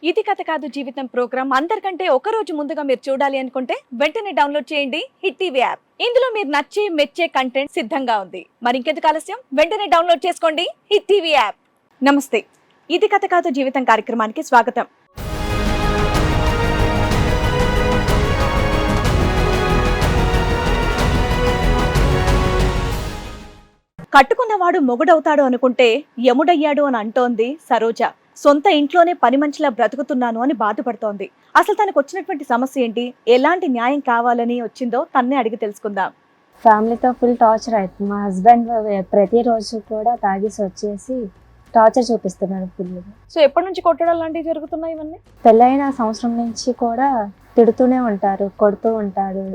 ఇది కథ కాదు జీవితం ప్రోగ్రామ్ అందరికంటే ఒక రోజు ముందుగా మీరు చూడాలి అనుకుంటే వెంటనే డౌన్లోడ్ చేయండి హిట్ టీవీ యాప్. ఇందులో మీరు నచ్చే మెచ్చే కంటెంట్ సిద్ధంగా ఉంది. మరి ఇంకెందుకు ఆలస్యం, వెంటనే డౌన్లోడ్ చేసుకోండి హిట్ టీవీ యాప్. నమస్తే, ఇది కథ కాదు జీవితం కార్యక్రమానికి స్వాగతం. కట్టుకున్నవాడు మొగుడవుతాడు అనుకుంటే యముడయ్యాడు అని అంటోంది సరోజ. సొంత ఇంట్లోనే పని మనిషిలా బ్రతుకుతున్నాను అని బాధపడుతోంది. అసలు తనకు వచ్చినటువంటి సమస్య ఏంటి, ఎలాంటి న్యాయం కావాలని వచ్చిందో తన్నే అడిగి తెలుసుకుందాం. ఫ్యామిలీతో ఫుల్ టార్చర్ అవుతుంది. మా హస్బెండ్ ప్రతిరోజు కూడా తాగేసి వచ్చేసి టార్చర్ చూపిస్తున్నాడు ఫుల్. సో ఎప్పటి నుంచి కొట్టడం లాంటివి జరుగుతున్నాయి ఇవన్నీ? పెళ్ళైన సంవత్సరం నుంచి కూడా తిడుతూనే ఉంటారు, కొడుతూ ఉంటాడు,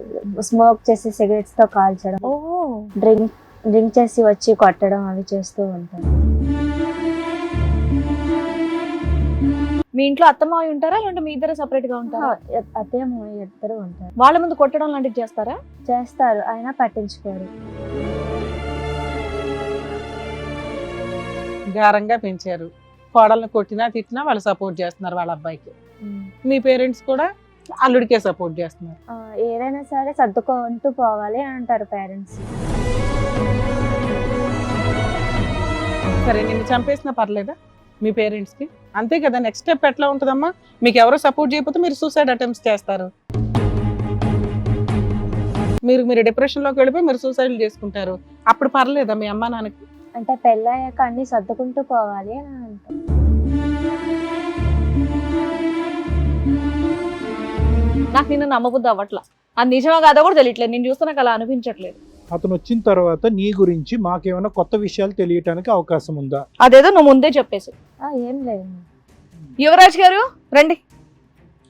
స్మోక్ చేసి సిగరెట్స్ తో కాల్చడం, డ్రింక్ చేసి వచ్చి కొట్టడం అవి చేస్తూ ఉంటారు. మీ ఇంట్లో అత్తమావి ఉంటారా, లేదంటే మీ ఇద్దరు సెపరేట్ గా ఉంటారా? అత్తయ్య మామయ్య ఇద్దరు ఉంటారు. వాళ్ళ ముందు కొట్టడం లాంటివి చేస్తారా? చేస్తారు, అయినా పట్టించుకోరు. గారంగా పెంచారు, కోడల్ని కొట్టినా తిట్టినా వాళ్ళు సపోర్ట్ చేస్తున్నారు వాళ్ళ అబ్బాయికి. మీ పేరెంట్స్ కూడా అల్లుడికే సపోర్ట్ చేస్తున్నారు. ఏదైనా సరే సర్దుకుంటూ పోవాలి అని అంటారు పేరెంట్స్. సరే, నిన్ను చంపేసినా పర్లేదా మీ పేరెంట్స్ కి? అంతే కదా. నెక్స్ట్ స్టెప్ ఎట్లా ఉంటుందమ్మా? మీకు ఎవరో సపోర్ట్ చేయకపోతే మీరు సూసైడ్ అటెంప్ట్స్ చేస్తారు, మీరు డిప్రెషన్ లోకి వెళ్ళిపోయి మీరు సూసైడ్ చేసుకుంటారు. అప్పుడు పర్లేదా మీ అమ్మా నాన్నకి? అంటే పెళ్ళయ్యాక అన్ని సర్దుకుంటూ పోవాలి అని అంటారు. నాకు నిన్ను నమ్మబుద్ధి అవ్వట్లా. అది నిజమా కాదో కూడా తెలియట్లేదు. నేను చూస్తే నాకు అలా అనిపించట్లేదు. అతను వచ్చిన తర్వాత నీ గురించి మాకేమైనా కొత్త విషయాలు తెలియటానికి అవకాశం ఉందా? అదేదో నువ్వు ముందే చెప్పేసి. ఏం లేదు. యువరాజ్ గారు రండి,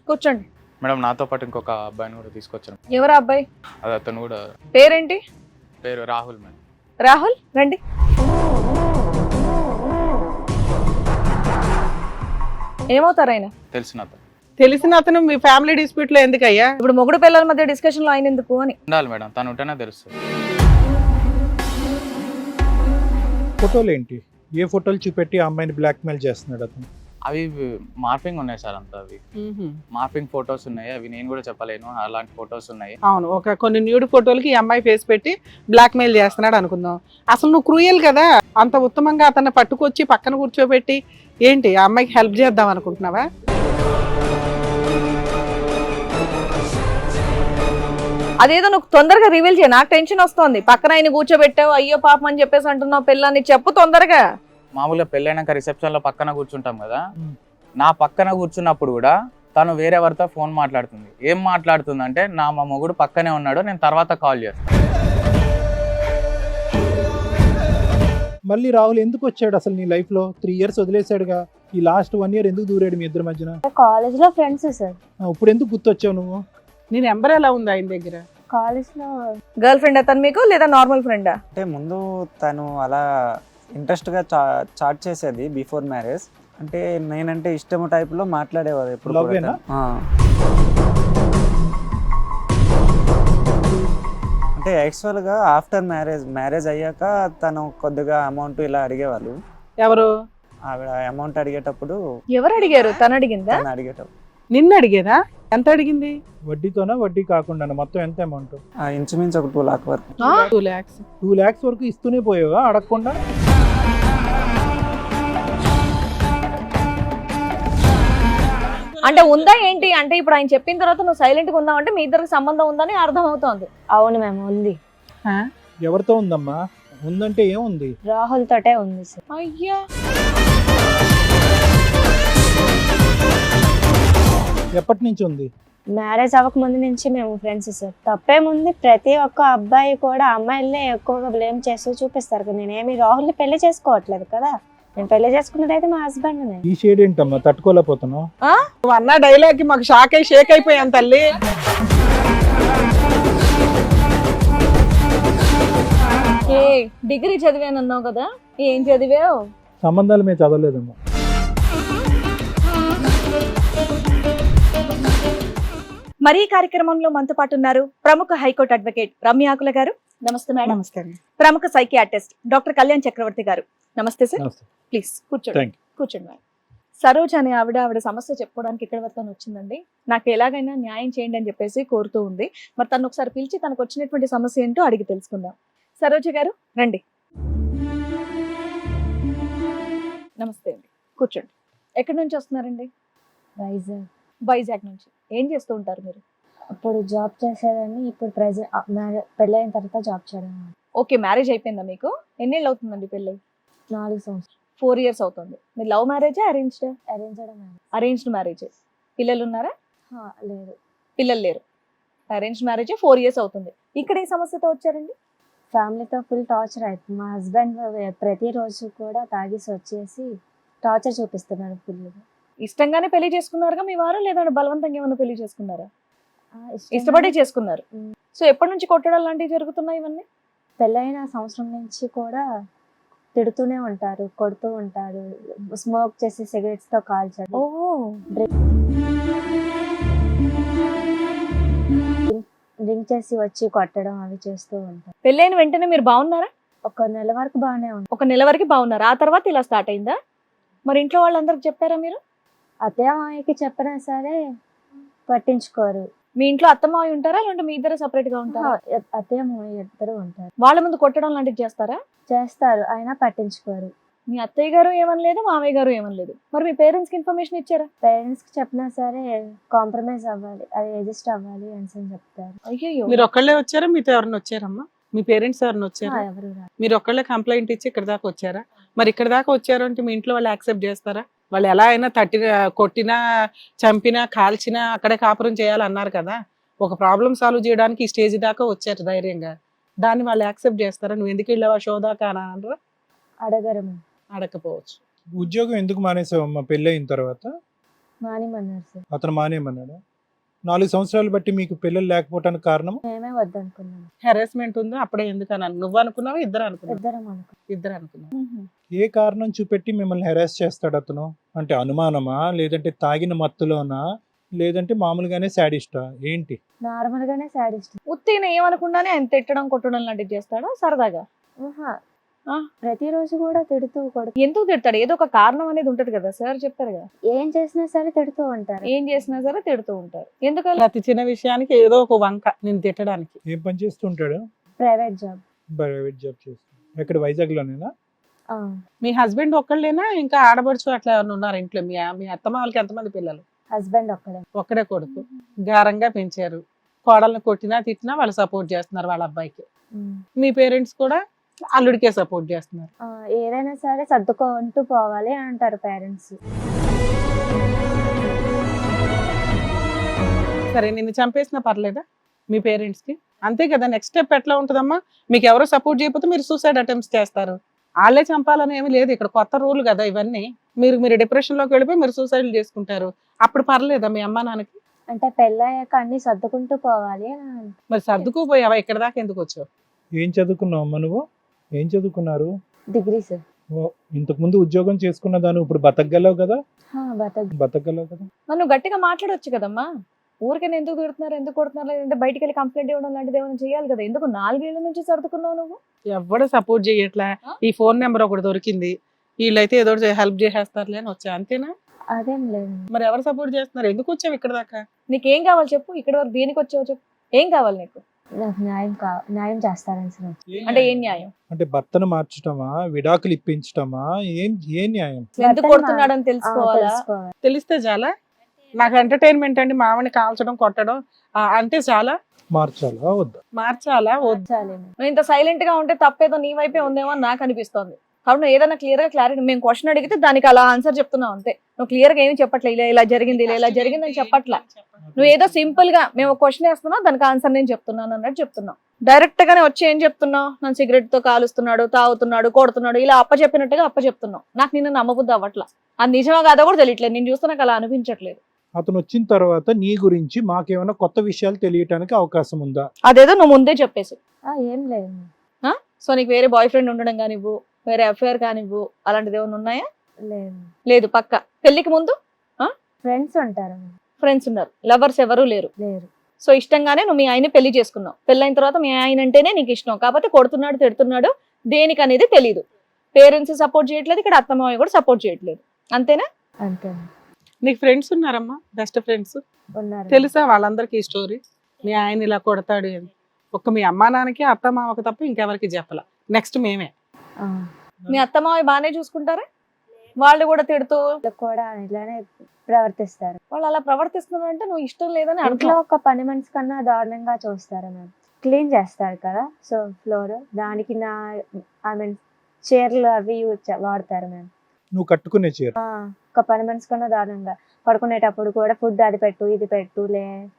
కూర్చోండి. మేడం, నాతో పాటు ఇంకొక అబ్బాయిని కూడా తీసుకొచ్చాను. ఎవరు అబ్బాయి? అది అతను కూడా పేరేంటి? పేరు రాహుల్ మేడం. రాహుల్ రండి. ఏమవుతారు ఆయన? తెలిసిన అతను మీ ఫ్యామిలీ డిస్ప్యూట్ లో ఎందుకయ్యా? ఇప్పుడు మొగుడు పిల్లల మధ్య డిస్కషన్ లో ఆయన ఎందుకు అని ఉండాలి మేడం, తను ఉంటేనే తెలుస్తుంది. ఫోటోలు ఏంటి? ఏ ఫోటోలు చూపెట్టి ఆ అమ్మాయిని బ్లాక్మెయిల్ చేస్తున్నాడు అతను? అవి మార్పింగ్ ఉన్నాయి సార్, అంతా అవి మార్పింగ్ ఫొటోస్ ఉన్నాయి. అవి నేను కూడా చెప్పలేను, అలాంటి ఫొటోస్ ఉన్నాయి. అవును, ఒక కొన్ని న్యూడ్ ఫోటోలకి ఈ అమ్మాయి ఫేస్ పెట్టి బ్లాక్ మెయిల్ చేస్తున్నాడు అనుకుందాం. అసలు నువ్వు క్రూయల్ కదా, అంత ఉత్తమంగా అతన్ని పట్టుకొచ్చి పక్కన కూర్చోబెట్టి ఏంటి ఆ అమ్మాయికి హెల్ప్ చేద్దాం అనుకుంటున్నావా? అదేదో నువ్వు తొందరగా రివీల్ చేయ, నాకు టెన్షన్ వస్తుంది. పక్కన ఆయన కూర్చోబెట్టావు, అయ్యో పాపం అని చెప్పేసి అంటున్నావు పిల్లని, చెప్పు తొందరగా. మామూలుగా పెళ్ళైనాక రిసెప్షన్ లో పక్కన కూర్చుంటాం కదా, నా పక్కన కూర్చున్నప్పుడు కూడా తను వేరే ఎవరితో ఫోన్ మాట్లాడుతుంది. ఏం మాట్లాడుతుంది అంటే, మా మొగుడు పక్కనే ఉన్నాడు, నేను తర్వాత కాల్ చేస్తాను. మళ్ళీ రాహుల్ ఎందుకు వచ్చాడు అసలు నీ లైఫ్ లో? 3 years వదిలేసాడుగా, ఈ లాస్ట్ 1 year ఎందుకు దూరాడు మీ ఇద్దరి మధ్యన? కాలేజ్ లో ఫ్రెండ్స్ సార్. ఇప్పుడు ఎందుకు గుర్తొచ్చావు నువ్వు? నీ నెంబర్ ఎలా ఉంది ఆయన దగ్గర? కాలేజ్ లో గర్ల్ ఫ్రెండ్ అతను మీకు, లేదా నార్మల్ ఫ్రెండా? అంటే ముందు తను అలా ఇంట్రెస్ట్గా చాట్ చేసేది బిఫోర్ మ్యారేజ్. అంటే నేనంటే ఇష్టం టైప్లో మాట్లాడేవారు ఎప్పుడు. అంటే యాక్చువల్గా ఆఫ్టర్ మ్యారేజ్ అయ్యాక తను కొద్దిగా అమౌంట్ ఇలా అడిగేవాళ్ళు. ఎవరు? ఆవిడ అమౌంట్ అడిగేటప్పుడు. ఎవరు అడిగారు? తను అడిగిందా? అడిగేటప్పుడు నిన్ను అడిగేదా? ఎంత అడిగింది? వడ్డీతోనా వడ్డీ కాకుండా మొత్తం ఎంత అమౌంట్? ఇంచుమించు ఒక 2 lakh వరకు. 2 lakhs. 2 lakhs వరకు ఇస్తూనే పోయావా అడగకుండా? అంటే ఉందా ఏంటి? అంటే ఇప్పుడు ఆయన చెప్పిన తర్వాత నువ్వు సైలెంట్ గా ఉన్నావు అంటే మీ ఇద్దరికి సంబంధం ఉందని అర్థం అవుతోంది. అవును మేము ఉంది. ఎవరితో ఉందమ్మా? ఉందంటే ఏముంది? రాహుల్ తోటే ఉంది సార్. అయ్యా, ఎప్పటి నుంచి ఉంది? మ్యారేజ్ అవ్వక ముందు నుంచి మేము ఫ్రెండ్స్ సార్. తప్పేముంది, ప్రతి ఒక్క అబ్బాయి కూడా అమ్మాయిలనే ఎక్కువగా బ్లేమ్ చేస్తూ చూపిస్తారు కదా. నేనేమి రాహుల్ని పెళ్లి చేసుకోవట్లేదు కదా, నేను పెళ్లి చేసుకున్నదైతే మా హస్బెండ్. ఈ షేడ్ ఏంటమ్మా తట్టుకోలేకపోతున్నావు? నువ్వు అన్న డైలాగ్ కి మాకు షేక్ అయిపోయాం తల్లి. డిగ్రీ చదివానన్నావు కదా, ఏం చదివావు? సంబంధాలు మేము చదవలేదమ్మా. మరి ఈ కార్యక్రమంలో మనతో పాటు ఉన్నారు ప్రముఖ హైకోర్టు అడ్వకేట్ రమ్య ఆకుల గారు. నమస్తే మేడం. నమస్తే. ప్రముఖ సైకియాట్రిస్ట్ డాక్టర్ కళ్యాణ్ చక్రవర్తి గారు. నమస్తే సార్. ప్లీజ్ కూర్చోండి. కూర్చోండి మేడం. సరోజ్ అనే ఆవిడ సమస్య చెప్పుకోవడానికి ఇక్కడ వరకు తను వచ్చిందండి. నాకు ఎలాగైనా న్యాయం చేయండి అని చెప్పేసి కోరుతూ ఉంది. మరి తను ఒకసారి పిలిచి తనకు వచ్చినటువంటి సమస్య ఏంటో అడిగి తెలుసుకుందాం. సరోజ గారు రండి. నమస్తే అండి, కూర్చోండి. ఎక్కడి నుంచి వస్తున్నారండి? వైజాగ్. వైజాగ్ నుంచి. ఏం చేస్తూ ఉంటారు మీరు? అప్పుడు జాబ్ చేసేదాన్ని, ఇప్పుడు పెళ్ళైన తర్వాత జాబ్ చేయడం. ఓకే, మ్యారేజ్ అయిపోయిందా మీకు? ఎన్నేళ్ళు అవుతుందండి పెళ్ళి? 4 సంవత్సరాలు. 4 years అవుతుంది. మీరు లవ్ మ్యారేజా అరేంజ్డ్? అరేంజ్డ్. Arranged marriage. పిల్లలు ఉన్నారా? లేదు. పిల్లలు లేరు. అరేంజ్డ్ మ్యారేజ్ 4 years అవుతుంది. ఇక్కడ ఏ సమస్యతో వచ్చారండి? ఫ్యామిలీతో ఫుల్ టార్చర్ అవుతుంది. మా హస్బెండ్ ప్రతిరోజు కూడా తాగేసి వచ్చేసి టార్చర్ చూపిస్తున్నాడు ఫుల్. ఇష్టంగానే పెళ్లి చేసుకున్నారుగా మీ వారు, లేదంటే బలవంతంగా ఏమైనా పెళ్లి చేసుకున్నారా? ఇష్టపడే చేసుకున్నారు. సో ఎప్పటి నుంచి కొట్టడం లాంటివి జరుగుతున్నాయి ఇవన్నీ? పెళ్ళైన సంవత్సరం నుంచి కూడా తిడుతూనే ఉంటారు, కొడుతూ ఉంటారు, స్మోక్ చేసి సిగరెట్స్ తో కాల్చడం, డ్రింక్ చేసి వచ్చి కొట్టడం అవి చేస్తూ ఉంటారు. పెళ్ళైన వెంటనే మీరు బాగున్నారా? 1 నెల వరకు బాగానే ఉంది. 1 నెల వరకు బాగున్నారా? ఆ తర్వాత ఇలా స్టార్ట్ అయిందా? మరి ఇంట్లో వాళ్ళందరికి చెప్పారా మీరు? అత్తయ్య మామయ్యకి చెప్పినా సరే పట్టించుకోరు. మీ ఇంట్లో అత్తమావి ఉంటారా, లేదంటే మీ ఇద్దరు సెపరేట్ గా ఉంటారా? అత్తయ్య మామయ్య ఇద్దరు ఉంటారు. వాళ్ళ ముందు కొట్టడం లాంటివి చేస్తారా? చేస్తారు, అయినా పట్టించుకోరు. మీ అత్తయ్య గారు ఏమనలేదు, మామయ్య గారు ఏమనలేదు. మరి మీ పేరెంట్స్ కి ఇన్ఫర్మేషన్ ఇచ్చారా? పేరెంట్స్ కి చెప్పినా సరే కాంప్రమైజ్ అవ్వాలి, అది అడ్జస్ట్ అవ్వాలి అని చెప్తారు. అయ్యో, మీరు ఒక్కళ్ళే వచ్చారా, మీతో ఎవరైనా వచ్చారమ్మా? మీ పేరెంట్స్ ఎవరైనా వచ్చారా? ఎవరు రారు. మీరు ఒక్కళ్ళే కంప్లైంట్ ఇచ్చి ఇక్కడ దాకా వచ్చారా? మరి ఇక్కడ దాకా వచ్చారు అంటే మీ ఇంట్లో వాళ్ళు యాక్సెప్ట్ చేస్తారా? వాళ్ళు ఎలా అయినా కొట్టినా, చంపినా, కాల్చినా అక్కడే కాపురం చేయాలన్నారు కదా. ఒక ప్రాబ్లం సాల్వ్ చేయడానికి ఈ స్టేజ్ దాకా వచ్చారు ధైర్యంగా. దాన్ని వాళ్ళు యాక్సెప్ట్ చేస్తారా? నువ్వు ఎందుకు వెళ్ళావా షో దాకా అని అనరా? అడగరు. అడగకపోవచ్చు. ఉద్యోగం ఎందుకు మానేసావమ్మా పెళ్ళి అయిన తర్వాత? మానేమన్నారు సార్. అతను మానేమన్నాడా? 4 సంవత్సరాలు బట్టి మీకు పిల్లలు లేకపోవటానికి కారణం? మేమే వద్దనుకున్నాము. హెరాస్మెంట్ ఉందో అప్పుడే ఎందుకు అని నువ్వు అనుకున్నావా, ఇద్దరు అనుకున్నావు? ఇద్దరం అనుకున్నావు. ఏ కారణం చూపెట్టి మిమ్మల్ని హెరాస్ చేస్తాడు అతను? అంటే అనుమానమా, లేదంటే తాగిన మత్తులోనా, లేదంటే మామూలుగానే శాడిస్టా, ఏంటి? నార్మల్ గానే సాడిస్ట్. ఉత్తిన ఏమనుకుండానే ఆయన తిట్టడం కొట్టడం లాంటివి చేస్తాడా సరదాగా? ప్రతిరోజు కూడా తిడుతూ కొడుతూ. ఎందుకు తిడతాడు? ఏదో ఒక కారణం అనేది ఉంటది కదా, సార్ చెప్పారు కదా. ఏం చేసినా సరే తిడుతూ ఉంటారు. ఏం చేసినా సరే తిడుతూ ఉంటారు. ఎందుకలా? ప్రతి చిన్న విషయానికి ఏదో ఒక వంక నేను తిట్టడానికి. ఏం పని చేస్తుంటాడు? Private job. ప్రైవేట్ జాబ్ చేస్తాడు. ఎక్కడ, వైజాగ్ లోనేనా? మీ హస్బెండ్ ఒక్కళ్ళేనా, ఇంకా ఆడబడుచు అట్లా ఎవరైనా ఉన్నారు ఇంట్లో? మీ అత్తమ్మ వాళ్ళకి ఎంతమంది పిల్లలు? హస్బెండ్ ఒక్కడే కొడుకు. గారంగా పెంచారు. కోడల్ని కొట్టినా తిట్టినా వాళ్ళు సపోర్ట్ చేస్తున్నారు వాళ్ళ అబ్బాయికి. మీ పేరెంట్స్ కూడా అల్లుడికే సపోర్ట్ చేస్తున్నారు. ఏదైనా సరే సర్దుకుంటూ పోవాలి అంటారు పేరెంట్స్. సరే నిన్ను చంపేసినా పర్లేదా మీ పేరెంట్స్ కి? అంతే కదా. నెక్స్ట్ స్టెప్ ఎట్లా ఉంటుందమ్మా? మీకు ఎవరో సపోర్ట్ చేయకపోతే మీరు సూసైడ్ అటెంప్ట్స్ చేస్తారు. వాళ్ళే చంపాలని ఏమి లేదు ఇక్కడ, కొత్త రూల్ కదా ఇవన్నీ. మీరు డిప్రెషన్ లోకి వెళ్ళిపోయి మీరు సూసైడ్ చేసుకుంటారు. అప్పుడు పర్లేదా మీ అమ్మ నాన్నకి? అంటే పెళ్ళయ్యాక అన్ని సర్దుకుంటూ పోవాలి. మరి సర్దుకుపోయావా? ఇక్కడ దాకా ఎందుకు వచ్చావు? ఏం చదువుకున్నావు అమ్మ నువ్వు? ఏం చదువుకున్నారు? Degree sir. ఇంతకు ముందు ఉద్యోగం చేసుకున్న దాన్ని ఇప్పుడు బతకగలవు కదా? బతకగలవు కదా? నువ్వు గట్టిగా మాట్లాడొచ్చు కదమ్మా. ఊరికైనా ఎందుకు తిడుతున్నారు, ఎందుకు కొడుతున్నారు, లేదంటే బయటికి వెళ్ళి కంప్లైంట్ ఇవ్వడం లాంటిది ఏమైనా చేయాలి కదా. ఎందుకు 4 ఏళ్ల నుంచి సర్దుకున్నావు నువ్వు? ఎవడు సపోర్ట్ చేయట్లా. ఈ ఫోన్ నెంబర్ ఒకటి దొరికింది, వీళ్ళైతే ఏదో హెల్ప్ చేసేస్తారులే అని వచ్చా, అంతేనా? అదేం లేదు. మరి ఎవరు సపోర్ట్ చేస్తున్నారు? ఎందుకు వచ్చావు ఇక్కడ దాకా? నీకేం కావాలి చెప్పు. ఇక్కడ వరకు దేనికి వచ్చావు చెప్పు. ఏం కావాలి నీకు? నాకు న్యాయం చేస్తారని సార్. అంటే ఏం న్యాయం? అంటే భర్తను మార్చటమా, విడాకులు ఇప్పించటమా, ఏం న్యాయం? ఎందుకు కొడుతున్నాడని తెలుసుకోవాలా? తెలిస్తే చాలా. నాకు ఎంటర్టైన్మెంట్ అండి మామని కాల్చడం కొట్టడం అంటే చాలా. మార్చాలా వద్దా? మార్చాలా వద్దా? నువ్వు ఇంత సైలెంట్ గా ఉంటే తప్పేదో నీ వైపే ఉందేమో అని నాకు అనిపిస్తోంది. కాబట్టి నువ్వు ఏదైనా క్లారిటీ, మేము క్వశ్చన్ అడిగితే దానికి అలా ఆన్సర్ చెప్తున్నావు అంతే. నువ్వు క్లియర్ గా ఏమి చెప్పట్లే, ఇలా జరిగింది అని చెప్పట్లా. నువ్వు ఏదో సింపుల్ గా మేము క్వశ్చన్ వేస్తున్నావు, దానికి ఆన్సర్ నేను చెప్తున్నాను అన్నట్టు చెప్తున్నావు. డైరెక్ట్ గానే వచ్చి ఏం చెప్తున్నావు? నన్ను సిగరెట్ తో కాలుస్తున్నాడు, తాగుతున్నాడు, కొడుతున్నాడు, ఇలా అప్పచెప్పినట్టుగా అప్పచెప్తున్నావు. నాకు నిన్ను నమ్మబుద్ధి అవ్వట్లా. అది నిజమా కాదో కూడా తెలియట్లేదు. నేను చూస్తే నాకు అలా అనిపించట్లేదు. అతను వచ్చిన తర్వాత నీ గురించి మాకేమైనా కొత్త విషయాలు తెలియటానికి అవకాశం ఉందా? అదేదో నువ్వు ముందే చెప్పేసి. ఏం లేదు. సో నీకు వేరే బాయ్ ఫ్రెండ్ ఉండడం కానివ్వు, వేరే అఫేర్ కానివ్వు, అలాంటిది ఏమైనా ఉన్నాయా? లేదు. పక్క పెళ్లికి ముందు ఫ్రెండ్స్ ఉంటారు. ఫ్రెండ్స్ ఉన్నారు, లవర్స్ ఎవరు లేరు. సో ఇష్టంగానే నువ్వు మీ ఆయన పెళ్లి చేసుకున్నావు. పెళ్ళైన తర్వాత మీ ఆయన అంటేనే నీకు ఇష్టం, కాకపోతే కొడుతున్నాడు, తిడుతున్నాడు, దేనికి అనేది తెలీదు. పేరెంట్స్ సపోర్ట్ చేయట్లేదు, ఇక్కడ అత్తమామయ్య కూడా సపోర్ట్ చేయట్లేదు, అంతేనా? అంతే నీకు ఫ్రెండ్స్ ఉన్నారమ్మా, బెస్ట్ ఫ్రెండ్స్? ఉన్నారు. తెలుసా వాళ్ళందరికీ ఈ స్టోరీ? మీ ఆయన ఇలా కొడతాడు అని ఒక్క మీ అమ్మా నాన్నకి అత్త మామకి తప్ప ఇంకెవరికి చెప్పాల. నెక్స్ట్ మేమే. ఆ, మీ అత్తమావి బాగానే చూసుకుంటారా? వాళ్ళు కూడా తిడుతూ వాళ్ళు కూడా ఇలానే ప్రవర్తిస్తారు. వాళ్ళు అలా ప్రవర్తిస్తున్నారంటే నువ్వు ఇష్టం లేదని ఇంట్లో అంట్లో ఒక పని మనిషి కన్నా దారుణంగా చూస్తారు మ్యామ్. క్లీన్ చేస్తారు కదా, సో ఫ్లోర్ దానికి ఐ మీన్ చీరలు అవి వాడతారు మ్యామ్. నువ్వు కట్టుకునే చీర ఒక పని మనిషి కన్నా దారుణంగా పడుకునేటప్పుడు కూడా ఫుడ్ అది పెట్టు ఇది పెట్టు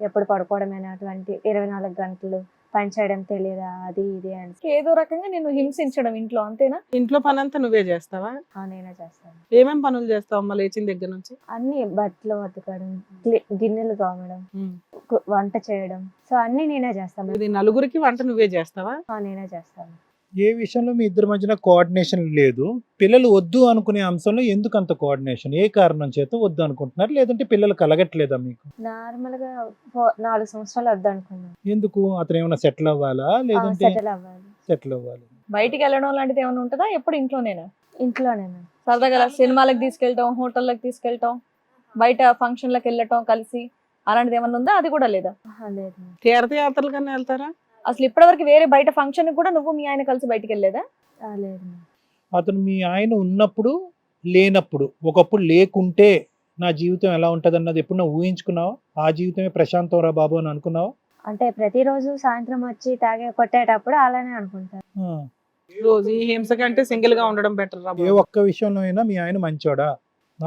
ఎప్పుడు పడుకోవడమేనా, 24 గంటలు పని చేయడం తెలియదా, అది ఇది అని ఏదో రకంగా నేను హింసించడం ఇంట్లో, అంతేనా? ఇంట్లో పని అంతా నువ్వే చేస్తావా? నేనే చేస్తాను. ఏమేం పనులు చేస్తావు అమ్మ లేచిన దగ్గర నుంచి? అన్ని బట్టలు ఉతకడం, గిన్నెలు తోమడం, ఉమ్. వంట చేయడం, సో అన్ని నేనే చేస్తాను. ఇది నలుగురికి వంట నువ్వే చేస్తావా? నేనే చేస్తాను. ఏ విషయంలో మీ ఇద్దరి మధ్యన కోఆర్డినేషన్ లేదు? పిల్లలు వద్దు అనుకునే అంశంలో ఎందుకు అంత కోఆర్డినేషన్? ఏ కారణం చేత వద్దు అనుకుంటున్నారు? లేదంటే పిల్లలు కలగట్లేదా మీకు? నార్మల్ గా 4 సంవత్సరాలు వద్దనుకున్నాను. ఎందుకు? అతను ఏమైనా సెటిల్ అవ్వాలా లేదంటే సెటిల్ అవ్వాలి. సెటిల్ అవ్వాలి? బయటికి వెళ్ళడం లాంటిది ఏమైనా ఉంటుందా? ఎప్పుడు ఇంట్లోనేనా? ఇంట్లోనే సరదాగా అలా సినిమాలకు తీసుకెళ్ళటం, హోటళ్ళకి తీసుకెళ్ళటం, బయట ఫంక్షన్లకు వెళ్ళటం కలిసి, అలాంటిది ఏమన్నా ఉందా? అది కూడా లేదా? లేదు. తీర్థయాత్రలు కన్నా వెళ్తారా? అసలు ఇప్పటివరకు వేరే బయట ఫంక్షన్ కూడా నువ్వు మీ ఆయన కలిసి బయటికి వెళ్ళలేదా? లేదు. అతను మీ ఆయన ఉన్నప్పుడు లేనప్పుడు, ఒకప్పుడు లేకుంటే నా జీవితం ఎలా ఉంటుంది అన్నది ఎప్పుడు నువ్వు ఊహించుకున్నావా? ఆ జీవితమే ప్రశాంతం రా బాబు అని అనుకున్నావా? అంటే ప్రతిరోజు సాయంత్రం వచ్చి కొట్టేటప్పుడు అలానే అనుకుంటారు. ఆ. రోజు ఈ హింస కంటే సింగిల్ గా ఉండడం బెటర్ రా ఏ బాబు. ఒక్క విషయంలో అయినా మీ ఆయన మంచోడా?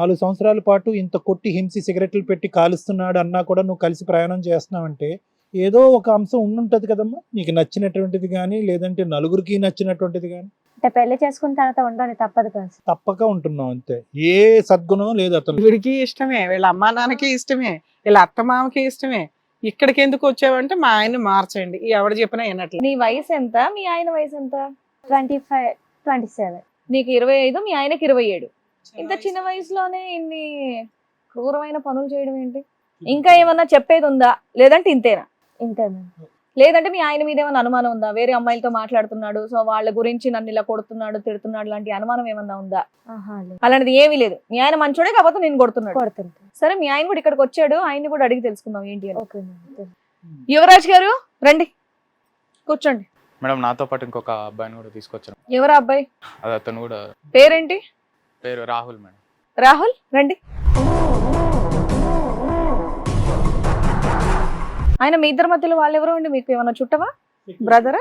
4 సంవత్సరాల పాటు ఇంత కొట్టి హింసి సిగరెట్లు పెట్టి కాలుస్తున్నాడు అన్నా కూడా నువ్వు కలిసి ప్రయాణం చేస్తున్నావంటే ఏదో ఒక అంశం ఉండుంటది కదమ్మా, నీకు నచ్చినటువంటిది కానీ లేదంటే నలుగురికి నచ్చినటువంటిది కానీ. అంటే పెళ్లి చేసుకున్న తర్వాత ఉండాలి, తప్పదు కదా. తప్పక ఉంటున్నావు అంతే. ఏ సద్గుణం లేదు అతను. వీడికి ఇష్టమే, వీళ్ళ అమ్మా నాన్నకి ఇష్టమే, వీళ్ళ అత్త మామకి ఇష్టమే. ఇక్కడికి ఎందుకు వచ్చావంటే మా ఆయన్ని మార్చండి, ఎవడు చెప్పినా వినట్లే. నీ వయసు ఎంత? మీ ఆయన వయసు ఎంత? 25, 27. నీకు 25, మీ ఆయనకి 27. ఇంత చిన్న వయసులోనే ఇన్ని క్రూరమైన పనులు చేయడం ఏంటి? ఇంకా ఏమన్నా చెప్పేది ఉందా? లేదంటే ఇంతేనా? ఇంతే మ్యామ్. లేదంటే మీ ఆయన మీద ఏమైనా అనుమానం ఉందా? వేరే అమ్మాయిలతో మాట్లాడుతున్నాడు, సో వాళ్ళ గురించి నన్ను ఇలా కొడుతున్నాడు, తిడుతున్నాడు లాంటి అనుమానం ఏమన్నా ఉందా? లేదు. అలాంటిది ఏమీ లేదు. మీ ఆయన మంచోడే, కాకపోతే నేను కొడుతున్నాడు. కొడుతుంటా. సరే, మీ ఆయన కూడా ఇక్కడికి వచ్చాడు, ఆయన్ని కూడా అడిగి తెలుసుకుందాం ఏంటి అని. Okay ma'am. యువరాజ్ గారు రండి, కూర్చోండి. మేడం నాతో పాటు ఇంకొక అబ్బాయిని కూడా తీసుకొచ్చాను. ఎవరా అబ్బాయి? అది అతను కూడా పేరేంటి? పేరు రాహుల్ మేడం. రాహుల్ రండి. ఆయన మీ ఇద్దరి మధ్యలో వాళ్ళెవరో అండి? మీకు ఏమన్నా చుట్టవా, బ్రదరా?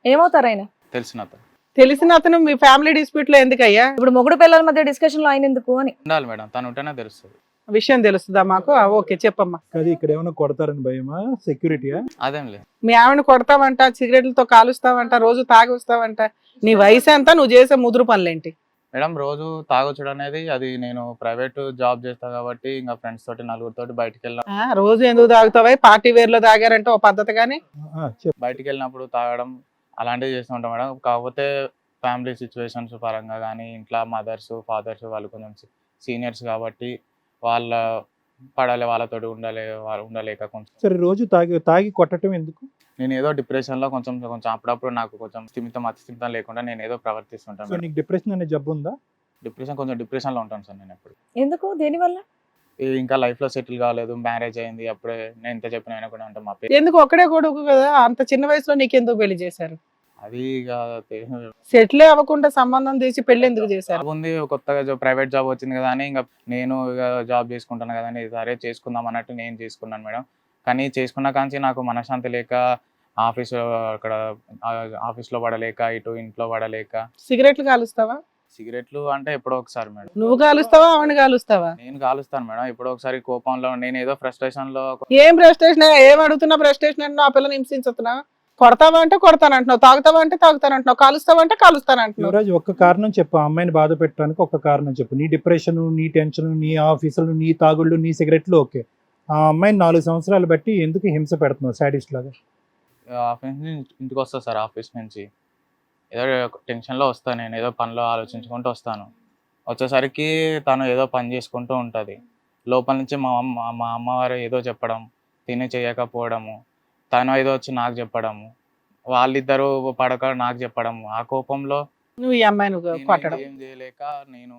ఏమవుతారు ఆయన? తెలిసిన అతను. తెలిసిన అతను మీ ఫ్యామిలీ డిస్ప్యూట్ లో ఎందుకయ్యా? ఇప్పుడు మొగుడు పిల్లల మధ్య డిస్కషన్ లో ఆయన ఎందుకు అని ఉండాలి మేడం, తను ఉంటేనే తెలుస్తుంది. విషయం తెలుస్తుందా మాకు? ఓకే చెప్పమ్మా. అది ఇక్కడ ఏమైనా కొడతారని భయమా? సెక్యూరిటీయా? అదేం లేదు. మీ ఆవిడ కొడతావంట, సిగరెట్లతో కాలుస్తావంట, రోజు తాగి వస్తావంట. నీ వయసు ఎంత? నువ్వు చేసే ముదురు పనులేంటి? మేడం రోజు తాగొచ్చడం అనేది అది నేను ప్రైవేట్ జాబ్ చేస్తా కాబట్టి ఇంకా ఫ్రెండ్స్ తోటి నలుగురితోటి బయటికి వెళ్ళిన రోజు ఎందుకు తాగుతావా? పార్టీ వేర్ లో తాగారంటే ఓ పద్ధతి కానీ. చెప్పు. బయటికి వెళ్ళినప్పుడు తాగడం అలాంటివి చేస్తూ ఉంటాం మేడం. కాకపోతే ఫ్యామిలీ సిచ్యువేషన్స్ పరంగా కానీ ఇంట్లో మదర్స్ ఫాదర్స్ వాళ్ళు కొంచెం సీనియర్స్ కాబట్టి వాళ్ళ పడాలి, వాళ్ళతోటి ఉండలేక కొంచెం. సరే, రోజు తాగి కొట్టడం ఎందుకు? నేను ఏదో డిప్రెషన్ లో కొంచెం అప్పుడప్పుడు నాకు కొంచెం అతిస్థిమితం లేకుండా నేను ఏదో ప్రవర్తిస్తుంటాను సో మేడం. నీకు డిప్రెషన్ అనే జబ్బు ఉందా? కొంచెం డిప్రెషన్ లో ఉంటాను సార్ నేను ఎప్పుడు. ఎందుకు? దేనివల్ల? ఇంకా లైఫ్ లో సెటిల్ కాలేదు, మ్యారేజ్ అయింది, అప్పుడే నేను ఎంత చెప్పిన ఆయన కూడా ఉంటాం మా ఎందుకు? ఒక్కడే కొడుకు కదా, అంత చిన్న వయసులో నీకెందుకు పెళ్లి చేశారు? అది సెటిల్ అవ్వకుండా సంబంధం తీసి పెళ్లి ఎందుకు చేశారు? జాబ్ ఉంది, కొత్తగా ప్రైవేట్ జాబ్ వచ్చింది కదా అని ఇంకా నేను జాబ్ చేసుకుంటాను కదా అని సరే చేసుకుందాం అన్నట్టు నేను చేసుకున్నాను మేడం. కానీ చేసుకున్న కాంచి నాకు మనశ్శాంతి లేక ఆఫీస్లో పడలేక ఇటు ఇంట్లో పడలేక. సిగరెట్లు కాలుస్తావా? సిగరెట్లు అంటే ఎప్పుడో ఒకసారి మేడం. నువ్వు కాలుస్తావా ఆవిడ కాలుస్తావా? నేను కాలుస్తాను మేడం. ఎప్పుడో ఒకసారి కోపంలో నేను ఏదో ఫ్రస్ట్రేషన్ లో. ఏం ఫ్రస్ట్రేషన్? ఏం అడుగుతున్నా ఫ్రస్ట్రేషన్ అంటే? ఆ పిల్లని హింసించుతున్నా? కొడతావా అంటే కొడతానంటున్నావు, తాగుతావా అంటే తాగుతానంటున్నావు, కాలుస్తావా అంటే కాలుస్తానంటున్నావు. యువరాజ్, ఒక్క కారణం చెప్పు. ఆ అమ్మాయిని బాధ పెట్టడానికి ఒక్క కారణం చెప్పు. నీ డిప్రెషన్, నీ టెన్షన్, నీ ఆఫీసులు, నీ తాగుళ్ళు, నీ సిగరెట్లు ఓకే. ఆ అమ్మాయిని 4 సంవత్సరాలు బట్టి ఎందుకు హింస పెడుతున్నావు సాడిస్ట్ లాగా? ఆఫీస్ నుంచి ఇంటికి వస్తా సార్, ఆఫీస్ నుంచి ఏదో టెన్షన్లో వస్తాను, నేను ఏదో పనిలో ఆలోచించుకుంటూ వస్తాను. వచ్చేసరికి తను ఏదో పని చేసుకుంటూ ఉంటుంది. లోపల నుంచి మా అమ్మవారు ఏదో చెప్పడం, తిని చేయకపోవడము, తను ఏదో వచ్చి నాకు చెప్పడము, వాళ్ళిద్దరూ పడక నాకు చెప్పడము. ఆ కోపంలో నువ్వు ఈ అమ్మాయిని కొట్టడం. ఏం చేయలేక నేను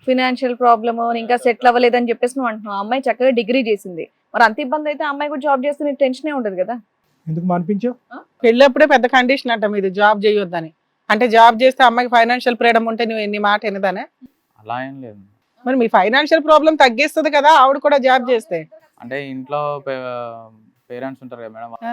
ఫినాన్షియల్ ప్రాబ్లమ్ ఇంకా సెటిల్ అవ్వలేదని చెప్పేసి నువ్వు అంటున్నావు. ఆ అమ్మాయి చక్కగా డిగ్రీ చేసింది, మరి అంత ఇబ్బంది అయితే ఆ అమ్మాయి కూడా జాబ్ చేస్తే నీకు టెన్షనే ఉండదు కదా. ఎందుకు మానిపించావు? పెళ్ళప్పుడే పెద్ద కండిషన్ అంట మీది, జాబ్ చేయొద్దని. అంటే జాబ్ చేస్తే అమ్మాయికి ఫైనాన్షియల్ ఫ్రీడమ్ ఉంటే నువ్వు ఎన్ని మాట ఎనదానే? అలా ఏం లేదు. మరి మీ ఫైనాన్షియల్ ప్రాబ్లం తగ్గిస్తుంది కదా ఆవిడ కూడా జాబ్ చేస్తే. అంటే ఇంట్లో పేరెంట్స్ ఉంటారు కదా మేడం, ఆ,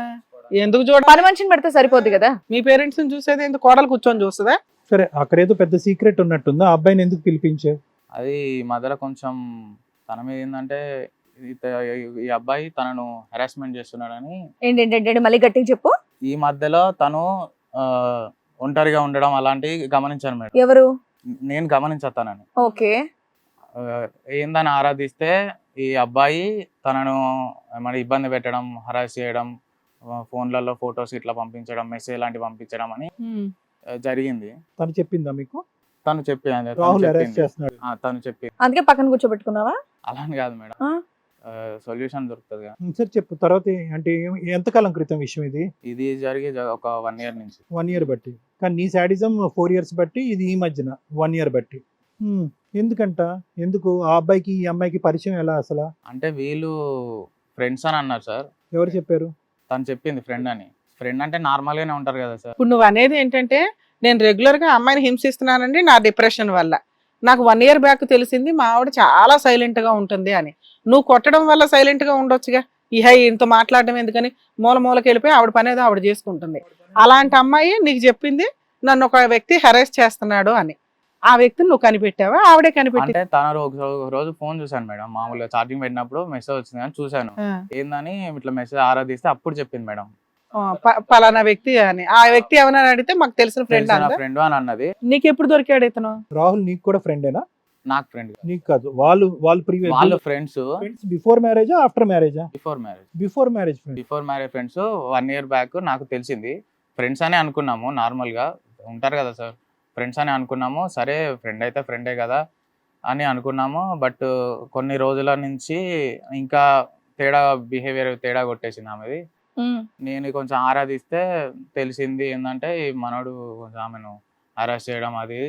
ఎందుకు చూడ పని మనిషిని పెడితే సరిపోద్ది కదా. మీ పేరెంట్స్ ని చూసేది ఎందుకు, కోడలు కూర్చొని చూస్తుందా? సరే, అక్కడేదో పెద్ద సీక్రెట్ ఉన్నట్టుందా, ఆ అబ్బాయిని ఎందుకు పిలిపించావు? అది ఈ మధ్యలో కొంచెం తన మీద ఏంటంటే ఈ అబ్బాయి తనను హెరాస్మెంట్ చేస్తున్నాడని. ఏంటంటే మళ్ళీ గట్టిగా చెప్పు. ఈ మధ్యలో తను ఒంటరిగా ఉండడం అలాంటివి గమనించాను మేడం. ఎవరు? నేను గమనించానని. ఓకే. ఏందని ఆరాధిస్తే ఈ అబ్బాయి తనను మరి ఇబ్బంది పెట్టడం, హరాస్ చేయడం, ఫోన్లలో ఫొటోస్ ఇట్లా పంపించడం, మెసేజ్ లాంటివి పంపించడం అని జరిగింది. తను చెప్పిందా మీకు? తను చెప్పింది, రాహుల్ అరెస్ట్ చేస్తున్నాడు. తను చెప్పింది. అందుకే పక్కన కూర్చోబెట్టుకున్నావా? అలా అని కాదు మేడం, ఆ? సొల్యూషన్ దొరుకుతుంది కదా. సరే చెప్పు, తర్వాత అంటే ఎంతకాలం క్రితం విషయం ఇది? ఇది జరిగి ఒక 1 year నుంచి. 1 year బట్టి, కానీ నీ శాడిజం 4 years బట్టి, ఇది ఈ మధ్యన 1 year బట్టి. ఎందుకంట? ఎందుకు ఆ అబ్బాయికి ఈ అమ్మాయికి పరిచయం ఎలా అసలు? అంటే వీళ్ళు ఫ్రెండ్స్ అని అన్నారు సార్. ఎవరు చెప్పారు? తను చెప్పింది ఫ్రెండ్ అని. ఫ్రెండ్ అంటే నార్మల్ గానే ఉంటారు కదా సార్. ఇప్పుడు నువ్వు అనేది ఏంటంటే నేను రెగ్యులర్ గా అమ్మాయిని హింసిస్తున్నానండి నా డిప్రెషన్ వల్ల. నాకు 1 year బ్యాక్ తెలిసింది మా ఆవిడ చాలా సైలెంట్ గా ఉంటుంది అని. నువ్వు కొట్టడం వల్ల సైలెంట్ గా ఉండొచ్చుగా, ఇంత మాట్లాడడం ఎందుకని మూలకి వెళ్ళిపోయి ఆవిడ పని ఏదో ఆవిడ చేసుకుంటుంది. అలాంటి అమ్మాయి నీకు చెప్పింది నన్ను ఒక వ్యక్తి హెరాస్ చేస్తున్నాడు అని. ఆ వ్యక్తిని నువ్వు కనిపెట్టావా, ఆవిడే కనిపెట్టి? అంటే తన ఒక రోజు ఫోన్ చూసాను మేడం, మామూలుగా ఛార్జింగ్ పెట్టినప్పుడు మెసేజ్ వచ్చింది అని చూసాను. ఏందని ఇట్లా మెసేజ్ ఆరాధిస్తే అప్పుడు చెప్పింది మేడం, పలానా వ్యక్తి అని. ఆ వ్యక్తి ఏమన్నా అడిగితే మాకు తెలిసిన ఫ్రెండ్ ఫ్రెండ్ అని అన్నది. నీకు ఎప్పుడు దొరికాడు ఇతను? రాహుల్ నీకు కూడా ఫ్రెండేనా? నాకు ఫ్రెండ్ నీకు కాదు, వాళ్ళు ప్రీవియస్ వాళ్ళు ఫ్రెండ్స్. బిఫోర్ మ్యారేజా ఆఫ్టర్ మ్యారేజా? Before marriage. Before marriage friends. 1 year back నాకు తెలిసింది. ఫ్రెండ్స్ అని అనుకున్నాము, నార్మల్ గా ఉంటారు కదా సార్, ఫ్రెండ్స్ అని అనుకున్నాము. సరే ఫ్రెండ్ అయితే ఫ్రెండే కదా అని అనుకున్నాము. బట్ కొన్ని రోజుల నుంచి ఇంకా బిహేవియర్ తేడా కొట్టేసింది ఆమెది. నేను కొంచెం ఆరాధిస్తే తెలిసింది ఏంటంటే ఈ మనోడు కొంచెం ఆమెను అరెస్ట్ చేయడం, అది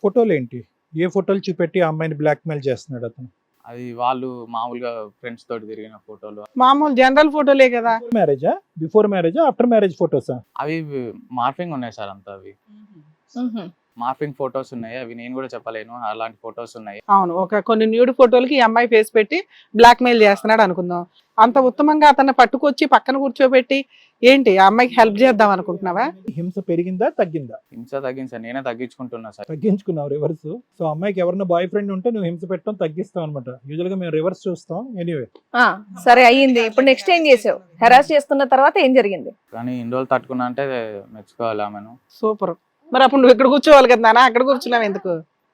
ఫోటోలు ఏంటి, ఏ ఫోటోలు చూపెట్టి ఆ అమ్మాయిని బ్లాక్ మెయిల్ చేస్తున్నాడు అతను? అది వాళ్ళు మామూలుగా ఫ్రెండ్స్ తోటి తిరిగిన ఫోటోలు, మామూలు జనరల్ ఫోటోలే కదా. మ్యారేజా, బిఫోర్ మ్యారేజా, ఆఫ్టర్ మ్యారేజ్ ఫోటోసా? అవి మార్ఫింగ్ ఉన్నాయి సార్, అంతా అవి మార్ఫింగ్ ఫొటోస్ ఉన్నాయి. అవి నేను కూడా చెప్పలేను, అలాంటి ఫొటోస్ ఉన్నాయి. అవును, కొన్ని న్యూడ్ ఫోటోలకి ఈ అమ్మాయి ఫేస్ పెట్టి బ్లాక్ మెయిల్ చేస్తున్నాడు అనుకుందాం. అంత ఉత్తమంగా అతన్ని పట్టుకొచ్చి పక్కన కూర్చోబెట్టి ఏంటి ఆ అమ్మాయికి హెల్ప్ చేద్దాం అనుకుంటున్నావా? హింస పెరిగిందా తగ్గిందా? హింస తగ్గింది సార్, నేనే తగ్గించుకుంటున్నా సార్. తగ్గించుకున్నావు రివర్స్. సో అమ్మాయికి ఎవరైనా బాయ్ ఫ్రెండ్ ఉంటే నువ్వు హింస పెట్టడం తగ్గిస్తావు అనమాట. యూజువల్ గా మేము రివర్స్ చూస్తాం. ఎనీవే సరే అయ్యింది, ఇప్పుడు నెక్స్ట్ ఏం చేసావు? హెరాస్ చేస్తున్న తర్వాత ఏం జరిగింది? కానీ ఇన్ని రోజులు తట్టుకున్నా అంటే మెచ్చుకోవాలి ఆమెను. సూపర్. మరి అప్పుడు నువ్వు ఇక్కడ కూర్చోవాలి కదా నాన్న, అక్కడ కూర్చున్నావు ఎందుకు?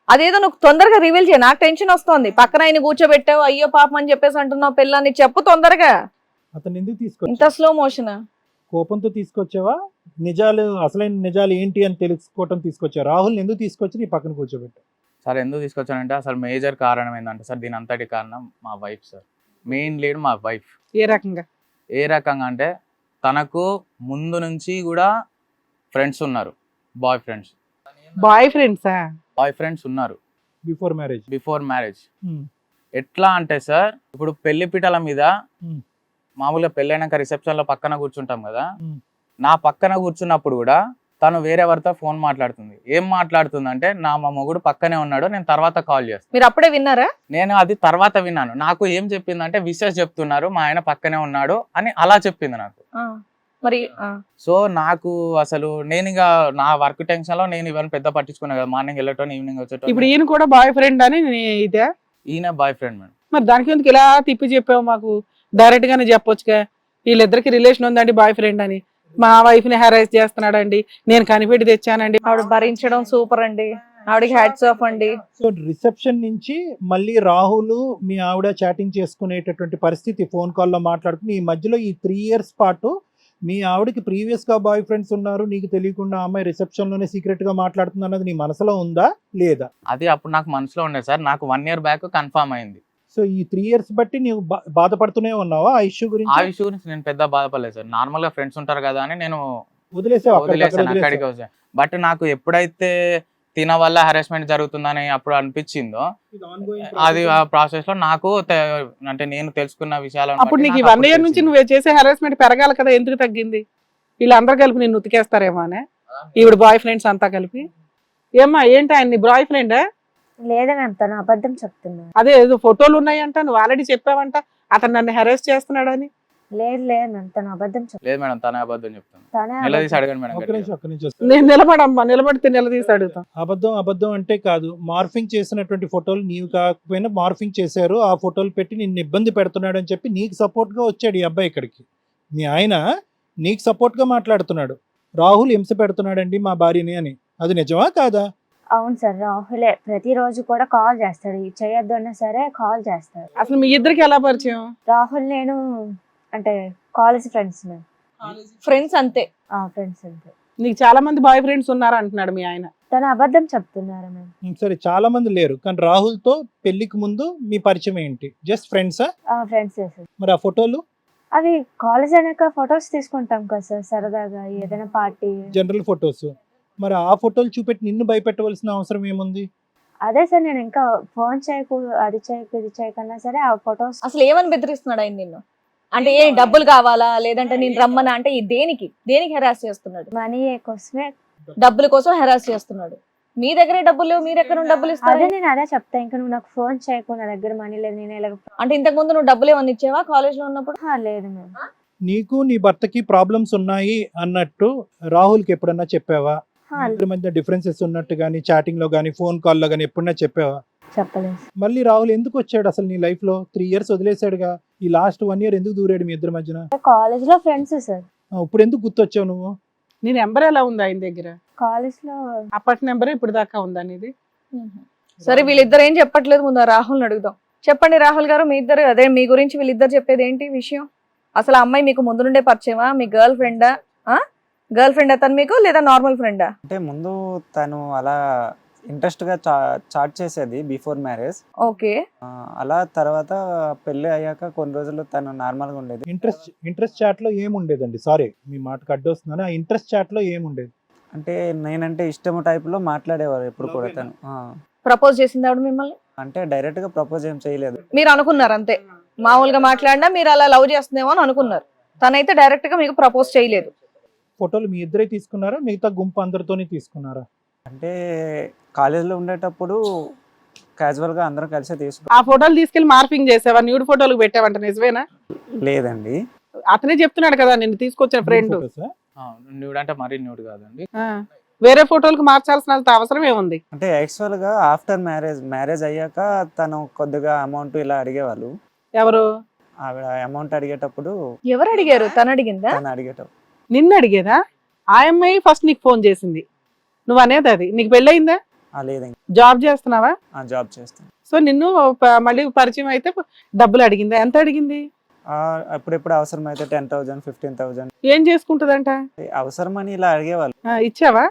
అదేదో నువ్వు తొందరగా రివీల్ చేయ, నాకు టెన్షన్ వస్తుంది. పక్కన ఆయన కూర్చోబెట్టావు, అయ్యో పాపం అని చెప్పేసి అంటున్నావు పిల్లని, చెప్పు తొందరగా. అతను ఎందుకు ఇంత తీసుకొచ్చావు? Slow motion? కోపంతో తీసుకొచ్చావా? నిజాలు, అసలైన నిజాలు ఏంటి అని తెలుసుకోవటం తీసుకొచ్చావు? రాహుల్ ఎందుకు తీసుకొచ్చి నీ పక్కన కూర్చోబెట్టావు? సార్ ఎందుకు తీసుకొచ్చానంటే అసలు మేజర్ కారణం ఏంటంటే సార్, దీని అంతటి కారణం మా వైఫ్ సార్. మెయిన్ లీడ్ మా వైఫ్. ఏ రకంగా? ఏ రకంగా అంటే తనకు ముందు నుంచి కూడా ఫ్రెండ్స్ ఉన్నారు, బాయ్ ఫ్రెండ్స్. ఉన్నారు బిఫోర్ మ్యారేజ్. Before marriage. ఎట్లా అంటే సార్, ఇప్పుడు పెళ్లి పీటల మీద మామూలుగా పెళ్ళైనాక రిసెప్షన్ లో పక్కన కూర్చుంటాం కదా, నా పక్కన కూర్చున్నప్పుడు కూడా తను వేరే ఎవరితో ఫోన్ మాట్లాడుతుంది. ఏం మాట్లాడుతుంది అంటే, మా మొగుడు పక్కనే ఉన్నాడు, నేను తర్వాత కాల్ చేస్తాను. మీరు అప్పుడే విన్నారా? నేను అది తర్వాత విన్నాను. నాకు ఏం చెప్పిందంటే, విషెస్ చెప్తున్నారు, మా ఆయన పక్కనే ఉన్నాడు అని అలా చెప్పింది నాకు. మరి సో నాకు అసలు నేను ఇక నా వర్క్ టెన్షన్ లో నేను ఇవన్నీ పెద్ద పట్టించుకున్నా కదా, మార్నింగ్ వెళ్ళటం ఈవినింగ్ వచ్చేటం. ఇప్పుడు ఈయన కూడా బాయ్ ఫ్రెండ్ అని ఇదే? ఈయన బాయ్ ఫ్రెండ్ మేడం. మరి దానికి ఎందుకు ఇలా తిప్పి చెప్పావు? మాకు డైరెక్ట్ గానే చెప్పొచ్చుగా, వీళ్ళిద్దరికి రిలేషన్ ఉందండి బాయ్ ఫ్రెండ్ అని, మా వైఫ్ ని హెరాస్ చేస్తున్నాడండి, నేను కనిపెట్టి తెచ్చానండి. ఆవిడ భరించడం సూపర్ అండి, ఆవిడకి హ్యాట్స్ ఆఫ్ అండి. సో రిసెప్షన్ నుంచి మళ్ళీ రాహుల్ మీ ఆవిడ చాటింగ్ చేసుకునేటటువంటి పరిస్థితి, ఫోన్ కాల్లో మాట్లాడుకుని ఈ మధ్యలో ఈ 3 years పాటు మీ ఆవిడకి ప్రీవియస్ గా బాయ్ ఫ్రెండ్స్ ఉన్నారు, నీకు తెలియకుండా అమ్మాయి రిసెప్షన్ లోనే సీక్రెట్ గా మాట్లాడుతుంది అన్నది నీ మనసులో ఉందా లేదా? అది అప్పుడు నాకు మనసులో ఉండేది సార్, నాకు 1 year బ్యాక్ కన్ఫర్మ్ అయింది. సో ఈ 3 years బట్టి నీవు బాధపడుతూనే ఉన్నావా ఆ ఇష్యూ గురించి? ఆ ఇష్యూ గురించి నేను పెద్ద బాధపడలేదు సార్, నార్మల్ గా ఫ్రెండ్స్ ఉంటారు కదా అని నేను వదిలేసాను అక్కడికి వచ్చాను. బట్ నాకు ఎప్పుడైతే తిన వల్ల హెరాస్మెంట్ జరుగుతుందని అప్పుడు అనిపించిందో అది ఆ ప్రాసెస్ లో నాకు అంటే నేను తెలుసుకున్న విషయాలు అప్పుడు నీకు ఈ 1 ఇయర్ నుంచి నువ్వు చేసే హెరాస్మెంట్ పెరగాలి కదా, ఎందుకు తగ్గింది? వీళ్ళందరూ కలిపి నిన్ను ఉతికేస్తారేమో అనే, ఈవిడ బాయ్ ఫ్రెండ్స్ అంతా కలిపి. ఏమ్మా ఏంటి ఆయన నీ బాయ్ ఫ్రెండ్? లేదా మ్యామ్, తను అబద్ధం చెప్తున్నాడు. అదే ఏదో ఫోటోలు ఉన్నాయంట, నువ్వు ఆల్రెడీ చెప్పావంట అతను నన్ను హెరాస్ చేస్తున్నాడని. లేదు లేదు మ్యామ్, తను అబద్ధం చెప్తాను. లేదు మేడం, తనే అబద్ధం చెప్తాను. తనే నిలదీసి అడగండి మేడం ఒక్క గట్టిగా. నిమిషం నేను నిలబడమ్మా, నిలబడితే నిలదీసి అడుగుతాం. అబద్ధం అంటే కాదు, మార్ఫింగ్ చేసినటువంటి ఫోటోలు నీవు కాకపోయినా మార్ఫింగ్ చేశారు, ఆ ఫోటోలు పెట్టి నిన్ను ఇబ్బంది పెడుతున్నాడు అని చెప్పి నీకు సపోర్ట్ గా వచ్చాడు ఈ అబ్బాయి ఇక్కడికి. మీ ఆయన నీకు సపోర్ట్ గా మాట్లాడుతున్నాడు, రాహుల్ హింస పెడుతున్నాడండి మా భార్యని అని. అది నిజమా కాదా? అవును సార్, రాహులే ప్రతిరోజు కూడా కాల్ చేస్తాడు, చేయొద్దు అన్నా సరే కాల్ చేస్తాడు. అసలు మీ ఇద్దరికి ఎలా పరిచయం? రాహుల్ నేను అంటే కాలేజ్ ఫ్రెండ్స్ మ్యామ్. ఫ్రెండ్స్ అంతే. ఫ్రెండ్స్ అంతే. నీకు చాలా మంది బాయ్ ఫ్రెండ్స్ ఉన్నారు అంటున్నాడు మీ ఆయన. తను అబద్ధం చెప్తున్నారు మ్యామ్. సరే, చాలా మంది లేరు, కానీ రాహుల్ తో పెళ్లికి ముందు మీ పరిచయం ఏంటి? జస్ట్ ఫ్రెండ్సా? Friends sir. మరి ఆ ఫోటోలు అవి కాలేజ్ అయినాక ఫొటోస్ తీసుకుంటాం కదా సార్, సరదాగా ఏదైనా పార్టీ. General photos. మరి ఆ ఫోటోలు చూపెట్టి నిన్ను భయపెట్టవలసిన అవసరం ఏముంది? అదే సార్, నేను ఇంకా ఫోన్ చేయకు, అది చేయకు, ఇది చేయకన్నా సరే ఆ ఫొటోస్. అసలు ఏమని బెదిరిస్తున్నాడు ఆయన నిన్ను? అంటే ఏ డబ్బులు కావాలా, లేదంటే నేను రమ్మనా అంటే ఈ దేనికి హెరాస్ చేస్తున్నాడు? మనీ కోసమే. డబ్బుల కోసం హెరాస్ చేస్తున్నాడు. మీ దగ్గరే డబ్బులు లేవు, మీరు ఎక్కడ నుండి డబ్బులు ఇస్తారు? అదే నేను అదే చెప్తా, ఇంకా నువ్వు నాకు ఫోన్ చేయకు, నా దగ్గర మనీ లేదు, నేను ఇలా. అంటే ఇంతకు ముందు నువ్వు డబ్బులు ఏమన్నా ఇచ్చావా కాలేజ్ లో ఉన్నప్పుడు? లేదు మ్యామ్. నీకు నీ భర్తకి ప్రాబ్లమ్స్ ఉన్నాయి అన్నట్టు రాహుల్కి ఎప్పుడన్నా చెప్పావా? ఇద్దరి మధ్య డిఫరెన్సెస్ ఉన్నట్టు కానీ చాటింగ్ లో కానీ ఫోన్ కాల్లో కానీ ఎప్పుడన్నా చెప్పావా? చెప్పలేదు. మళ్ళీ రాహుల్ ఎందుకు వచ్చాడు అసలు నీ లైఫ్ లో? 3 years వదిలేసాడుగా, ఈ లాస్ట్ 1 year ఎందుకు దూరాడు మీ ఇద్దరి మధ్యన? కాలేజ్ లో ఫ్రెండ్స్ సార్. ఇప్పుడు ఎందుకు గుర్తొచ్చావు నువ్వు? నీ నెంబర్ ఎలా ఉంది ఆయన దగ్గర? కాలేజ్ లో అప్పటి నెంబర్ ఇప్పుడు దాకా ఉందా నీది? సరే, వీళ్ళిద్దరు ఏం చెప్పట్లేదు, ముందు రాహుల్ని అడుగుదాం. చెప్పండి రాహుల్ గారు, మీ ఇద్దరు అదే మీ గురించి వీళ్ళిద్దరు చెప్పేది ఏంటి విషయం? అసలు ఆ అమ్మాయి మీకు ముందు నుండే పరిచయమా? మీ గర్ల్ ఫ్రెండా? అతను మీకు, లేదా నార్మల్ ఫ్రెండా? అంటే ముందు తను అలా ఇంట్రెస్ట్ గా చాట్ చేసేది బిఫోర్ మ్యారేజ్. ఓకే. అలా తర్వాత పెళ్లి అయ్యాక కొన్ని రోజులు తను నార్మల్ గా ఉండేది. ఇంట్రెస్ట్ చాట్ లో ఏముండేదండి? సారీ మీ మాటకు అడ్డొస్తున్నాను. ఆ ఇంట్రెస్ట్ చాట్ లో ఏముండేది? అంటే నేనంటే ఇష్టం టైప్ లో మాట్లాడేవారు ఎప్పుడు కూడా తను. ప్రపోజ్ చేసింది ఆవిడ మిమ్మల్ని? అంటే డైరెక్ట్ గా ప్రపోజ్ ఏం చేయలేదు. మీరు అనుకున్నారు అంతే, మామూలుగా మాట్లాడినా మీరు అలా లవ్ చేస్తుందేమో అని అనుకున్నారు. తనైతే డైరెక్ట్ గా మీకు ప్రపోజ్ చేయలేదు. ఫోటోలు మీ ఇద్దరే తీసుకున్నారా, మిగతా గుంపు అందరితోనే తీసుకున్నారా? అంటే కాలేజ్లో ఉండేటప్పుడు క్యాజువల్ గా అందరం కలిసి తీసుకు. ఆ ఫోటోలు తీసుకెళ్లి మార్పింగ్ చేసావా? న్యూడ్ ఫోటోలు పెట్టావంట, నిజమేనా? లేదండి, అతనే చెప్తున్నాడు కదా నిన్ను తీసుకొచ్చిన ఫ్రెండ్. ఫోటోసా? న్యూడ్ అంటే మరీ న్యూడ్ కాదండి. వేరే ఫోటోలకు మార్చాల్సిన అవసరం ఏముంది? అంటే యాక్చువల్ గా ఆఫ్టర్ మ్యారేజ్ అయ్యాక తను కొద్దిగా అమౌంట్ ఇలా అడిగేవాళ్ళు. ఎవరు? ఆవిడ అమౌంట్ అడిగేటప్పుడు ఎవరు అడిగారు? తను అడిగిందా? తను అడిగేటప్పుడు నిన్ను అడిగేదా? ఆ అమ్మాయి ఫస్ట్ నీకు ఫోన్ చేసింది, నువ్వు అనేది అది. నీకు పెళ్ళయిందా? లేదండి, జాబ్ చేస్తున్నావా? జాబ్ చేస్తాను. సో నిన్ను మళ్ళీ పరిచయం అయితే డబ్బులు అడిగిందా? ఎంత అడిగింది? అప్పుడెప్పుడు అవసరం అయితే 10,000 15,000 ఏం చేసుకుంటదంట? అవసరం అని ఇలా అడిగేవాళ్ళు. ఇచ్చావా?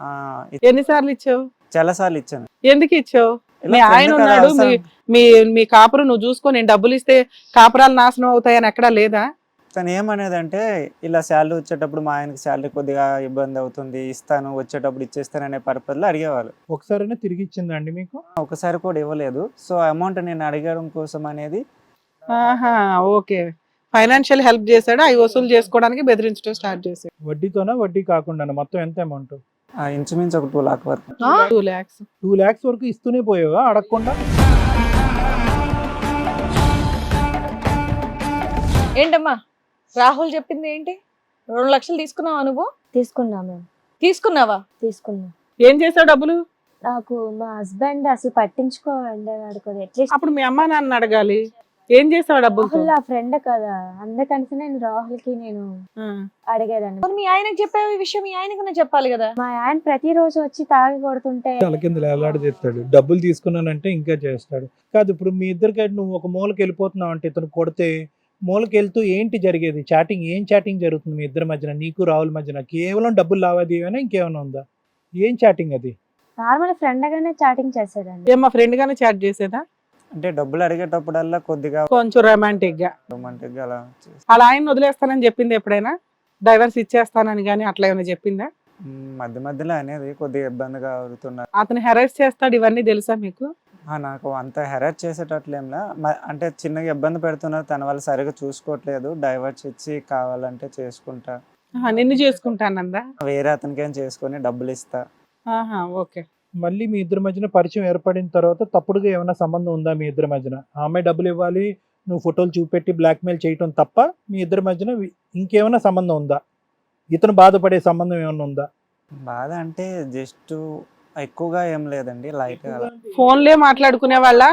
ఎన్నిసార్లు ఇచ్చావు? చాలా సార్లు ఇచ్చాను. ఎందుకు ఇచ్చావు? ఇలా మీ friend ఆయన కదా ఉన్నాడు, అవసరం. మీ కాపురం నువ్వు చూసుకో, నేను డబ్బులు ఇస్తే కాపురాలు నాశనం అవుతాయని ఎక్కడా లేదా? తను ఏమనేది అంటే ఇలా శాలరీ వచ్చేటప్పుడు మా ఆయనకి శాలరీ కొద్దిగా ఇబ్బంది అవుతుంది, ఇస్తాను వచ్చేటప్పుడు ఇచ్చేస్తాను అనే పర్పస్లో అడిగేవాళ్ళు. ఒకసారైనా తిరిగి ఇచ్చిందండి మీకు? ఒకసారి కూడా ఇవ్వలేదు. సో అమౌంట్ నేను అడగడం కోసం అనేది. ఆహా, ఓకే. ఫైనాన్షియల్ హెల్ప్ చేశాడు, అవి వసూలు చేసుకోవడానికి బెదిరించడం స్టార్ట్ చేశాడు. వడ్డీతోనా? వడ్డీ కాకుండా మొత్తం ఎంత అమౌంట్? ఇంచుమించు ఒక 2 lakhs వరకు. 2 lakhs. 2 lakhs వరకు ఇస్తూనే పోయావా అడగకుండా? ఏంటమ్మా రాహుల్ చెప్పింది ఏంటి? 2 లక్షలు తీసుకున్నావా నువ్వు? తీసుకున్నా మ్యామ్. తీసుకున్నావా? తీసుకున్నా. ఏం చేసావు డబ్బులు? నాకు మా హస్బెండ్ అసలు పట్టించుకోండి కదా, అట్లీస్ట్ అప్పుడు మీ అమ్మా నాన్న అడగాలి. ఏం చేసావు డబ్బులు? రాహుల్ నా ఫ్రెండ్ కదా, అందుకని నేను రాహుల్ కి నేను అడిగేదాన్ని. మరి మీ ఆయనకి చెప్పావు ఈ విషయం? మీ ఆయనకి చెప్పాలి కదా. మా ఆయన ప్రతిరోజు వచ్చి తాగి కొడుతుంటే తల కింద వేలాడదీస్తాడు, డబ్బులు తీసుకున్నానంటే ఇంకా చేస్తాడు. కాదు, ఇప్పుడు మీ ఇద్దరికి నువ్వు ఒక మూలకి వెళ్ళిపోతున్నావు అంటే ఇతను కొడితే మూలకి వెళ్తూ ఏంటి జరిగేది? చాటింగ్, ఏం చాటింగ్ జరుగుతుంది మీ ఇద్దరి మధ్యన, నీకు రాహుల్ మధ్యన? కేవలం డబ్బులు లావాదేవీనా ఇంకేమైనా ఉందా? ఏం చాటింగ్ అది? నార్మల్ ఫ్రెండ్ గానే చాటింగ్ చేసేదాన్ని. ఏం మా ఫ్రెండ్ గానే చాట్ చేసేదా? అంటే డబ్బులు అడిగేటప్పుడల్లా కొద్దిగా కొంచెం రొమాంటిక్ గా అలా అలా ఆయన వదిలేస్తానని చెప్పింది ఎప్పుడైనా? డైవర్స్ ఇచ్చేస్తానని కానీ అట్లా ఏమైనా చెప్పిందా? మధ్య మధ్యలో అనేది కొద్దిగా ఇబ్బందిగా అవుతున్నారు. అతను హెరాస్ చేస్తాడు ఇవన్నీ తెలుసా మీకు? నాకు అంత హెరాస్ చేసేటట్లేంలా అంటే చిన్నగా ఇబ్బంది పెడుతున్నారు, తన వాళ్ళు సరిగా చూసుకోవట్లేదు, డైవర్ట్స్ ఇచ్చి కావాలంటే చేసుకుంటా, నిన్ను చేసుకుంటానందా? వేరే అతనికేం చేసుకొని డబ్బులు ఇస్తా. ఓకే. మళ్ళీ మీ ఇద్దరి మధ్యన పరిచయం ఏర్పడిన తర్వాత తప్పుడుగా ఏమైనా సంబంధం ఉందా మీ ఇద్దరి మధ్యన? ఆ అమ్మాయి డబ్బులు ఇవ్వాలి, నువ్వు ఫోటోలు చూపెట్టి బ్లాక్మెయిల్ చేయటం తప్ప మీ ఇద్దరి మధ్యన ఇంకేమైనా సంబంధం ఉందా? ఇతను బాధపడే సంబంధం ఏమైనా ఉందా? బాధ అంటే జస్ట్ ఎక్కువగా ఏం లేదండి, లైట్ అలా ఫోన్లే మాట్లాడుకునే వాళ్ళ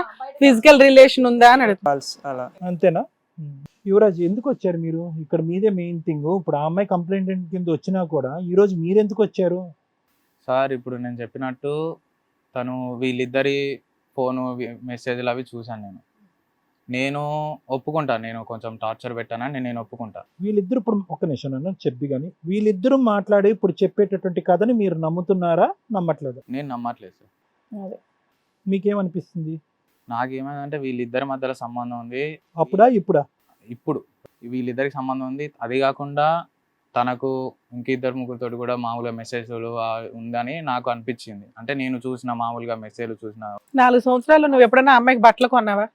ఫిజికల్ రిలేషన్ ఉందా అని అడుగుతా. కాల్స్ అలా. అంతేనా? యువరాజ్, ఎందుకు వచ్చారు మీరు? ఇక్కడ మీదే మెయిన్ థింగ్. ఇప్పుడు ఆ అమ్మాయి కంప్లైంట్ కింద వచ్చినా కూడా ఈ రోజు మీరు ఎందుకు వచ్చారు? సార్ ఇప్పుడు నేను చెప్పినట్టు తను వీళ్ళిద్దరి ఫోను మెసేజ్లు అవి చూశాను. నేను ఒప్పుకుంటాను, నేను కొంచెం టార్చర్ పెట్టానని నేను ఒప్పుకుంటా. వీళ్ళిద్దరు ఇప్పుడు ఒక నిమిషం అన్న చెప్పి కానీ వీళ్ళిద్దరూ మాట్లాడి ఇప్పుడు చెప్పేటటువంటి కథని మీరు నమ్ముతున్నారా, నమ్మట్లేదు? నేను నమ్మట్లేదు సార్. మీకేమనిపిస్తుంది? నాకేమైందంటే వీళ్ళిద్దరి మధ్యలో సంబంధం ఉంది. అప్పుడా ఇప్పుడా? ఇప్పుడు వీళ్ళిద్దరికి సంబంధం ఉంది. అది కాకుండా తనకు ఇంకిద్దరు ముగ్గురితోటి కూడా మామూలుగా మెసేజ్లు ఉందని నాకు అనిపించింది. అంటే నేను చూసిన మామూలుగా మెసేజ్లు చూసిన 4 సంవత్సరాలు నువ్వు ఎప్పుడైనా అమ్మాయికి బట్టలు కొన్నావా?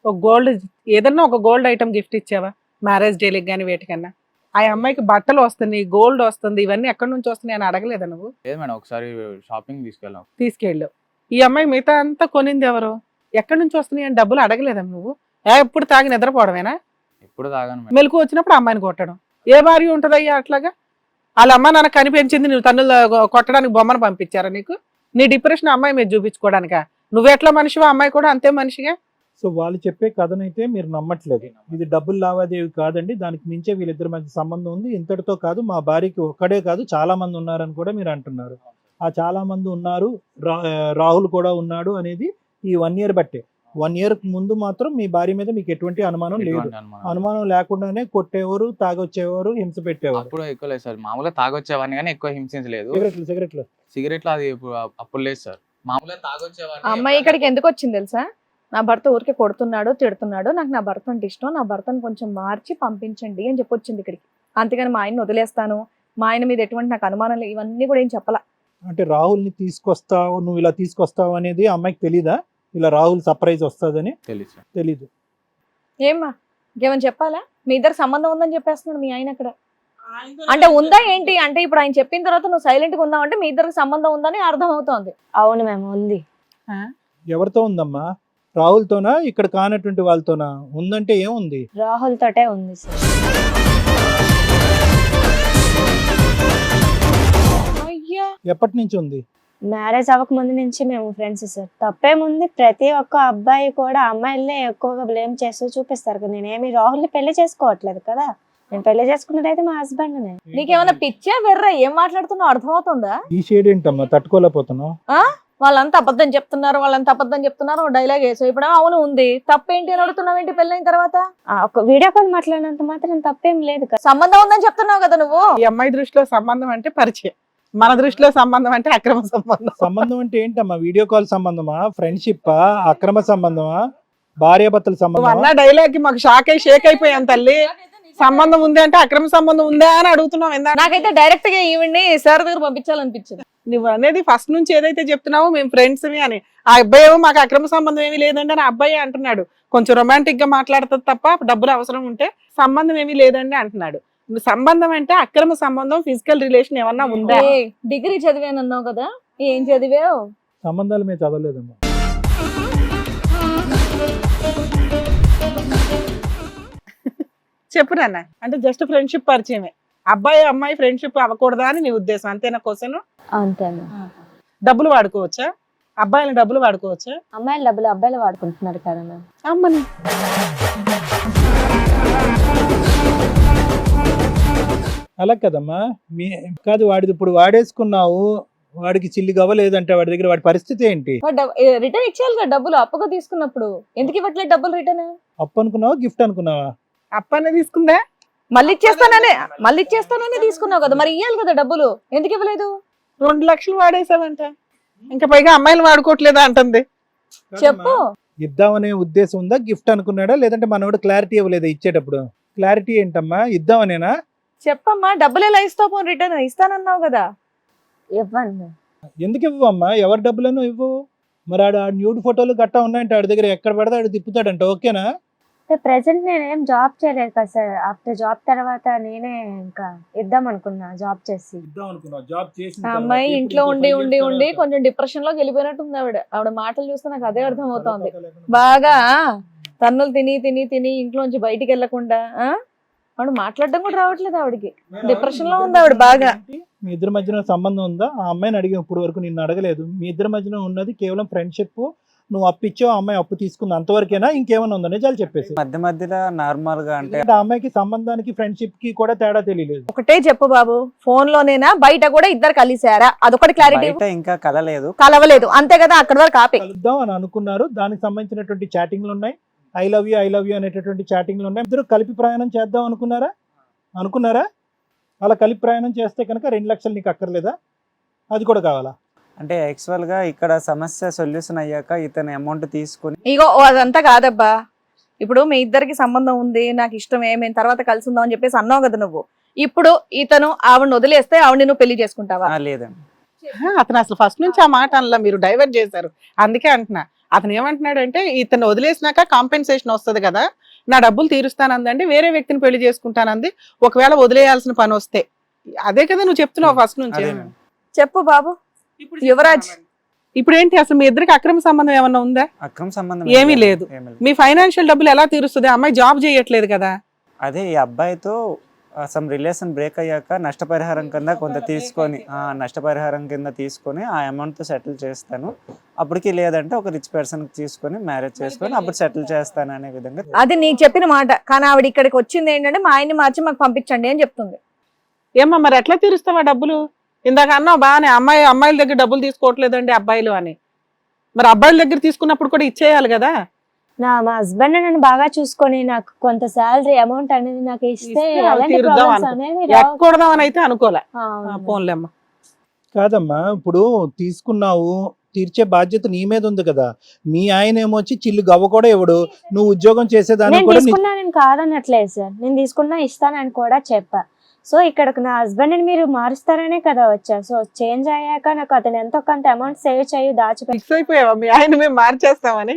ఒక గోల్డ్ ఏదన్నా ఒక గోల్డ్ ఐటమ్ గిఫ్ట్ ఇచ్చావా? మ్యారేజ్ డేలకు కానీ వేటికన్నా? ఆ అమ్మాయికి బట్టలు వస్తున్నాయి, గోల్డ్ వస్తుంది, ఇవన్నీ ఎక్కడి నుంచి వస్తున్నాయి అని అడగలేదా నువ్వు? లేదు మేడం, ఒకసారి షాపింగ్ తీసుకెళ్ళాం. తీసుకెళ్ళు. ఈ అమ్మాయి మిగతా అంతా కొనింది ఎవరు? ఎక్కడి నుంచి వస్తున్నాయి అని డబ్బులు అడగలేదా నువ్వు? ఎప్పుడు తాగి నిద్రపోవడమేనా? ఎప్పుడు తాగాను మేడం. మెలకు వచ్చినప్పుడు అమ్మాయిని కొట్టడం ఏ భార్య ఉంటుందయ్యా అట్లాగా? వాళ్ళ అమ్మ నాన్న కనిపించింది, నువ్వు తన్నులు కొట్టడానికి బొమ్మను పంపించారా నీకు? నీ డిప్రెషన్ అమ్మాయి మీద చూపించుకోవడానికా? నువ్వెట్లా మనిషివా అమ్మాయి కూడా అంతే మనిషిగా. సో వాళ్ళు చెప్పే కథనైతే మీరు నమ్మట్లేదు. ఇది డబ్బులు లావాదేవి కాదండి, దానికి మించే వీళ్ళిద్దరి మధ్య సంబంధం ఉంది, ఇంతటితో కాదు, మా భార్యకి ఒక్కడే కాదు చాలా మంది ఉన్నారని కూడా మీరు అంటున్నారు. ఆ చాలా మంది ఉన్నారు, రాహుల్ కూడా ఉన్నాడు అనేది ఈ 1 year బట్టే. 1 year ముందు మాత్రం మీ భార్య మీద మీకు ఎటువంటి అనుమానం లేదు. ఎటువంటి అనుమానం. అనుమానం లేకుండానే కొట్టేవారు, తాగొచ్చేవారు, హింస పెట్టేవారు. అప్పుడు ఎక్కువ లేదు సార్, మామూలుగా తాగొచ్చేవాడిని కానీ ఎక్కువ హింసించలేదు. సిగరెట్లు సిగరెట్లు అది అప్పుడు లేదు సార్, మామూలుగా తాగొచ్చేవాడిని. అమ్మాయి ఇక్కడికి ఎందుకు వచ్చింది తెలుసా? నా భర్త ఊరికే కొడుతున్నాడు, తిడుతున్నాడు, నాకు నా భర్త అంటే ఇష్టం, నా భర్తను కొంచెం మార్చి పంపించండి అని చెప్పి వచ్చింది ఇక్కడికి. అంతేగాని మా ఆయన్ని వదిలేస్తాను, మా ఆయన మీద ఎటువంటి నాకు అనుమానం లేదు, ఇవన్నీ కూడా ఏం చెప్పలా. అంటే రాహుల్ని తీసుకొస్తావు, నువ్వు ఇలా తీసుకొస్తావు అనేది అమ్మాయికి తెలీదా? ఇలా రాహుల్ సర్ప్రైజ్ వస్తుందని తెలుసు. తెలీదు. ఏమ్మా ఇంకేమని చెప్పాలా? మీ ఇద్దరు సంబంధం ఉందని చెప్పేస్తున్నాడు మీ ఆయన అక్కడ. అంటే ఉందా ఏంటి అంటే ఇప్పుడు ఆయన చెప్పిన తర్వాత నువ్వు సైలెంట్ గా ఉన్నావు అంటే మీ ఇద్దరికి సంబంధం ఉందని అర్థం అవుతోంది. అవును మేము ఉంది. ఎవరితో ఉందమ్మా? రాహుల్తోనా, ఇక్కడ కానటువంటి వాళ్ళతోనా? ఉందంటే ఏముంది? రాహుల్ తోటే ఉంది సార్. అయ్యా, ఎప్పటి నుంచి ఉంది? మ్యారేజ్ అవ్వక ముందు నుంచి మేము ఫ్రెండ్స్ సార్. తప్పేముంది, ప్రతి ఒక్క అబ్బాయి కూడా అమ్మాయిలనే ఎక్కువగా బ్లేమ్ చేస్తూ చూపిస్తారు కదా. నేనేమి రాహుల్ని పెళ్లి చేసుకోవట్లేదు కదా, నేను పెళ్లి చేసుకున్నది అయితే మా హస్బెండ్. నీకేమైనా పిచ్చా వెర్రా? ఏం మాట్లాడుతున్నావు అర్థమవుతుందా? ఈ షేడ్ ఏంటమ్మా, తట్టుకోలేకపోతున్నావు? వాళ్ళంతా అబద్ధం చెప్తున్నారు, వాళ్ళంతా అబద్ధం చెప్తున్నారు, డైలాగ్ వేసావు. ఇప్పుడు అవును ఉంది, తప్పేంటి అని అడుగుతున్నావు ఏంటి? పెళ్ళైన తర్వాత ఒక వీడియో కాల్ మాట్లాడినంత మాత్రం తప్పేం లేదు కదా. సంబంధం ఉందని చెప్తున్నావు కదా నువ్వు. ఈ అమ్మాయి దృష్టిలో సంబంధం అంటే పరిచయం, మన దృష్టిలో సంబంధం అంటే అక్రమ సంబంధం. సంబంధం అంటే ఏంటమ్మా? వీడియో కాల్ సంబంధమా, ఫ్రెండ్షిప్పా, అక్రమ సంబంధమా, భార్యాభర్తల నువ్వు సంబంధమా? అన్న డైలాగ్ కి మాకు షేక్ అయిపోయాం తల్లి. సంబంధం ఉంది అంటే అక్రమ సంబంధం ఉందా అని అడుగుతున్నావు. ఎందా నాకైతే డైరెక్ట్ గా ఈవిడ్ని సార్ దగ్గర పంపించాలనిపించింది. నువ్వు అనేది ఫస్ట్ నుంచి ఏదైతే చెప్తున్నావో మేము ఫ్రెండ్స్ అని, ఆ అబ్బాయి ఏమో మాకు అక్రమ సంబంధం ఏమీ లేదండి అని అబ్బాయి అంటున్నాడు. కొంచెం రొమాంటిక్ గా మాట్లాడుతుంది తప్ప డబ్బులు అవసరం ఉంటే సంబంధం ఏమీ లేదండి అంటున్నాడు. సంబంధం అంటే అక్రమ సంబంధం, ఫిజికల్ రిలేషన్ ఏమన్నా ఉందా? డిగ్రీ చదివానన్నావు కదా, ఏం చదివావు? సంబంధాలు మేము చదవలేదమ్మా. చెప్పు నాన్న. అంటే జస్ట్ ఫ్రెండ్షిప్ పరిచయమే, అబ్బాయి అమ్మాయి ఫ్రెండ్షిప్ అవ్వకూడదా అని నీ ఉద్దేశం, అంతేనా? క్వశ్చన్ అంతేనా? డబ్బులు వాడుకోవచ్చా? అబ్బాయిల డబ్బులు వాడుకోవచ్చా? అమ్మాయిల డబ్బులు అబ్బాయిలు వాడుకుంటున్నారు కదా మ్యామ్. అమ్మని అలా కదమ్మా, మీ కాదు, వాడిది ఇప్పుడు వాడేసుకున్నావు, వాడికి చిల్లి గవ్వలేదంటే వాడి దగ్గర వాడి పరిస్థితి ఏంటి? రిటర్న్ ఇచ్చేయాలి కదా డబ్బులు, అప్పుగా తీసుకున్నప్పుడు. ఎందుకు ఇవ్వట్లేదు డబ్బులు రిటర్న్? అప్పు అనుకున్నావా, గిఫ్ట్ అనుకున్నావా? అప్పనే తీసుకుందా? మళ్ళీ ఇచ్చేస్తాననే తీసుకున్నావు కదా, మరి ఇవ్వాలి కదా డబ్బులు, ఎందుకు ఇవ్వలేదు? 2 లక్షలు వాడేసావంట, ఇంకా పైగా అమ్మాయిలు వాడుకోవట్లేదా అంటుంది. చెప్పు. ఇద్దామనే ఉద్దేశం ఉందా, గిఫ్ట్ అనుకున్నాడా, లేదంటే మనోడు క్లారిటీ ఇవ్వలేదా ఇచ్చేటప్పుడు? క్లారిటీ ఏంటమ్మా, ఇద్దామనేనా? చెప్పమ్మా, డబ్బులు ఎలా ఇస్తావు? రిటర్న్ ఇస్తానన్నావు కదా. ఇవ్వను మేము. ఎందుకు ఇవ్వు అమ్మా? ఎవరి డబ్బులను ఇవ్వు? మరి ఆడ న్యూడ్ ఫోటోలు గట్టా ఉన్నాయంటే ఆడి దగ్గర ఎక్కడ పడితే ఆడు తిప్పుతాడంట, ఓకేనా? ప్రెసెంట్ నేనేం జాబ్ చేయలేదు కదా సార్. ఆఫ్టర్ జాబ్ తర్వాత నేనే ఇంకా ఇద్దాం అనుకున్నా జాబ్ చేసి. ఇద్దాం అనుకున్నావు జాబ్ చేసిన ఆ తర్వాత, అమ్మాయి ఇప్పుడు ఇంట్లో ఇంకో ఉండి 5 ఉండి years ఉండి తర్వాత. కొంచెం డిప్రెషన్ లోకి వెళ్ళిపోయినట్టుంది ఆవిడ మాటలు చూస్తే నాకు అదే అర్థం అవుతోంది. తర్వాత లేకుండా బాగా తన్నులు తిని తిని తిని ఇంట్లోంచి బయటికి వెళ్లకుండా ఆవిడ మాట్లాడడం కూడా రావట్లేదు ఆవిడకి. డిప్రెషన్ లో ఉంది ఆవిడ బాగా. మీ ఇద్దరి మధ్యన సంబంధం ఉందా? ఆ అమ్మాయిని అడిగి ఇప్పుడు వరకు నిన్ను అడగలేదు. మీ ఇద్దరి మధ్యన ఉన్నది కేవలం ఫ్రెండ్షిప్, నువ్వు అప్పు ఇచ్చావు, ఆ అమ్మాయి అప్పు తీసుకుంది, అంతవరకేనా? ఇంకేమైనా ఉందా? నిజాలు చెప్పేసి. మధ్య మధ్యలో నార్మల్ గా అంటే ఎందుకంటే ఆ అమ్మాయికి సంబంధానికి ఫ్రెండ్షిప్ కి కూడా తేడా తెలియలేదు. ఒకటే చెప్పు బాబు, ఫోన్ లోనేనా బయట కూడా ఇద్దరు కలిసారా? అదొకటి క్లారిటీ. బయట ఇంకా కలలేదు. కలవలేదు అంతే కదా, అక్కడ వరకు ఆపే. కలుద్దాం అని అనుకున్నారు, దానికి సంబంధించినటువంటి చాటింగ్లు ఉన్నాయి, ఐ లవ్ యూ అనేటటువంటి చాటింగ్లు ఉన్నాయి. ఇద్దరు కలిపి ప్రయాణం చేద్దాం అనుకున్నారా? అలా కలిపి ప్రయాణం చేస్తే కనుక 2 లక్షలు నీకు అక్కర్లేదా? అది కూడా కావాలా? అంటే యాక్చువల్ గా ఇక్కడ సమస్య సొల్యూషన్ అయ్యాక ఇతను అమౌంట్ తీసుకుని ఇగో అదంతా కాదబ్బా. ఇప్పుడు మీ ఇద్దరికి సంబంధం ఉంది, నాకు ఇష్టమే, మేము తర్వాత కలిసి ఉందాం అని చెప్పేసి అన్నావు కదా నువ్వు. ఇప్పుడు ఇతను ఆవిడని వదిలేస్తే ఆవిడని నువ్వు పెళ్లి చేసుకుంటావా? లేదండి. అతను అసలు ఫస్ట్ నుంచి ఆ మాట అనలా, మీరు డైవర్ట్ చేశారు. అందుకే అంటున్నా. అతను ఏమంటున్నాడంటే ఇతను వదిలేసినాక కాంపెన్సేషన్ వస్తుంది కదా, నా డబ్బులు తీరుస్తానందండి, వేరే వ్యక్తిని పెళ్లి చేసుకుంటానంది, ఒకవేళ వదిలేయాల్సిన పని వస్తే. అదే కదా నువ్వు చెప్తున్నావు ఫస్ట్ నుంచి. అదేనండి. చెప్పు బాబు యువరాజ్. ఇప్పుడు ఏంటి అసలు మీ ఇద్దరికి అక్రమ సంబంధం ఏమన్నా ఉందా? అక్రమ సంబంధం ఏమీ లేదు. మీ ఫైనాన్షియల్ డబ్బులు ఎలా తీరుస్తుంది? అమ్మాయి జాబ్ చేయట్లేదు కదా. అదే ఈ అబ్బాయితో సమ్ రిలేషన్ బ్రేక్ అయ్యాక నష్టపరిహారం కింద కొంత తీసుకొని ఆ అమౌంట్ తో సెటిల్ చేస్తాను, అప్పటికి లేదంటే ఒక రిచ్ పర్సన్ తీసుకొని మ్యారేజ్ చేసుకొని అప్పుడు సెటిల్ చేస్తాను అనే విధంగా. అది నీకు చెప్పిన మాట, కానీ ఆవిడ ఇక్కడికి వచ్చింది ఏంటంటే మా ఆయన్ని మార్చి మాకు పంపించండి అని చెప్తుంది. ఏమ్మా మరి ఎట్లా తీరుస్తావా డబ్బులు? ఇందాక అన్నావు బాగానే, అమ్మాయిల దగ్గర డబ్బులు తీసుకోవట్లేదండి అబ్బాయిలు అని. మరి అబ్బాయిల దగ్గర తీసుకున్నప్పుడు కూడా ఇచ్చేయాలి కదా. మా హస్బెండ్ నన్ను బాగా చూసుకొని నాకు కొంత శాలరీ అమౌంట్ అనేది నాకు ఇస్తే ఇస్తే అవి ఎలాంటి తీరుద్దాం ప్రాబ్లమ్స్ అనుకో. అనేవి రావు. ఎక్కకూడదాం అని అయితే అనుకోలే. అవును. పోన్లేమ్మా. కాదమ్మా, ఇప్పుడు తీసుకున్నావు, తీర్చే బాధ్యత నీ మీద ఉంది కదా. మీ ఆయన ఏమొచ్చి చిల్లు గవ్వ కూడా ఇవ్వడు, నువ్వు ఉద్యోగం చేసేదానికి నేను కూడా తీసుకున్నా, నేను కాదనట్లేదు సార్, నేను తీసుకున్నా ఇస్తానని కూడా చెప్పా. సో ఇక్కడికి నా హస్బెండ్ ని మీరు మారుస్తారనే కదా వచ్చా. సో చేంజ్ అయ్యాక నాకు అతను ఎంతో కొంత అమౌంట్ సేవ్ చేయి దాచిపెట్టి. ఫిక్స్ అయిపోయావా మీ ఆయన మేము మార్చేస్తామని?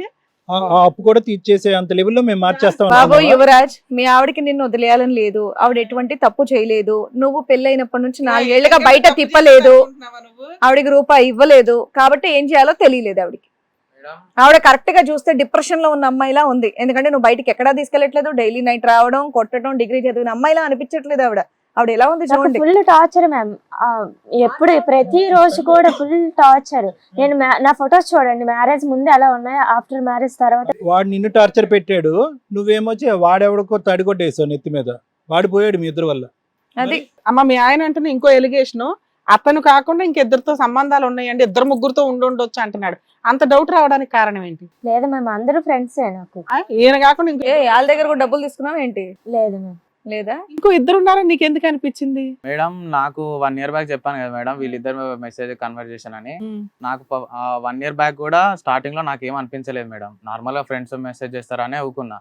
ఆ అప్పు కూడా తీర్చేసే అంత లెవెల్లో మేము మార్చేస్తాం బాబు అన్నావా? యువరాజ్, మీ ఆవిడకి నిన్ను వదిలేయాలని లేదు, ఆవిడ ఎటువంటి తప్పు చేయలేదు. నువ్వు పెళ్ళైనప్పటి నుంచి 4 ఏళ్లుగా బయట తిప్పలేదు, ఆవిడకి రూపాయి ఇవ్వలేదు, కాబట్టి ఏం చేయాలో తెలియలేదు ఆవిడకి. ఆవిడ కరెక్ట్ గా చూస్తే డిప్రెషన్ లో ఉన్న అమ్మాయిలా ఉంది. ఎందుకంటే నువ్వు బయటికి ఎక్కడా తీసుకెళ్లట్లేదు, డైలీ నైట్ రావడం, కొట్టడం, డిగ్రీ చదివిన అమ్మాయిలా అనిపించట్లేదు ఆవిడ. ఆవిడ ఎలా ఉంది నాకు చూడండి. Full torture ma'am. ఎప్పుడు ప్రతి రోజు కూడా ఫుల్ టార్చర్. నేను నా ఫొటోస్ చూడండి, మ్యారేజ్ ముందు ఎలా ఉన్నాయి, ఆఫ్టర్ మ్యారేజ్ తర్వాత. వాడు నిన్ను టార్చర్ పెట్టాడు, నువ్వేమొచ్చి వాడెవడికో తడిగొట్టేసావు నెత్తి మీద, వాడు పోయాడు మీ ఇద్దరు వల్ల. అది అమ్మ మీ ఆయన అంటున్నా ఇంకో ఎలిగేషన్, అతను కాకుండా ఇంకిద్దరితో సంబంధాలు ఉన్నాయండి, 2-3 ఉండొచ్చు అంటున్నాడు. అంత డౌట్ రావడానికి కారణం ఏంటి? లేదు మ్యామ్, అందరూ ఫ్రెండ్సే నాకు. ఈయన కాకుండా ఇంకో వాళ్ళ దగ్గర కూడా డబ్బులు తీసుకున్నావు ఏంటి? లేదు మ్యామ్. లేదా ఇంకో 2 ఉన్నారని నీకు ఎందుకు అనిపించింది? మేడం నాకు 1 year బ్యాక్ చెప్పాను కదా మేడం, వీళ్ళిద్దరు మెసేజ్ కన్వర్జేషన్ అని. నాకు 1 year బ్యాక్ కూడా స్టార్టింగ్ లో నాకు ఏం అనిపించలేదు మేడం, నార్మల్ గా ఫ్రెండ్స్ మెసేజ్ చేస్తారని ఊకున్నా.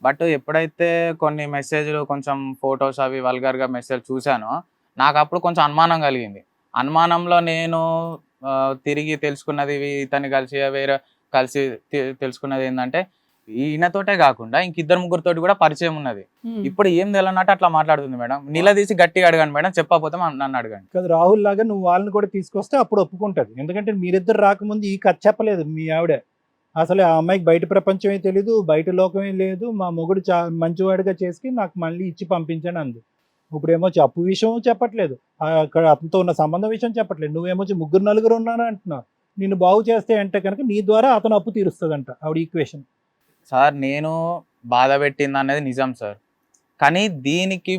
బట్ ఎప్పుడైతే కొన్ని మెసేజ్లు కొంచెం ఫొటోస్ అవి వల్గర్ గా మెసేజ్ చూసానో నాకు అప్పుడు కొంచెం అనుమానం కలిగింది. అనుమానంలో నేను తిరిగి తెలుసుకున్నది, ఇతన్ని కలిసి తెలుసుకున్నది ఏంటంటే ఈయనతోటే కాకుండా ఇంకిద్దరు ముగ్గురితోటి కూడా పరిచయం ఉన్నది. ఇప్పుడు ఏం తెలియనట్టు అట్లా మాట్లాడుతుంది మేడం. నిలదీసి గట్టిగా అడగండి మేడం, చెప్పకపోతే నన్ను అడగండి. కదా రాహుల్ లాగా నువ్వు వాళ్ళని కూడా తీసుకొస్తే అప్పుడు ఒప్పుకుంటది. ఎందుకంటే మీరిద్దరు రాకముందు ఈ కథ చెప్పలేదు మీ ఆవిడ. అసలు ఆ అమ్మాయికి బయట ప్రపంచమే తెలీదు, బయట లోకమే లేదు, మా మొగుడు మంచివాడిగా చేసి నాకు మళ్ళీ ఇచ్చి పంపించాను అంది. ఇప్పుడేమో అప్పు విషయం చెప్పట్లేదు, అక్కడ అతనితో ఉన్న సంబంధం విషయం చెప్పట్లేదు, నువ్వేమొచ్చి 3-4 ఉన్నారా అంటున్నావు. నిన్ను బాగు చేస్తే అంటే కనుక నీ ద్వారా అతను అప్పు తీరుస్తుందంట ఆవిడ ఈక్వేషన్. సార్ నేను బాధ పెట్టింది అనేది నిజం సార్, కానీ దీనికి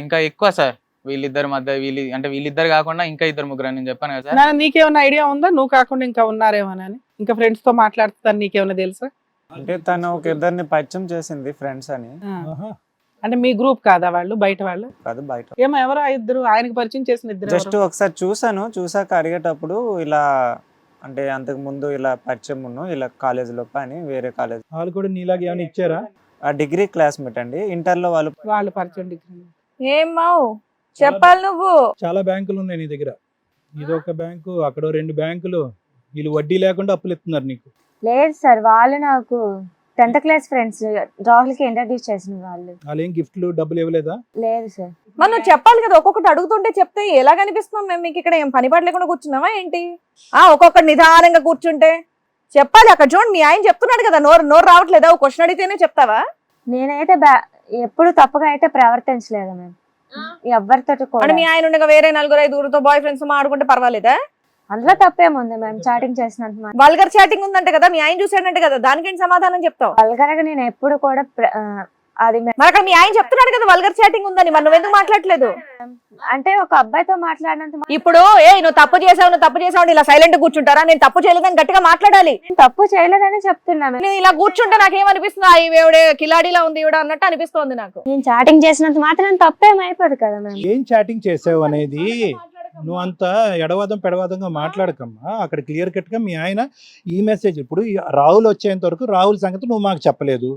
ఇంకా ఎక్కువ సార్ వీళ్ళిద్దరి మధ్య, వీళ్ళిద్దరు కాకుండా ఇంకా 2-3 నేను చెప్పాను కదా సార్. నీకేమైనా ఐడియా ఉందా నువ్వు కాకుండా ఇంకా ఉన్నారేమోనని? ఇంకా ఫ్రెండ్స్ తో మాట్లాడుతాను, నీకేమైనా తెలుసా? అంటే తను ఒక ఇద్దరిని పరిచయం చేసింది ఫ్రెండ్స్ అని. అంటే మీ గ్రూప్ కాదా వాళ్ళు, బయట వాళ్ళు కాదు, బయట. ఏమో ఎవరో 2 ఆయనకి పరిచయం చేసిన 2 జస్ట్ ఒకసారి చూసాక అడిగేటప్పుడు ఇలా అంటే అంతకు ముందు ఇలా పరిచయం ఉన్నాం, ఇలా కాలేజ్ లో అని వేరే కాలేజ్. వాళ్ళు కూడా నీలాగా ఏమైనా ఇచ్చారా? ఆ డిగ్రీ క్లాస్మేట్ అండి, ఇంటర్ లో వాళ్ళు పరిచయం. ఏమావు చెప్పాలి నువ్వు. చాలా బ్యాంకులు ఉన్నాయి నీ దగ్గర. ఇదొక బ్యాంకు, అక్కడో 2 బ్యాంకులు, వీళ్ళు వడ్డీ లేకుండా అప్పులు ఇస్తున్నారు నీకు. లేదు సార్, వాళ్ళు నాకు 10th క్లాస్ ఫ్రెండ్స్, రాహుల్కి ఇంట్రడ్యూస్ చేసిన వాళ్ళు. వాళ్ళు ఏం గిఫ్ట్లు డబ్బులు ఇవ్వలేదా? లేదు సార్. మరి నువ్వు చెప్పాలి కదా, ఒక్కొక్కటి అడుగుతుంటే చెప్తే ఎలా కనిపిస్తున్నాం మేము మీకు? ఇక్కడ ఏం పని పాట లేకుండా కూర్చున్నావా ఏంటి? ఒక్కొక్కటి నిదానంగా కూర్చుంటే చెప్పాలి. అక్కడ చూడండి, మీ ఆయన చెప్తున్నాడు కదా, నోరు రావట్లేదా? ఒక క్వశ్చన్ అడిగితేనే చెప్తావా? నేనైతే ఎప్పుడు తప్పుగా అయితే ప్రవర్తించలేదు మ్యామ్ ఎవరితో అంటే కూడా. మీ ఆయన ఉండగా వేరే 4-5 బాయ్ ఫ్రెండ్స్ ఆడుకుంటే పర్వాలేదా? అందులో తప్పేముంది మ్యామ్, చాటింగ్ చేసినట్టు. వల్గర్ చాటింగ్ ఉందంటే కదా, మీ ఆయన చూసాడంటే కదా, దానికేంటి సమాధానం చెప్తావు? వల్గర్గా నేను ఎప్పుడు కూడా అది మరి అక్కడ మీ ఆయన చెప్తున్నాడు కదా వల్గర్ చాటింగ్ ఉందని, మరి నువ్వు ఎందుకు మాట్లాడలేదు? అంటే ఒక అబ్బాయితో మాట్లాడినంత ఇప్పుడు నువ్వు తప్పు చేసావు ఇలా సైలెంట్ కూర్చుంటారా? నేను తప్పు చేయలేదని గట్టిగా మాట్లాడాలి. తప్పు చేయలేదని చెప్తున్నా మ్యామ్. నేను ఇలా కూర్చుంటే నాకేమనిపిస్తుంది, ఈవిడే కిలాడిలా ఉంది ఈవిడ అన్నట్టు అనిపిస్తోంది నాకు. నేను చాటింగ్ చేసినంత మాత్రం తప్పేమైపోదు కదా మ్యామ్. ఏం చాటింగ్ చేసావు అనేది నువ్వు అంత ఎడవాదం పెడవాదంగా మాట్లాడకమ్మా. అక్కడ క్లియర్ కట్గా మీ ఆయన ఈ మెసేజ్, ఇప్పుడు రాహుల్ వచ్చేంత వరకు రాహుల్ సంగతి నువ్వు మాకు చెప్పలేదు,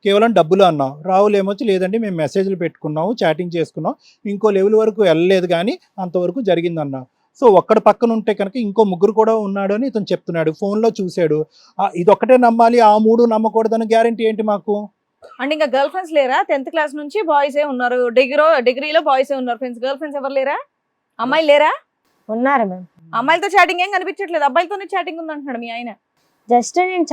కేవలం డబ్బులు అన్నావు. రాహుల్ ఏమొచ్చి లేదండి మేము మెసేజ్లు పెట్టుకున్నాము, చాటింగ్ చేసుకున్నాం, ఇంకో లెవెల్ వరకు వెళ్ళలేదు కానీ అంతవరకు జరిగిందన్నావు. సో ఒక్కడి పక్కన ఉంటే కనుక ఇంకో 3 కూడా ఉన్నాడు అని ఇతను చెప్తున్నాడు, ఫోన్లో చూశాడు. ఇదొక్కటే నమ్మాలి, ఆ 3 నమ్మకూడదని గ్యారంటీ ఏంటి మాకు? అంటే ఇంకా గర్ల్ ఫ్రెండ్స్ లేరా? 10th క్లాస్ నుంచి బాయ్సే ఉన్నారు, డిగ్రీలో బాయ్సే ఉన్నారు ఫ్రెండ్స్. గర్ల్ ఫ్రెండ్స్ ఎవరు లేరా? అమ్మాయిలు లేరా? ఉన్నారు మ్యామ్. అమ్మాయిలతో చాటింగ్ ఏం కనిపించట్లేదు, అబ్బాయిలతోనే చాటింగ్ ఉంది అంటున్నాడు మీ ఆయన. జస్ట్ నేను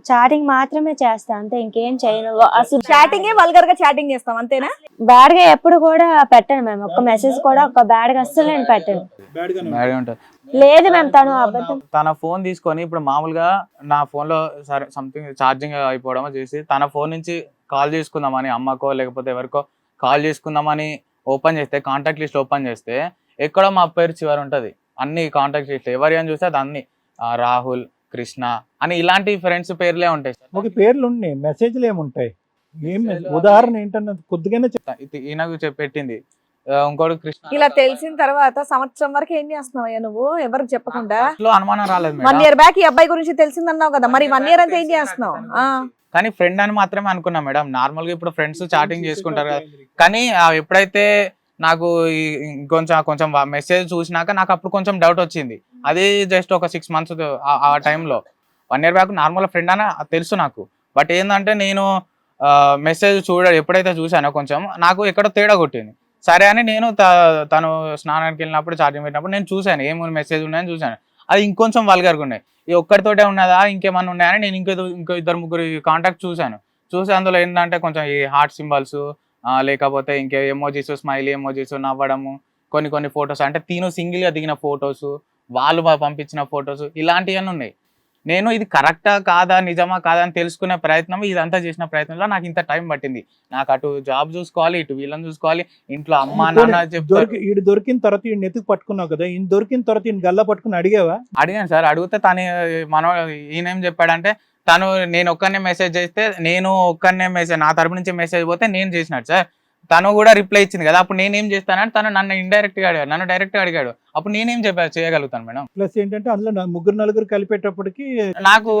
చాటింగ్ మాత్రమే చేస్తా అంతే, ఇంకేం చేయను. అసలు చాటింగ్ వల్గర్ గా చాటింగ్ చేస్తాం అంతేనా? బ్యాడ్ గా ఎప్పుడు కూడా పెట్టను మ్యామ్, ఒక్క మెసేజ్ కూడా ఒక బ్యాడ్ గా అస్సలు నేను పెట్టను. బ్యాడ్గా ఉంటుంది. లేదు మ్యామ్, తను అబద్ధం. తన ఫోన్ తీసుకొని ఇప్పుడు మామూలుగా నా ఫోన్లో సరే సంథింగ్ ఛార్జింగ్ అయిపోవడమో చేసి తన ఫోన్ నుంచి కాల్ చేసుకుందామని అమ్మకో లేకపోతే ఎవరికో కాల్ చేసుకుందామని ఓపెన్ చేస్తే, కాంటాక్ట్ లిస్ట్ ఓపెన్ చేస్తే ఎక్కడో మా పేరు చివరి ఉంటుంది. అన్ని కాంటాక్ట్ లిస్ట్ ఎవరి అని చూస్తే అది అన్ని రాహుల్, కృష్ణ అని ఇలాంటి ఫ్రెండ్స్ పేర్లే ఉంటాయి. ఒక పేర్లు ఉన్నాయి, మెసేజ్లు ఏముంటాయి? ఏం ఉదాహరణ ఏంటన్నది కొద్దిగానే ఈయనకు పెట్టింది. ఇంకోటి కృష్ణ. ఇలా తెలిసిన తర్వాత సంవత్సరం వరకు ఏం చేస్తున్నావయ్యా నువ్వు ఎవరికి చెప్పకుండా? అనుమానం రాలేదు 1 year బ్యాక్ ఈ అబ్బాయి గురించి తెలిసిందన్నావు కదా, మరి 1 year అంతా ఏం చేస్తున్నావు? కానీ ఫ్రెండ్ అని మాత్రమే అనుకున్నా మేడం. నార్మల్ గా ఇప్పుడు ఫ్రెండ్స్ చాటింగ్ చేసుకుంటారు కదా, కానీ ఎప్పుడైతే నాకు కొంచెం మెసేజ్ చూసినాక నాకు అప్పుడు కొంచెం డౌట్ వచ్చింది. అది జస్ట్ ఒక 6 months ఆ టైంలో. 1 year బ్యాక్ నార్మల్ ఫ్రెండ్ అని తెలుసు నాకు. బట్ ఏంటంటే నేను మెసేజ్ ఎప్పుడైతే చూసానో కొంచెం నాకు ఎక్కడో తేడా కొట్టింది. సరే అని నేను తను స్నానానికి వెళ్ళినప్పుడు ఛార్జింగ్ పెట్టినప్పుడు నేను చూశాను ఏమైనా మెసేజ్ ఉన్నాయని చూశాను. అది ఇంకొంచెం వల్గర్గా ఉన్నాయి. ఈ ఒక్కరితోటే ఉన్నదా ఇంకేమన్నా ఉన్నాయని నేను ఇంకో 2-3 కాంటాక్ట్ చూసి అందులో ఏంటంటే కొంచెం ఈ హార్ట్ సింబల్స్ లేకపోతే ఇంకే ఎమోజీస్, స్మైలీ ఎమోజీస్, నవ్వడము, కొన్ని ఫొటోస్ అంటే తిను సింగిల్గా దిగిన ఫొటోస్, వాళ్ళు పంపించిన ఫొటోస్, ఇలాంటివన్నీ ఉన్నాయి. నేను ఇది కరెక్టా కాదా, నిజమా కాదా అని తెలుసుకునే ప్రయత్నం, ఇదంతా చేసిన ప్రయత్నంలో నాకు ఇంత టైం పట్టింది. నాకు అటు జాబ్ చూసుకోవాలి, ఇటు వీళ్ళని చూసుకోవాలి, ఇంట్లో అమ్మా నాన్న చెప్తారు. ఈడు దొరికిన తర్వాత ఈయన ఎత్తుకు పట్టుకున్నావు కదా, ఈయన దొరికిన తర్వాత ఈయన గల్లా పట్టుకుని అడిగావా? అడిగాను సార్. అడిగితే తను ఈయనేం చెప్పాడంటే, నేను ఒక్కనే మెసేజ్ చేస్తే నా తరపు నుంచి మెసేజ్ పోతే నేను చేసినట్టు సార్. తను కూడా రిప్లై ఇచ్చింది కదా, అప్పుడు నేనేం చేస్తానంటే తను నన్ను ఇండైరెక్ట్ గా అడిగాడు, నన్ను డైరెక్ట్ గా అడిగాడు. అప్పుడు నేనేం చేయగలుగుతాను మేడం? ప్లస్ ఏంటంటే అందులో 3-4 కలిపేటప్పటికి నాకు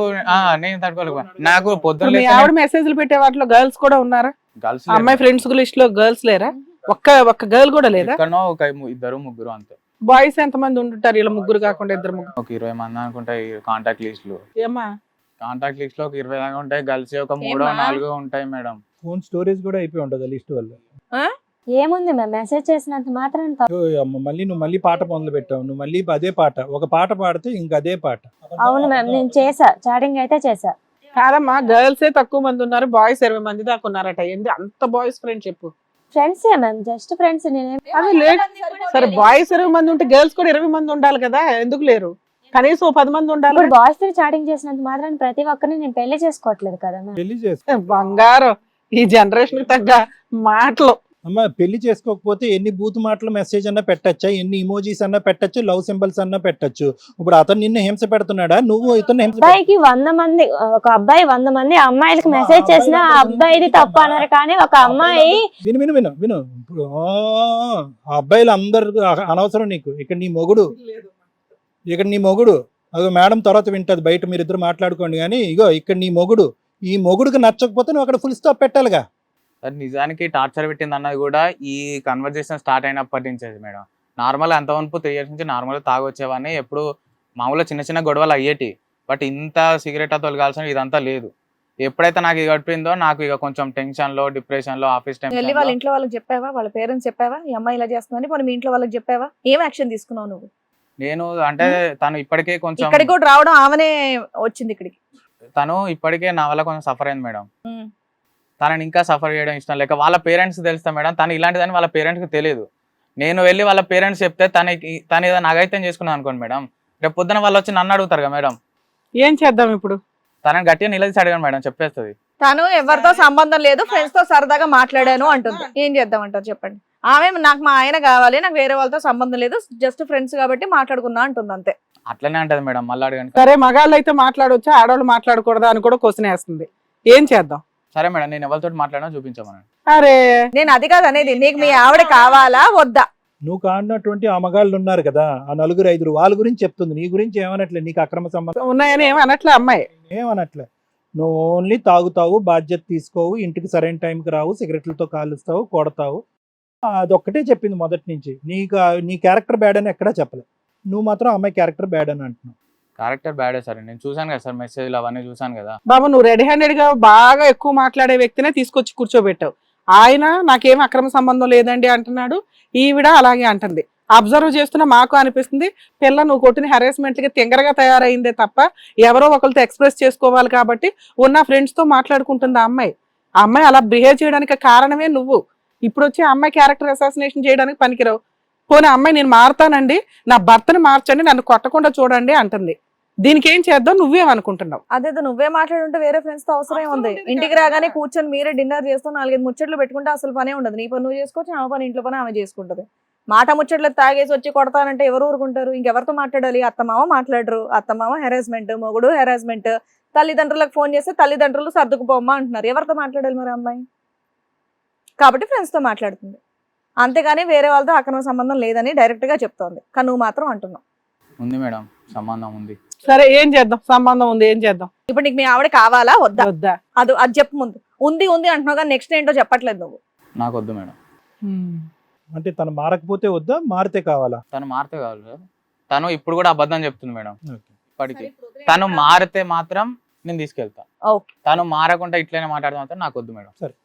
నేను తట్టుకోలేక నాకు పొద్దున్న ఆవిడ మెసేజ్లు పెట్టే వాటిలో గర్ల్స్ కూడా ఉన్నారా? గర్ల్స్ అమ్మాయి ఫ్రెండ్స్ లిస్ట్ లో గర్ల్స్ లేరా? ఒక్క గర్ల్ కూడా లేదా? ఎక్కడో ఒక 2-3 అంతే. బాయ్స్ ఎంత మంది ఉంటుంటారు? ఇలా 3 కాకుండా 2-3 ఒక 20 మంది అనుకుంటా కాంటాక్ట్ లిస్ట్ లో. ఏమా కాంటాక్ట్ లిస్ట్ లో ఒక 20 దాకా ఉంటాయి. గర్ల్స్ ఒక 3-4 ఉంటాయి మేడం. ఫోన్ స్టోరేజ్ కూడా అయిపోయి ఉంటుంది లిస్ట్ వల్ల. ఏముంది మ్యామ్, మెసేజ్ చేసినంత మాత్రం మళ్ళీ పాట మొదలు పెట్టావు నువ్వు, మళ్ళీ అదే పాట, ఒక పాట పాడితే ఇంక అదే పాట. అవును మ్యామ్, నేను చేసా, చాటింగ్ అయితే చేసా. కాదమ్మా, గర్ల్సే తక్కువ మంది ఉన్నారు, బాయ్స్ 20 మంది దాకా ఉన్నారట. ఏంటి అంత బాయ్స్ ఫ్రెండ్ చెప్పు? ఫ్రెండ్సే మ్యామ్, జస్ట్ ఫ్రెండ్స్. అది లేదు సరే, బాయ్స్ 20 మంది ఉంటే గర్ల్స్ కూడా 20 మంది ఉండాలి కదా, ఎందుకు లేరు? కనీసం 10 మంది ఉండాలి. ఇప్పుడు బాయ్స్ తో చాటింగ్ చేసినంత మాత్రం ప్రతి ఒక్కరిని నేను పెళ్లి చేసుకోవట్లేదు కదా మ్యామ్. పెళ్లి చేసుకో బంగారం, ఈ జనరేషన్ కి తగ్గ మాటలు. అమ్మ, పెళ్లి చేసుకోకపోతే ఎన్ని బూత్ మాటలు మెసేజ్ అన్నా పెట్టచ్చా, ఎన్ని ఇమోజీస్ అన్నా పెట్టచ్చు, లవ్ సింబల్స్ అన్నా పెట్టచ్చు. ఇప్పుడు అతను నిన్ను హింస పెడుతున్నాడా, నువ్వు ఇతను హింస? అబ్బాయికి 100 మంది, ఒక అబ్బాయి 100 మంది అమ్మాయిలకి మెసేజ్ చేసినా ఆ అబ్బాయిది తప్పు అన్నారు. కానీ ఒక అమ్మాయి విను ఇప్పుడు ఆ అబ్బాయిలు అందరు అనవసరం నీకు. ఇక్కడ నీ మొగుడు అదో మేడం తర్వాత వింటది బయట, మీరు ఇద్దరు మాట్లాడుకోండి. కానీ ఇగో ఇక్కడ నీ మొగుడు, ఈ మొగుడుకి నచ్చకపోతే నువ్వు అక్కడ ఫుల్ స్టాప్ పెట్టాలిగా. నిజానికి టార్చర్ పెట్టింది అన్నది కూడా ఈ కన్వర్జేషన్ స్టార్ట్ అయినప్పటి నుంచి మేడం. నార్మల్ అంతవరకు 3 ఇయర్స్ నుంచి నార్మల్గా తాగి వచ్చేవాడిని. ఎప్పుడు మామూలుగా చిన్న చిన్న గొడవలు అయ్యేటి. బట్ ఇంత సిగరెట్ తొలగాల్సిన ఇదంతా లేదు. ఎప్పుడైతే నాకు ఇది గడిపిందో నాకు ఇక కొంచెం టెన్షన్లో, డిప్రెషన్లో, ఆఫీస్ వెళ్ళి వాళ్ళ టెన్షన్ ఇంట్లో వాళ్ళకి చెప్పావా, వాళ్ళ పేరెంట్స్ చెప్పావా ఈ అమ్మాయి ఇలా చేస్తుందని? పోనీ మీ ఇంట్లో వాళ్ళకి చెప్పావా? ఏం యాక్షన్ తీసుకున్నావు నువ్వు? నేను అంటే తను ఇప్పటికే కొంచెం ఇక్కడికి కూడా రావడం ఆమెనే వచ్చింది ఇక్కడికి. తను ఇప్పటికే నా వల్ల కొంచెం సఫర్ అయింది మేడం. ఉమ్. తనని ఇంకా సఫర్ చేయడం ఇష్టం లేక వాళ్ళ పేరెంట్స్ తెలుస్తా మేడం. తను ఇలాంటిదని వాళ్ళ పేరెంట్స్కి తెలియదు. నేను వెళ్ళి వాళ్ళ పేరెంట్స్ చెప్తే తను ఏదో నాగైతే చేసుకున్నాను అనుకోండి మేడం, రేపు పొద్దున వాళ్ళు వచ్చి నన్ను అడుగుతారు కదా మేడం. ఏం చేద్దాం ఇప్పుడు? తనని గట్టిగా నిలదీసి అడగండి మేడం, చెప్పేస్తుంది. తను ఎవరితో సంబంధం లేదు, ఫ్రెండ్స్ తో సరదాగా మాట్లాడాను అంటుంది. ఏం చేద్దామంటారు చెప్పండి? ఆమె నాకు మా ఆయన కావాలి, నాకు వేరే వాళ్ళతో సంబంధం లేదు, జస్ట్ ఫ్రెండ్స్ కాబట్టి మాట్లాడుకున్నా అంటుంది అంతే. అట్లనే అంటది మేడం. మళ్ళీ అడగండి. సరే, మగాళ్ళు అయితే మాట్లాడొచ్చా, ఆడవాళ్ళు మాట్లాడకూడదా అని కూడా క్వశ్చన్ వేస్తుంది. ఏం చేద్దాం? సరే మేడం, నేను ఎవరితో మాట్లాడినా చూపించమనండి. అరే నేను అది కాదు అనేది, నీకు మీ ఆవిడ కావాలా వద్దా? నువ్వు కానటువంటి ఆ మగాళ్ళు ఉన్నారు కదా, ఆ 4-5 వాళ్ళ గురించి చెప్తుంది, నీ గురించి ఏమనట్లే. నీకు అక్రమ సంబంధం ఉన్నాయని ఏమి అనట్లే అమ్మాయి. ఏమనట్లే. నువ్వు ఓన్లీ తాగుతావు, బాధ్యత తీసుకోవు, ఇంటికి సరైన టైంకి రావు, సిగరెట్లతో కాలుస్తావు, కొడతావు. అదొక్కటే చెప్పింది మొదటి నుంచి. నీ క్యారెక్టర్ బ్యాడ్ అని ఎక్కడా చెప్పలే. నువ్వు మాత్రం అమ్మాయి క్యారెక్టర్ బ్యాడ్ అని అంటున్నావు. క్యారెక్టర్ బ్యాడే సార్, నేను చూసాను కదా సార్, మెసేజ్లు అవన్నీ చూసాను కదా. బాబు, నువ్వు రెడీ హ్యాండెడ్ గా బాగా ఎక్కువ మాట్లాడే వ్యక్తినే తీసుకొచ్చి కూర్చోబెట్టావు. ఆయన నాకేం అక్రమ సంబంధం లేదండి అంటున్నాడు, ఈవిడ అలాగే అంటుంది. అబ్జర్వ్ చేస్తున్నా మాకు అనిపిస్తుంది పిల్ల నువ్వు కొట్టిన హెరాస్మెంట్లకి తింగరగా తయారైందే తప్ప ఎవరో ఒకరితో ఎక్స్ప్రెస్ చేసుకోవాలి కాబట్టి ఉన్న ఫ్రెండ్స్ తో మాట్లాడుకుంటుంది ఆ అమ్మాయి. ఆ అమ్మాయి అలా బిహేవ్ చేయడానికి కారణమే నువ్వు. ఇప్పుడు వచ్చి ఆ అమ్మాయి క్యారెక్టర్ అసాసినేషన్ చేయడానికి పనికిరావు. పోనీ అమ్మాయి నేను మారుతానండి, నా భర్తని మార్చండి, నన్ను కొట్టకుండా చూడండి అంటుంది. దీనికి ఏం చేద్దాం, నువ్వేమనుకుంటున్నావు? అదేదో నువ్వే మాట్లాడుంటే వేరే ఫ్రెండ్స్ తో అవసరం ఉంది. ఇంటికి రాగానే కూర్చొని మీరే డిన్నర్ చేస్తూ 4-5 ముచ్చట్లు పెట్టుకుంటే అసలు పనే ఉండదు. నీ పని నువ్వు చేసుకోవచ్చు, ఆమె పని ఇంట్లో పని ఆమె చేసుకుంటది. మాట ముచ్చట్లు తాగేసి వచ్చి కొడతానంటే ఎవరు ఊరుకుంటారు? ఇంకెవరితో మాట్లాడాలి? అత్తమామ మాట్లాడరు, అత్తమామ హెరాస్మెంట్, మొగుడు హెరాస్మెంట్, తల్లిదండ్రులకు ఫోన్ చేస్తే తల్లిదండ్రులు సర్దుకుపోమ్మా అంటున్నారు. ఎవరితో మాట్లాడాలి మరి అమ్మాయి? కాబట్టి ఫ్రెండ్స్ తో మాట్లాడుతుంది, అంతేగాని వేరే వాళ్ళతో అక్రమ సంబంధం లేదని డైరెక్ట్ గా చెప్తోంది. కానీ నువ్వు మాత్రం అంటున్నావు. ఉంది మేడం, సంబంధం ఉంది. సరే, ఏం చేద్దాం? సంబంధం ఉంది, ఏం చేద్దాం? ఇప్పుడు నీకు మీ ఆవిడ కావాలా వద్దా? వద్దా? అది చెప్పు ముందు. ఉంది అంటున్నావు కానీ నెక్స్ట్ ఏంటో చెప్పట్లేదు నువ్వు. నాకు వద్దు మేడం. అంటే తను మారకపోతే వద్దా, మారితే కావాలా? తను మారితే కావాలి సార్. తను ఇప్పుడు కూడా అబద్ధం చెప్తుంది మేడం. ఓకే. ఇప్పటికి తను మారితే మాత్రం నేను తీసుకెళ్తా. ఓకే. తను మారకుండా ఇట్లనే మాట్లాడితే మాత్రం నాకు వద్దు మేడం. సరే.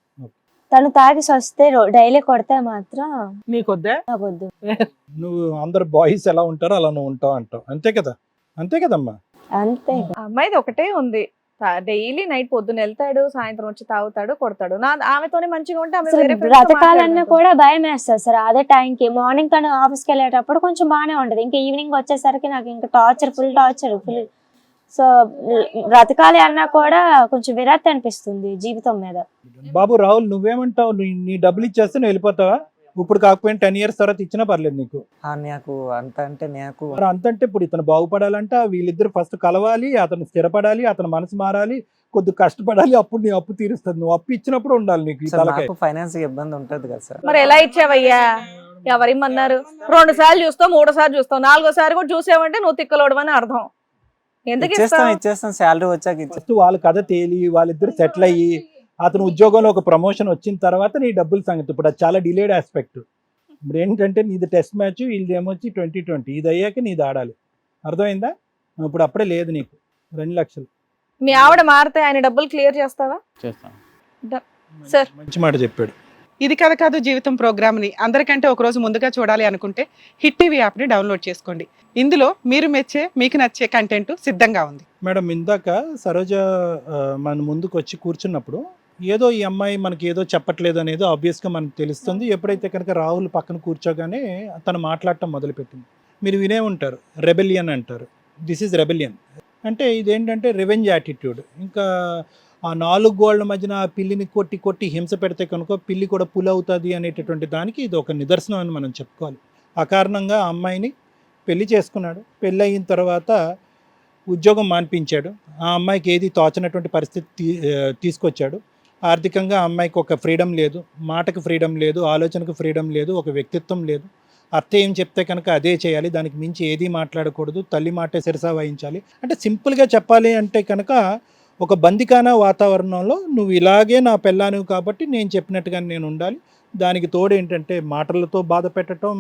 తను తాగిసి వస్తే డైలీ కొడితే మాత్రం నీకొద్దా? నాకు వద్దు. నువ్వు అందరు బాయ్స్ ఎలా ఉంటారో అలా నువ్వు ఉంటావు అంటావు, అంతే కదా? అంతే కదమ్మా. అంతే. ఆ అమ్మాయిది ఒకటే ఉంది, డైలీ నైట్ పొద్దున్న వెళ్తాడు, సాయంత్రం వచ్చి తాగుతాడు, కొడతాడు. ఆమెతోనే మంచిగా ఉంటే ఆమె వేరే friends తో బ్రతకాలన్నా మాట్లాడదు. కూడా భయం వేస్తుంది సార్. అదే టైంకి మార్నింగ్ తను ఆఫీస్కి వెళ్ళేటప్పుడు కొంచెం బాగానే ఉంటది, ఇంకా ఈవినింగ్ వచ్చేసరికి నాకు ఇంకా ఫుల్ టార్చర్. సో బ్రతకాలి అన్నా కూడా కొంచెం విరక్తి అనిపిస్తుంది జీవితం మీద. బాబు రాహుల్, నువ్వేమంటావు? నీ డబ్బులు ఇచ్చేస్తే నువ్వు వెళ్ళిపోతావా? ఇప్పుడు కాకపోయినా 10 years తర్వాత ఇచ్చినా పర్లేదు నీకు. నాకు అంత అంటే నాకు మరి అంతంటే ఇప్పుడు ఇతను బాగుపడాలంటే వీళ్ళిద్దరు ఫస్ట్ కలవాలి, అతను స్థిరపడాలి, అతను మనసు మారాలి, కొద్దిగా కష్టపడాలి, అప్పుడు నీ అప్పు తీరుస్తుంది. నువ్వు అప్పు ఇచ్చినప్పుడు ఉండాలి నీకు ఈ తలకాయ. ఫైనాన్స్ ఇబ్బంది ఉంటది కదా సార్. మరి ఎలా ఇచ్చావయ్యా? ఎవరిమ్మన్నారు? 2 సార్లు చూస్తావు, 3 సార్లు చూస్తావు, 4వ సారి కూడా చూసావంటే నువ్వు తిక్కలోడమని అర్థం. ఎందుకు ఇచ్చేస్తాం శాలరీ వచ్చాక ఫస్ట్ వాళ్ళ కథ తేలి వాళ్ళిద్దరు సెటిల్ అయ్యి అతను ఉద్యోగంలో ఒక ప్రమోషన్ వచ్చిన తర్వాత నీ డబ్బుల సంగతి. ఇప్పుడు అది చాలా డిలేడ్ ఆస్పెక్ట్. ఇప్పుడు ఏంటంటే నీది టెస్ట్ మ్యాచ్, వీళ్ళది ఏమొచ్చి 2020. ఇది అయ్యాక నీది ఆడాలి, అర్థమైందా? ఇప్పుడు అప్పుడే లేదు నీకు 2 లక్షలు. మీ ఆవిడ మారితే ఆయన డబ్బులు క్లియర్ చేస్తావా? చేస్తాను. సార్ మంచి మాట చెప్పాడు. ఇది కథ కాదు జీవితం ప్రోగ్రామ్ని అందరికంటే ఒక రోజు ముందుగా చూడాలి అనుకుంటే హిట్ టీవీ యాప్ని డౌన్లోడ్ చేసుకోండి. ఇందులో మీరు మెచ్చే, మీకు నచ్చే కంటెంట్ సిద్ధంగా ఉంది. మేడం, ఇందాక సరోజ మన ముందుకు వచ్చి కూర్చున్నప్పుడు ఏదో ఈ అమ్మాయి మనకి ఏదో చెప్పట్లేదు అనేది ఆబ్వియస్గా మనకు తెలుస్తుంది. ఎప్పుడైతే కనుక రాహుల్ పక్కన కూర్చోగానే తను మాట్లాడటం మొదలుపెట్టింది. మీరు వినే ఉంటారు, రెబెలియన్ అంటారు. దిస్ ఈజ్ రెబెలియన్ అంటే ఇదేంటంటే రివెంజ్ యాటిట్యూడ్. ఇంకా ఆ 4 గోళ్ల మధ్యన ఆ పిల్లిని కొట్టి హింస పెడితే కనుక పిల్లి కూడా పుల్ అవుతుంది అనేటటువంటి దానికి ఇది ఒక నిదర్శనం అని మనం చెప్పుకోవాలి. ఆ కారణంగా ఆ అమ్మాయిని పెళ్లి చేసుకున్నాడు. పెళ్ళి అయిన తర్వాత ఉద్యోగం మాన్పించాడు. ఆ అమ్మాయికి ఏది తోచనటువంటి పరిస్థితి తీసుకొచ్చాడు. ఆర్థికంగా ఆ అమ్మాయికి ఒక ఫ్రీడమ్ లేదు, మాటకు ఫ్రీడమ్ లేదు, ఆలోచనకు ఫ్రీడమ్ లేదు, ఒక వ్యక్తిత్వం లేదు. అత్త ఏం చెప్తే కనుక అదే చేయాలి, దానికి మించి ఏది మాట్లాడకూడదు, తల్లి మాటే శిరసా వహించాలి. అంటే సింపుల్గా చెప్పాలి అంటే కనుక ఒక బందికానా వాతావరణంలో నువ్వు ఇలాగే నా పెళ్ళానివి కాబట్టి నేను చెప్పినట్టుగా నేను ఉండాలి. దానికి తోడు ఏంటంటే మాటలతో బాధ పెట్టడం,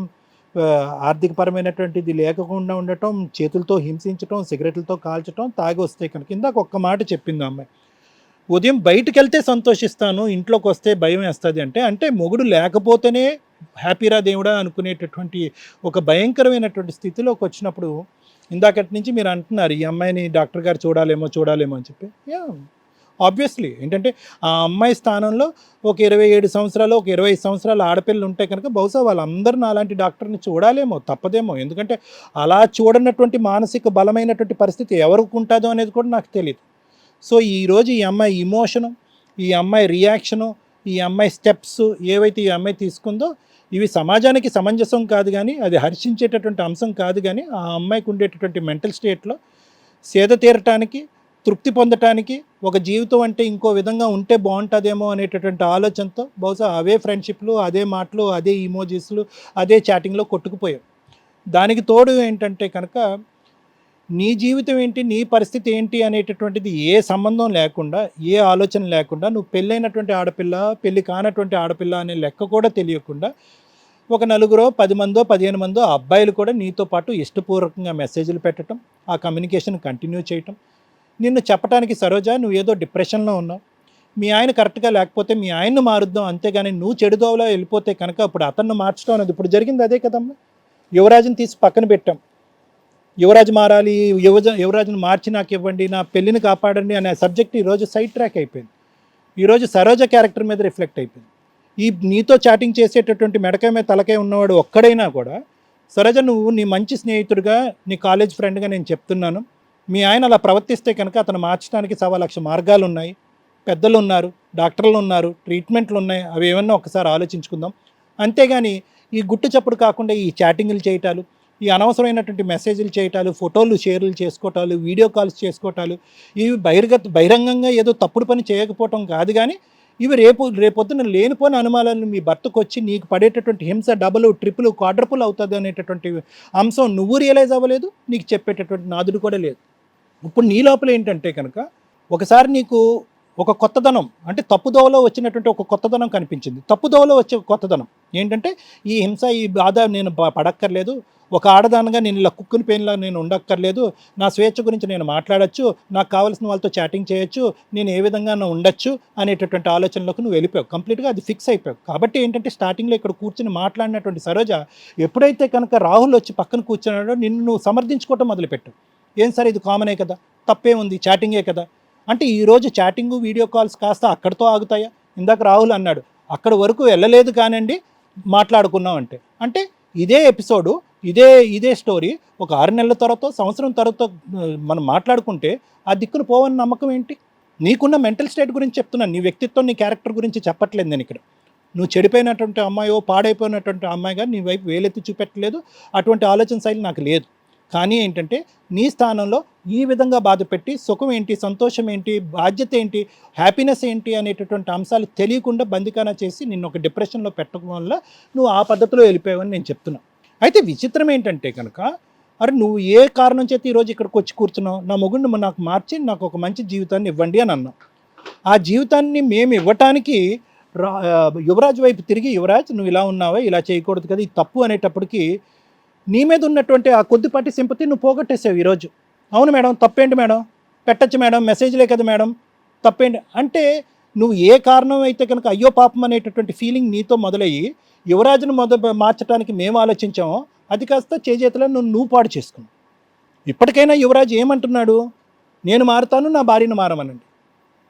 ఆర్థికపరమైనటువంటిది లేకుండా ఉండటం, చేతులతో హింసించటం, సిగరెట్లతో కాల్చటం, తాగి వస్తే కనుక ఇందాక ఒక్క మాట చెప్పింది ఆ అమ్మాయి, ఉదయం బయటికి వెళ్తే సంతోషిస్తాను, ఇంట్లోకి వస్తే భయం వేస్తుంది అంటే మొగుడు లేకపోతేనే హ్యాపీరా దేవుడా అనుకునేటటువంటి ఒక భయంకరమైనటువంటి స్థితిలోకి వచ్చినప్పుడు, ఇందాకటి నుంచి మీరు అంటున్నారు ఈ అమ్మాయిని డాక్టర్ గారు చూడాలేమో అని చెప్పి. ఆబ్వియస్లీ ఏంటంటే ఆ అమ్మాయి స్థానంలో ఒక 27 సంవత్సరాలు, ఒక 25 సంవత్సరాల ఆడపిల్లలు ఉంటే కనుక బహుశా వాళ్ళందరూ అలాంటి డాక్టర్ని చూడాలేమో, తప్పదేమో. ఎందుకంటే అలా చూడనటువంటి మానసిక బలమైనటువంటి పరిస్థితి ఎవరికి ఉంటుందో అనేది కూడా నాకు తెలియదు. సో ఈరోజు ఈ అమ్మాయి ఇమోషను, ఈ అమ్మాయి రియాక్షను, ఈ అమ్మాయి స్టెప్స్ ఏవైతే ఈ అమ్మాయి తీసుకుందో ఇవి సమాజానికి సమంజసం కాదు, కానీ అది హర్షించేటటువంటి అంశం కాదు. కానీ ఆ అమ్మాయికి ఉండేటటువంటి మెంటల్ స్టేట్లో సేద తీరటానికి, తృప్తి పొందటానికి, ఒక జీవితం అంటే ఇంకో విధంగా ఉంటే బాగుంటుందేమో అనేటటువంటి ఆలోచనతో బహుశా అవే ఫ్రెండ్షిప్లు, అదే మాటలు, అదే ఇమోజీస్లు, అదే చాటింగ్లో కొట్టుకుపోయాం. దానికి తోడు ఏంటంటే కనుక నీ జీవితం ఏంటి, నీ పరిస్థితి ఏంటి అనేటటువంటిది ఏ సంబంధం లేకుండా, ఏ ఆలోచన లేకుండా, నువ్వు పెళ్ళైనటువంటి ఆడపిల్ల, పెళ్ళి కానటువంటి ఆడపిల్ల అనే లెక్క కూడా తెలియకుండా ఒక 4, 10 మందో 15 మందో అబ్బాయిలు కూడా నీతో పాటు ఇష్టపూర్వకంగా మెసేజ్లు పెట్టడం, ఆ కమ్యూనికేషన్ కంటిన్యూ చేయటం, నిన్ను చెప్పడానికి సరోజా నువ్వు ఏదో డిప్రెషన్లో ఉన్నావు, మీ ఆయన కరెక్ట్గా లేకపోతే మీ ఆయన్ను మారుద్దాం, అంతేగాని నువ్వు చెడుదోవలో వెళ్ళిపోతే కనుక అప్పుడు అతన్ని మార్చడం అనేది ఇప్పుడు జరిగింది అదే కదమ్మా. యువరాజుని తీసి పక్కన పెట్టాం, యువరాజు మారాలి, యువరాజుని మార్చి నాకు ఇవ్వండి, నా పెళ్ళిని కాపాడండి అనే సబ్జెక్ట్ ఈరోజు సైడ్ ట్రాక్ అయిపోయింది. ఈరోజు సరోజ క్యారెక్టర్ మీద రిఫ్లెక్ట్ అయిపోయింది. ఈ నీతో చాటింగ్ చేసేటటువంటి మెడకాయ మీద తలకాయ ఉన్నవాడు ఒక్కడైనా కూడా, సరోజ నువ్వు నీ మంచి స్నేహితుడిగా, నీ కాలేజ్ ఫ్రెండ్గా నేను చెప్తున్నాను, మీ ఆయన అలా ప్రవర్తిస్తే కనుక అతను మార్చడానికి 1,00,000 మార్గాలు ఉన్నాయి, పెద్దలు ఉన్నారు, డాక్టర్లు ఉన్నారు, ట్రీట్మెంట్లు ఉన్నాయి, అవి ఏమన్నా ఒకసారి ఆలోచించుకుందాం. అంతేగాని ఈ గుట్టు చప్పుడు కాకుండా ఈ చాటింగ్లు చేయటాలు, ఈ అనవసరమైనటువంటి మెసేజ్లు చేయటాలు, ఫోటోలు షేర్లు చేసుకోవటాలు, వీడియో కాల్స్ చేసుకోవటాలు, ఇవి బహిరంగంగా ఏదో తప్పుడు పని చేయకపోవటం కాదు, కానీ ఇవి రేపొద్దున లేనిపోయిన అనుమానాలను మీ భర్తకు వచ్చి నీకు పడేటటువంటి హింస డబుల్, ట్రిపుల్, క్వాడ్రపుల్ అవుతుంది అనేటటువంటి అంశం నువ్వు రియలైజ్ అవ్వలేదు, నీకు చెప్పేటటువంటి నాదుడు కూడా లేదు. ఇప్పుడు నీ లోపల ఏంటంటే కనుక ఒకసారి నీకు ఒక కొత్తదనం, అంటే తప్పుదోవలో వచ్చినటువంటి ఒక కొత్తదనం కనిపించింది. తప్పుదోవలో వచ్చే కొత్తదనం ఏంటంటే ఈ హింస, ఈ బాధ నేను పడక్కర్లేదు, ఒక ఆడదానిగా నేను ఇలా కుక్కుని పెయిన్లా నేను ఉండక్కర్లేదు, నా స్వేచ్ఛ గురించి నేను మాట్లాడచ్చు, నాకు కావాల్సిన వాళ్ళతో చాటింగ్ చేయొచ్చు, నేను ఏ విధంగా ఉండొచ్చు అనేటటువంటి ఆలోచనలోకి నువ్వు వెళ్ళిపోయావు, కంప్లీట్గా అది ఫిక్స్ అయిపోయావు. కాబట్టి ఏంటంటే స్టార్టింగ్లో ఇక్కడ కూర్చుని మాట్లాడినటువంటి సరోజ ఎప్పుడైతే కనుక రాహుల్ వచ్చి పక్కన కూర్చున్నాడో నిన్ను నువ్వు సమర్థించుకోవటం మొదలుపెట్టావు. ఏం సార్ ఇది కామనే కదా, తప్పే ఉంది, చాటింగే కదా అంటే ఈరోజు చాటింగు, వీడియో కాల్స్ కాస్త అక్కడితో ఆగుతాయా? ఇందాక రాహుల్ అన్నాడు అక్కడ వరకు వెళ్ళలేదు కానండి మాట్లాడుకున్నాం అంటే ఇదే ఎపిసోడు, ఇదే స్టోరీ ఒక 6 నెలల తర్వాత, సంవత్సరం తర్వాత మనం మాట్లాడుకుంటే ఆ దిక్కును పోవని నమ్మకం ఏంటి? నీకున్న మెంటల్ స్టేట్ గురించి చెప్తున్నాను, నీ వ్యక్తిత్వం, నీ క్యారెక్టర్ గురించి చెప్పట్లేదు నేను ఇక్కడ. నువ్వు చెడిపోయినటువంటి అమ్మాయో, పాడైపోయినటువంటి అమ్మాయిగా నీ వైపు వేలెత్తి చూపెట్టలేదు, అటువంటి ఆలోచన శైలి నాకు లేదు. కానీ ఏంటంటే నీ స్థానంలో ఈ విధంగా బాధపెట్టి సుఖం ఏంటి, సంతోషం ఏంటి, బాధ్యత ఏంటి, హ్యాపీనెస్ ఏంటి అనేటటువంటి అంశాలు తెలియకుండా బందికానా చేసి నిన్ను ఒక డిప్రెషన్లో పెట్టడం వల్ల నువ్వు ఆ పద్ధతిలో వెళ్ళిపోయావని నేను చెప్తున్నా. అయితే విచిత్రం ఏంటంటే కనుక, అరే నువ్వు ఏ కారణం చేత ఈరోజు ఇక్కడికి వచ్చి కూర్చున్నావు, నా మొగుడిని నాకు మార్చి నాకు ఒక మంచి జీవితాన్ని ఇవ్వండి అని అన్నావు. ఆ జీవితాన్ని మేము ఇవ్వటానికి యువరాజ్ వైపు తిరిగి, యువరాజ్ నువ్వు ఇలా ఉన్నావా, ఇలా చేయకూడదు కదా, ఇది తప్పు అనేటప్పటికీ నీ మీద ఉన్నటువంటి ఆ కొద్దిపాటి సింపతి నువ్వు పోగొట్టేసావు ఈరోజు. అవును మేడం, తప్పేంటి మేడం, పెట్టచ్చు మేడం, మెసేజ్లే కదా మేడం, తప్పేంటి అంటే నువ్వు ఏ కారణం అయితే కనుక అయ్యో పాపం అనేటటువంటి ఫీలింగ్ నీతో మొదలయ్యి యువరాజును మార్చడానికి మేము ఆలోచించామో అది కాస్త చేజేతలో నువ్వు పాడు చేసుకున్నావు. ఇప్పటికైనా యువరాజు ఏమంటున్నాడు, నేను మారుతాను, నా భార్యను మారమనండి.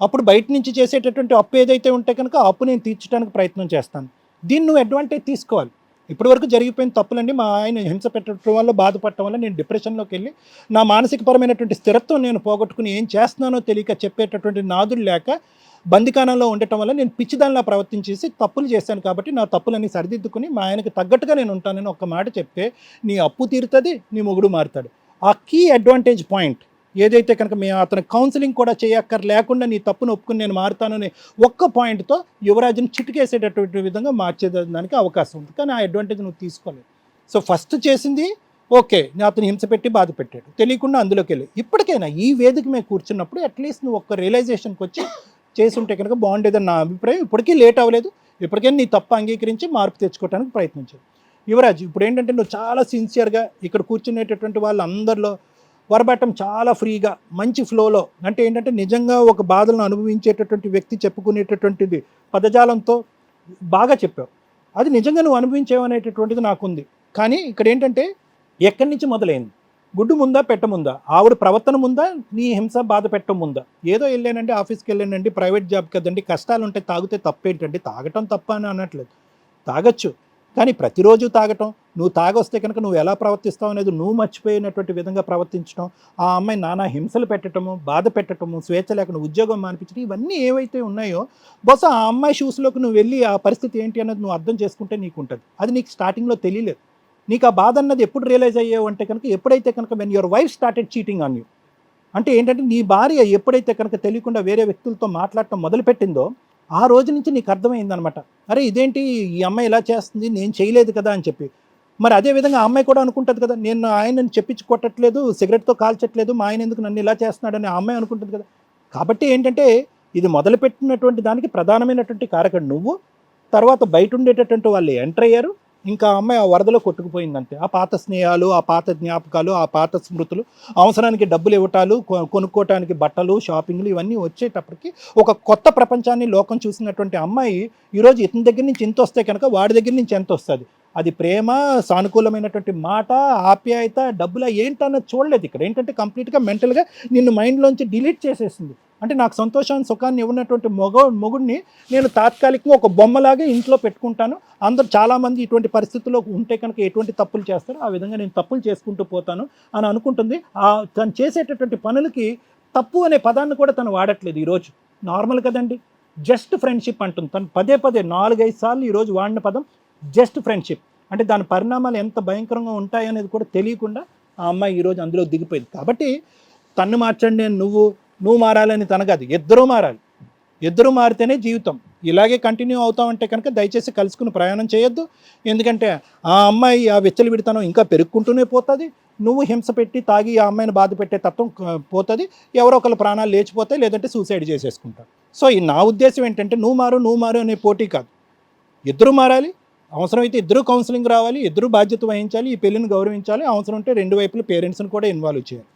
అప్పుడు బయట నుంచి చేసేటటువంటి అప్పు ఏదైతే ఉంటే కనుక ఆ అప్పు నేను తీర్చడానికి ప్రయత్నం చేస్తాను. దీన్ని నువ్వు అడ్వాంటేజ్ తీసుకోవాలి. ఇప్పటివరకు జరిగిపోయిన తప్పులండి, మా ఆయన హింస పెట్టడం వల్ల, బాధపడటం వల్ల నేను డిప్రెషన్లోకి వెళ్ళి నా మానసికపరమైనటువంటి స్థిరత్వం నేను పోగొట్టుకుని ఏం చేస్తున్నానో తెలియక చెప్పేటటువంటి నాదులు లేక బందికానంలో ఉండటం వల్ల నేను పిచ్చిదానిలా ప్రవర్తించేసి తప్పులు చేశాను. కాబట్టి నా తప్పులన్నీ సరిదిద్దుకుని మా ఆయనకి తగ్గట్టుగా నేను ఉంటానని ఒక్క మాట చెప్తే నీ అప్పు తీరుతుంది, నీ మొగుడు మారుతాడు. ఆ కీ అడ్వాంటేజ్ పాయింట్ ఏదైతే కనుక మేము అతను కౌన్సిలింగ్ కూడా చేయక్కర్ లేకుండా నీ తప్పును ఒప్పుకుని నేను మారుతానని ఒక్క పాయింట్తో యువరాజుని చిటికేసేటటువంటి విధంగా మార్చేదానికి అవకాశం ఉంది. కానీ ఆ అడ్వాంటేజ్ నువ్వు తీసుకోలేదు. సో ఫస్ట్ చేసింది ఓకే, అతను హింస పెట్టి బాధ పెట్టాడు, తెలియకుండా అందులోకి వెళ్ళి ఇప్పటికైనా ఈ వేదిక మీద కూర్చున్నప్పుడు అట్లీస్ట్ నువ్వు ఒక్క రియలైజేషన్కి వచ్చి చేసుంటే కనుక బాగుండేదని నా అభిప్రాయం. ఇప్పటికీ లేట్ అవ్వలేదు, ఇప్పటికైనా నీ తప్పు అంగీకరించి మార్పు తెచ్చుకోవడానికి ప్రయత్నించాడు. యువరాజ్ ఇప్పుడు ఏంటంటే నువ్వు చాలా సిన్సియర్గా ఇక్కడ కూర్చునేటటువంటి వాళ్ళందరిలో వరబట్టం చాలా ఫ్రీగా మంచి ఫ్లోలో, అంటే ఏంటంటే నిజంగా ఒక బాధలను అనుభవించేటటువంటి వ్యక్తి చెప్పుకునేటటువంటిది పదజాలంతో బాగా చెప్పావు. అది నిజంగా నువ్వు అనుభవించేవనేటటువంటిది నాకుంది. కానీ ఇక్కడ ఏంటంటే ఎక్కడి నుంచి మొదలైంది? గుడ్డు ముందా పెట్ట ముందా? ఆవిడ ప్రవర్తన ముందా, నీ హింస బాధ పెట్టడం ముందా? ఏదో వెళ్ళానండి, ఆఫీస్కి వెళ్ళానండి, ప్రైవేట్ జాబ్ కదండి, కష్టాలు ఉంటాయి, తాగితే తప్పేంటండి? తాగటం తప్ప అని అనట్లేదు, తాగొచ్చు. కానీ ప్రతిరోజు తాగటం, నువ్వు తాగొస్తే కనుక నువ్వు ఎలా ప్రవర్తిస్తావు అనేది నువ్వు మర్చిపోయినటువంటి విధంగా ప్రవర్తించడం, ఆ అమ్మాయి నానా హింసలు పెట్టడము, బాధ పెట్టడము, స్వేచ్ఛ లేకుండా ఉద్యోగం మానిపించడం, ఇవన్నీ ఏవైతే ఉన్నాయో బహుశా ఆ అమ్మాయి షూస్లోకి నువ్వు వెళ్ళి ఆ పరిస్థితి ఏంటి అన్నది నువ్వు అర్థం చేసుకుంటే నీకు ఉంటుంది. అది నీకు స్టార్టింగ్లో తెలియలేదు. నీకు ఆ బాధ అన్నది ఎప్పుడు రియలైజ్ అయ్యావు అంటే కనుక ఎప్పుడైతే కనుక when your wife started cheating on you, అంటే ఏంటంటే నీ భార్య ఎప్పుడైతే కనుక తెలియకుండా వేరే వ్యక్తులతో మాట్లాడటం మొదలుపెట్టిందో ఆ రోజు నుంచి నీకు అర్థమైందనమాట, అరే ఇదేంటి ఈ అమ్మాయి ఇలా చేస్తుంది, నేను చేయలేదు కదా అని చెప్పి. మరి అదేవిధంగా ఆ అమ్మాయి కూడా అనుకుంటుంది కదా, నేను ఆయనని చెప్పించి కొట్టట్లేదు, సిగరెట్తో కాల్చట్లేదు, మా ఆయన ఎందుకు నన్ను ఇలా చేస్తున్నాడని ఆ అమ్మాయి అనుకుంటుంది కదా. కాబట్టి ఏంటంటే ఇది మొదలుపెట్టినటువంటి దానికి ప్రధానమైనటువంటి కారకుడు నువ్వు. తర్వాత బయట ఉండేటటువంటి వాళ్ళు ఎంటర్ అయ్యారు, ఇంకా అమ్మాయి ఆ వరదలో కొట్టుకుపోయిందంతే. ఆ పాత స్నేహాలు, ఆ పాత జ్ఞాపకాలు, ఆ పాత స్మృతులు, అవసరానికి డబ్బులు ఇవ్వటాలు, కొనుక్కోవటానికి బట్టలు, షాపింగ్లు ఇవన్నీ వచ్చేటప్పటికి ఒక కొత్త ప్రపంచాన్ని లోకం చూసినటువంటి అమ్మాయి ఈరోజు ఇతని దగ్గర నుంచి ఎంత వస్తే కనుక వాడి దగ్గర నుంచి ఎంత వస్తుంది, అది ప్రేమ, సానుకూలమైనటువంటి మాట, ఆప్యాయత, డబ్బులా ఏంటన్నది చూడలేదు. ఇక్కడ ఏంటంటే కంప్లీట్గా మెంటల్గా నిన్ను మైండ్లోంచి డిలీట్ చేసేసింది. అంటే నాకు సంతోషాన్ని సుఖాన్ని ఇవ్వనటువంటి మొగుడిని నేను తాత్కాలికంగా ఒక బొమ్మలాగా ఇంట్లో పెట్టుకుంటాను, అందరూ చాలామంది ఇటువంటి పరిస్థితుల్లో ఉంటే కనుక ఎటువంటి తప్పులు చేస్తారో ఆ విధంగా నేను తప్పులు చేసుకుంటూ పోతాను అని అనుకుంటుంది. తను చేసేటటువంటి పనులకి తప్పు అనే పదాన్ని కూడా తను వాడట్లేదు ఈరోజు. నార్మల్ కదండి, జస్ట్ ఫ్రెండ్షిప్ అంటుంది తను పదే 4-5 సార్లు ఈరోజు వాడిన పదం జస్ట్ ఫ్రెండ్షిప్. అంటే దాని పరిణామాలు ఎంత భయంకరంగా ఉంటాయనేది కూడా తెలియకుండా ఆ అమ్మాయి ఈరోజు అందులో దిగిపోయింది. కాబట్టి తన్ను మార్చండి నువ్వు మారాలని తనగదు, ఇద్దరూ మారాలి. ఇద్దరు మారితేనే జీవితం. ఇలాగే కంటిన్యూ అవుతామంటే కనుక దయచేసి కలుసుకుని ప్రయాణం చేయొద్దు. ఎందుకంటే ఆ అమ్మాయి ఆ విచ్చలవిడితనం ఇంకా పెరుక్కుంటూనే పోతుంది. నువ్వు హింస పెట్టి తాగి ఆ అమ్మాయిని బాధ పెట్టే తత్వం పోతుంది. ఎవరో ఒకళ్ళ ప్రాణాలు లేచిపోతాయి, లేదంటే సూసైడ్ చేసేసుకుంటారు. సో ఈ నా ఉద్దేశం ఏంటంటే నువ్వు మారు అనే పోటీ కాదు, ఇద్దరు మారాలి. అవసరమైతే ఇద్దరు కౌన్సిలింగ్ రావాలి, ఇద్దరు బాధ్యత వహించాలి, ఈ పెళ్ళిని గౌరవించాలి. అవసరం ఉంటే రెండు వైపుల పేరెంట్స్ని కూడా ఇన్వాల్వ్ చేయాలి.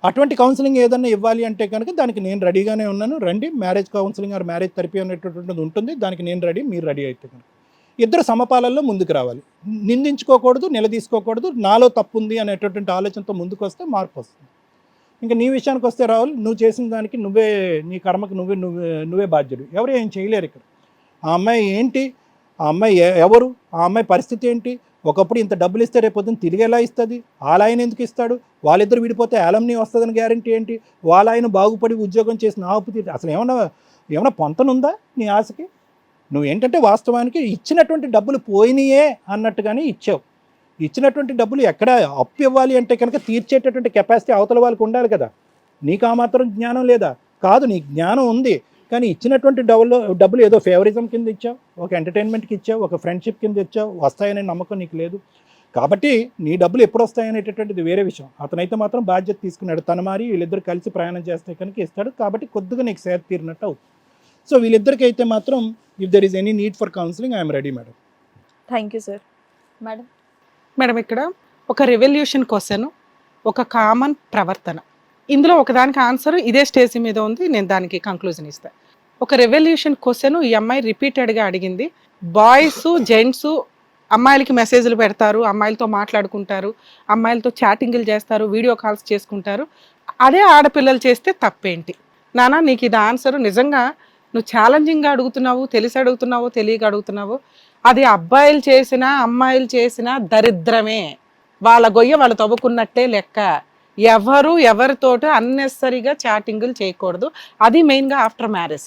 అటువంటి కౌన్సిలింగ్ ఏదన్నా ఇవ్వాలి అంటే కనుక దానికి నేను రెడీగానే ఉన్నాను. రండి, marriage counselling or marriage therapy అనేటటువంటిది ఉంటుంది, దానికి నేను రెడీ, మీరు రెడీ అయితే కనుక ఇద్దరు సమపాలల్లో ముందుకు రావాలి. నిందించుకోకూడదు, నిలదీసుకోకూడదు. నాలో తప్పు ఉంది అనేటటువంటి ఆలోచనతో ముందుకు వస్తే మార్పు వస్తుంది. ఇంకా నీ విషయానికి వస్తే రాహుల్, నువ్వు చేసిన దానికి నీ కర్మకి నువ్వే బాధ్యుడు. ఎవరు ఏం చేయలేరు ఇక్కడ. ఆ అమ్మాయి ఏంటి, ఆ అమ్మాయి ఎవరు, ఆ అమ్మాయి పరిస్థితి ఏంటి? ఒకప్పుడు ఇంత డబ్బులు ఇస్తే రేపొద్దున తిరిగి ఎలా ఇస్తుంది? వాళ్ళ ఆయన ఎందుకు ఇస్తాడు? వాళ్ళిద్దరు విడిపోతే యాలమ్ని వస్తుందని గ్యారంటీ ఏంటి? వాళ్ళ ఆయన బాగుపడి ఉద్యోగం చేసిన ఆపు తీరు అసలు ఏమైనా పొంతనుందా నీ ఆశకి? నువ్వేంటంటే వాస్తవానికి ఇచ్చినటువంటి డబ్బులు పోయినాయే అన్నట్టుగానే ఇచ్చావు. ఇచ్చినటువంటి డబ్బులు ఎక్కడ అప్పు ఇవ్వాలి అంటే కనుక తీర్చేటటువంటి కెపాసిటీ అవతల వాళ్ళకి ఉండాలి కదా. నీకు ఆ మాత్రం జ్ఞానం లేదా? కాదు, నీకు జ్ఞానం ఉంది, కానీ ఇచ్చినటువంటి డబ్బులు ఏదో ఫేవరిజం కింద ఇచ్చావు, ఒక ఎంటర్టైన్మెంట్కి ఇచ్చావు, ఒక ఫ్రెండ్షిప్ కింద ఇచ్చావు. వస్తాయనే నమ్మకం నీకు లేదు. కాబట్టి నీ డబ్బులు ఎప్పుడు వస్తాయనేటటువంటిది వేరే విషయం. అతనైతే మాత్రం బాధ్యత తీసుకున్నాడు, తను మారి వీళ్ళిద్దరు కలిసి ప్రయాణం చేస్తే కనుక ఇస్తాడు. కాబట్టి కొద్దిగా నీకు సేద తీరినట్టు అవుతుంది. సో వీళ్ళిద్దరికి అయితే మాత్రం if there is any need for counselling I'm ready madam. Thank you sir. Madam ఇక్కడ ఒక రెవల్యూషన్ క్వశ్చన్, ఒక కామన్ ప్రవర్తన, ఇందులో ఒకదానికి ఆన్సర్ ఇదే స్టేజ్ మీద ఉంది, నేను దానికి కంక్లూజన్ ఇస్తాను. ఒక రెవల్యూషన్ క్వశ్చన్ ఈ అమ్మాయి రిపీటెడ్గా అడిగింది. బాయ్స్ జెంట్స్ అమ్మాయిలకి మెసేజ్లు పెడతారు, అమ్మాయిలతో మాట్లాడుకుంటారు, అమ్మాయిలతో చాటింగ్లు చేస్తారు, వీడియో కాల్స్ చేసుకుంటారు. అదే ఆడపిల్లలు చేస్తే తప్పేంటి? నానా నీకు ఇది ఆన్సర్. నిజంగా నువ్వు ఛాలెంజింగ్గా అడుగుతున్నావు, తెలిసి అడుగుతున్నావు, తెలియక అడుగుతున్నావు. అది అబ్బాయిలు చేసినా అమ్మాయిలు చేసినా దరిద్రమే, వాళ్ళ గొయ్య వాళ్ళు తవ్వుకున్నట్టే లెక్క. ఎవరితోటి అన్నెసరీగా చాటింగులు చేయకూడదు. అది మెయిన్గా ఆఫ్టర్ మ్యారేజ్.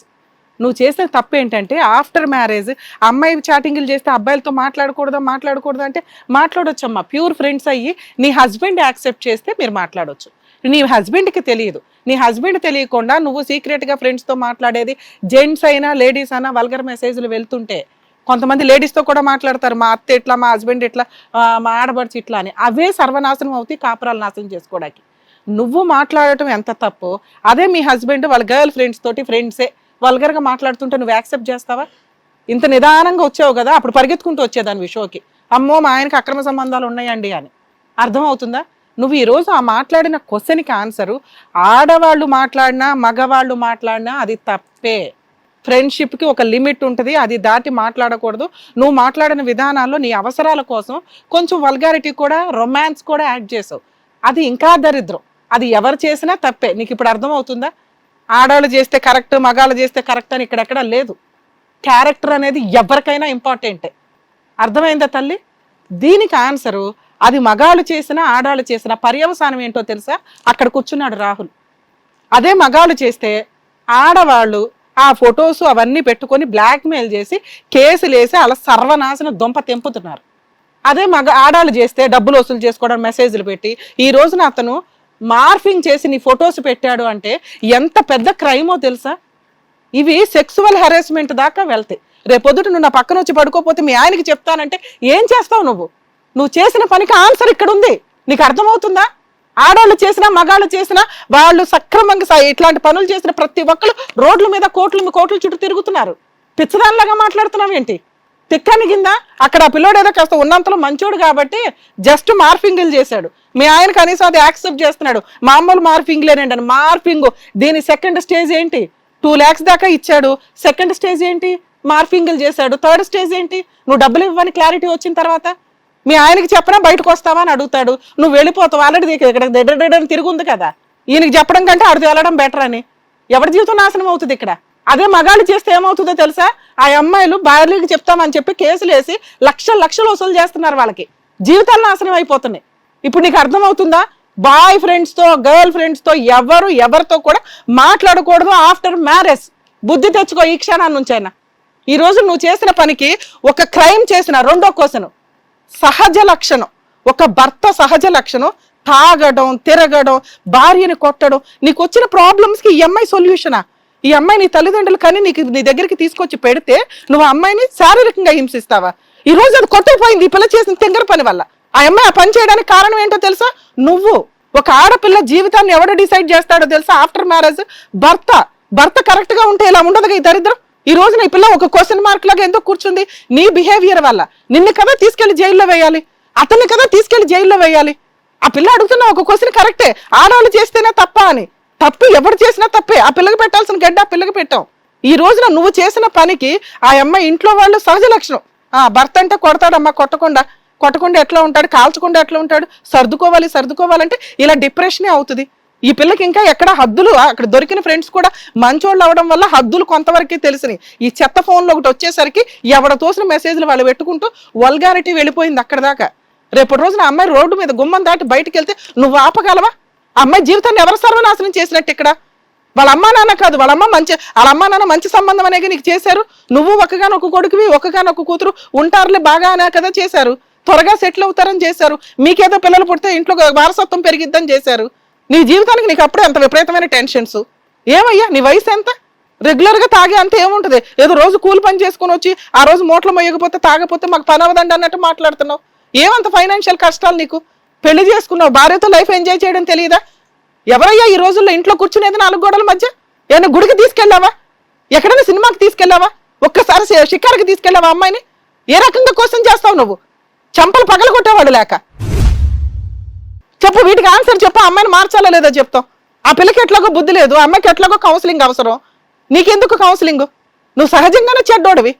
నువ్వు చేసిన తప్పు ఏంటంటే ఆఫ్టర్ మ్యారేజ్ అమ్మాయి చాటింగులు చేస్తే అబ్బాయిలతో మాట్లాడకూడదు అంటే మాట్లాడొచ్చమ్మా. ప్యూర్ ఫ్రెండ్స్ అయ్యి నీ హస్బెండ్ యాక్సెప్ట్ చేస్తే మీరు మాట్లాడవచ్చు. నీ హస్బెండ్కి తెలియదు, నీ హస్బెండ్ తెలియకుండా నువ్వు సీక్రెట్గా ఫ్రెండ్స్తో మాట్లాడేది, జెంట్స్ అయినా లేడీస్ అయినా వల్గర్ మెసేజ్లు వెళ్తుంటే కొంతమంది లేడీస్తో కూడా మాట్లాడతారు, మా అత్త ఎట్లా, మా హస్బెండ్ ఎట్లా, మా ఆడబడుచు ఇట్లా అని. అవే సర్వనాశనం అవుతాయి కాపురాలు నాశనం చేసుకోవడానికి. నువ్వు మాట్లాడటం ఎంత తప్పు, అదే మీ హస్బెండ్ వాళ్ళ గర్ల్ ఫ్రెండ్స్ తోటి ఫ్రెండ్సే వల్గర్గా మాట్లాడుతుంటే నువ్వు యాక్సెప్ట్ చేస్తావా? ఇంత నిదానంగా వచ్చావు కదా, అప్పుడు పరిగెత్తుకుంటూ వచ్చేదాన్ని షోకి, అమ్మో మా ఆయనకి అక్రమ సంబంధాలు ఉన్నాయండి అని. అర్థమవుతుందా? నువ్వు ఈరోజు ఆ మాట్లాడిన క్వశ్చన్కి ఆన్సరు ఆడవాళ్ళు మాట్లాడినా మగవాళ్ళు మాట్లాడినా అది తప్పే. ఫ్రెండ్షిప్కి ఒక లిమిట్ ఉంటుంది, అది దాటి మాట్లాడకూడదు. నువ్వు మాట్లాడిన విధానాల్లో నీ అవసరాల కోసం కొంచెం వల్గారిటీ కూడా రొమాన్స్ కూడా యాడ్ చేసావు, అది ఇంకా దరిద్రం. అది ఎవరు చేసినా తప్పే. నీకు ఇప్పుడు అర్థమవుతుందా? ఆడవాళ్ళు చేస్తే కరెక్ట్, మగాళ్ళు చేస్తే కరెక్ట్ అని ఇక్కడెక్కడ లేదు. క్యారెక్టర్ అనేది ఎవరికైనా ఇంపార్టెంటే. అర్థమైందా తల్లి? దీనికి ఆన్సరు అది మగాళ్ళు చేసినా ఆడాళ్ళు చేసినా పర్యవసానం ఏంటో తెలుసా? అక్కడ కూర్చున్నాడు రాహుల్. అదే మగాళ్ళు చేస్తే ఆడవాళ్ళు ఆ ఫొటోస్ అవన్నీ పెట్టుకొని బ్లాక్మెయిల్ చేసి కేసులు వేసి అలా సర్వనాశన దొంప తెంపుతున్నారు. అదే ఆడాళ్ళు చేస్తే డబ్బులు వసూలు చేసుకోవడం, మెసేజ్లు పెట్టి ఈ రోజున అతను మార్ఫింగ్ చేసి నీ ఫొటోస్ పెట్టాడు అంటే ఎంత పెద్ద క్రైమో తెలుసా? ఇవి సెక్సువల్ హెరాస్మెంట్ దాకా వెళ్తాయి. రేపొద్దుట నువ్వు నా పక్కన వచ్చి పడుకోపోతే మీ ఆయనకి చెప్తానంటే ఏం చేస్తావు నువ్వు చేసిన పనికి ఆన్సర్ ఇక్కడ ఉంది. నీకు అర్థమవుతుందా? ఆడవాళ్ళు చేసినా మగాళ్ళు చేసినా వాళ్ళు సక్రమంగా ఇట్లాంటి పనులు చేసిన ప్రతి ఒక్కరు రోడ్ల మీద కోట్ల చుట్టూ తిరుగుతున్నారు. పిచ్చదానిలాగా మాట్లాడుతున్నావు ఏంటి? తిక్కని కింద అక్కడ ఆ పిల్లోడు ఏదో కాస్త ఉన్నంతలో మంచోడు కాబట్టి జస్ట్ మార్ఫింగ్లు చేశాడు. మీ ఆయన కనీసం అది యాక్సెప్ట్ చేస్తున్నాడు. మామూలు మార్ఫింగ్లేనండి అని. మార్ఫింగ్ దీని సెకండ్ స్టేజ్ ఏంటి? 2 lakhs దాకా ఇచ్చాడు. సెకండ్ స్టేజ్ ఏంటి? మార్ఫింగ్లు చేశాడు. థర్డ్ స్టేజ్ ఏంటి? నువ్వు డబ్బులు ఇవ్వని క్లారిటీ వచ్చిన తర్వాత మీ ఆయనకి చెప్పనా బయటకు వస్తావా అని అడుగుతాడు. నువ్వు వెళ్ళిపోతావు. ఆల్రెడీ ఇక్కడ తిరుగుంది కదా, ఈయనకి చెప్పడం కంటే ఆడితో వెళ్ళడం బెటర్ అని. ఎవరి జీవితం నాశనం అవుతుంది ఇక్కడ. అదే మగాళ్ళు చేస్తే ఏమవుతుందో తెలుసా? ఆ అమ్మాయిలు భార్యకి చెప్తామని చెప్పి కేసులు వేసి లక్షలు వసూలు చేస్తున్నారు. వాళ్ళకి జీవితాలు నాశనం అయిపోతున్నాయి. ఇప్పుడు నీకు అర్థమవుతుందా? బాయ్ ఫ్రెండ్స్తో గర్ల్ ఫ్రెండ్స్తో ఎవరితో కూడా మాట్లాడకూడదు ఆఫ్టర్ మ్యారేజ్. బుద్ధి తెచ్చుకో ఈ క్షణాన్ని నుంచైనా. ఈ రోజు నువ్వు చేసిన పనికి ఒక క్రైమ్ చేసిన రెండో క్వశ్చన్ సహజ లక్షణం. ఒక భర్త సహజ లక్షణం తాగడం, తిరగడం, భార్యని కొట్టడం. నీకు వచ్చిన ప్రాబ్లమ్స్కి ఈ అమ్మాయి సొల్యూషనా? ఈ అమ్మాయి నీ తల్లిదండ్రులు కానీ నీ దగ్గరికి తీసుకొచ్చి పెడితే నువ్వు ఆ అమ్మాయిని శారీరకంగా హింసిస్తావా? ఈ రోజు అది కొట్టుకుపోయింది ఈ పిల్ల చేసిన తెంగర పని వల్ల. ఆ అమ్మాయి ఆ పని చేయడానికి కారణం ఏంటో తెలుసా? నువ్వు. ఒక ఆడపిల్ల జీవితాన్ని ఎవడు డిసైడ్ చేస్తాడో తెలుసా? ఆఫ్టర్ మ్యారేజ్ భర్త కరెక్ట్ గా ఉంటే ఇలా ఉండదు ఈ దరిద్రం. ఈ రోజున ఈ పిల్ల ఒక క్వశ్చన్ మార్క్ లాగా ఎందుకు కూర్చుంది? నీ బిహేవియర్ వల్ల. నిన్ను కదా తీసుకెళ్లి జైల్లో వేయాలి, అతన్ని కదా తీసుకెళ్లి జైల్లో వేయాలి. ఆ పిల్ల అడుగుతున్న ఒక క్వశ్చన్ కరెక్టే. ఆడవాళ్ళు చేస్తేనే తప్ప అని. తప్పు ఎవరు చేసినా తప్పే. ఆ పిల్లకి పెట్టాల్సిన గడ్డ ఆ పిల్లకి పెట్టాం. ఈ రోజున నువ్వు చేసిన పనికి ఆ అమ్మాయి ఇంట్లో వాళ్ళు సహజ లక్షణం. భర్త అంటే కొడతాడమ్మా, కొట్టకుండా ఎట్లా ఉంటాడు, కాల్చకుండా ఎట్లా ఉంటాడు, సర్దుకోవాలంటే ఇలా డిప్రెషనే అవుతుంది. ఈ పిల్లకి ఇంకా ఎక్కడ హద్దులు, అక్కడ దొరికిన ఫ్రెండ్స్ కూడా మంచోళ్ళు అవడం వల్ల హద్దులు కొంతవరకే తెలిసినాయి. ఈ చెత్త ఫోన్లో ఒకటి వచ్చేసరికి ఎవడ తోసిన మెసేజ్లు వాళ్ళు పెట్టుకుంటూ వల్గారిటీ వెళ్ళిపోయింది అక్కడ దాకా. రేపటి రోజున అమ్మాయి రోడ్డు మీద గుమ్మం దాటి బయటకు వెళ్తే నువ్వు ఆపగలవా? అమ్మాయి జీవితాన్ని ఎవరు సర్వనాశనం చేసినట్టు ఇక్కడ? వాళ్ళ అమ్మా నాన్న కాదు, వాళ్ళ అమ్మా నాన్న మంచి సంబంధం అనేది నీకు చేశారు. నువ్వు ఒకగానొక కొడుకువి, ఒకగానొక కూతురు ఉంటారులే బాగా అనే కదా చేశారు. త్వరగా సెటిల్ అవుతారని చేశారు. మీకేదో పిల్లలు పుడితే ఇంట్లో వారసత్వం పెరిగిద్దని చేశారు. నీ జీవితానికి నీకు అప్పుడే అంత విపరీతమైన టెన్షన్స్. ఏమయ్యా నీ వయసు ఎంత? రెగ్యులర్ గా తాగే అంత ఏముంటది? ఏదో రోజు కూలి పని చేసుకుని వచ్చి ఆ రోజు మూటలు మొయ్యకపోతే తాగపోతే మాకు పని అవదండి అన్నట్టు మాట్లాడుతున్నావు. ఏమంత ఫైనాన్షియల్ కష్టాలు నీకు? పెళ్లి చేసుకున్నావు, భార్యతో లైఫ్ ఎంజాయ్ చేయడం తెలియదా? ఎవరయ్యా ఈ రోజుల్లో ఇంట్లో కూర్చునేది 4 గోడల మధ్య? ఏమైనా గుడికి తీసుకెళ్ళావా? ఎక్కడైనా సినిమాకి తీసుకెళ్ళావా? ఒక్కసారి షికారుకి తీసుకెళ్ళావా అమ్మాయిని? ఏ రకంగా క్వశ్చన్ చేస్తావు నువ్వు? చంపలు పగల కొట్టేవాడు లేక. చెప్పు, వీటికి ఆన్సర్ చెప్పు. అమ్మాయిని మార్చాలా లేదా చెప్తాం. ఆ పిల్లకి ఎట్లాగో బుద్ధి లేదు, అమ్మాయికి ఎట్లాగో కౌన్సిలింగ్ అవసరం. నీకెందుకు కౌన్సిలింగ్? నువ్వు సహజంగానే చెడ్డోడివి.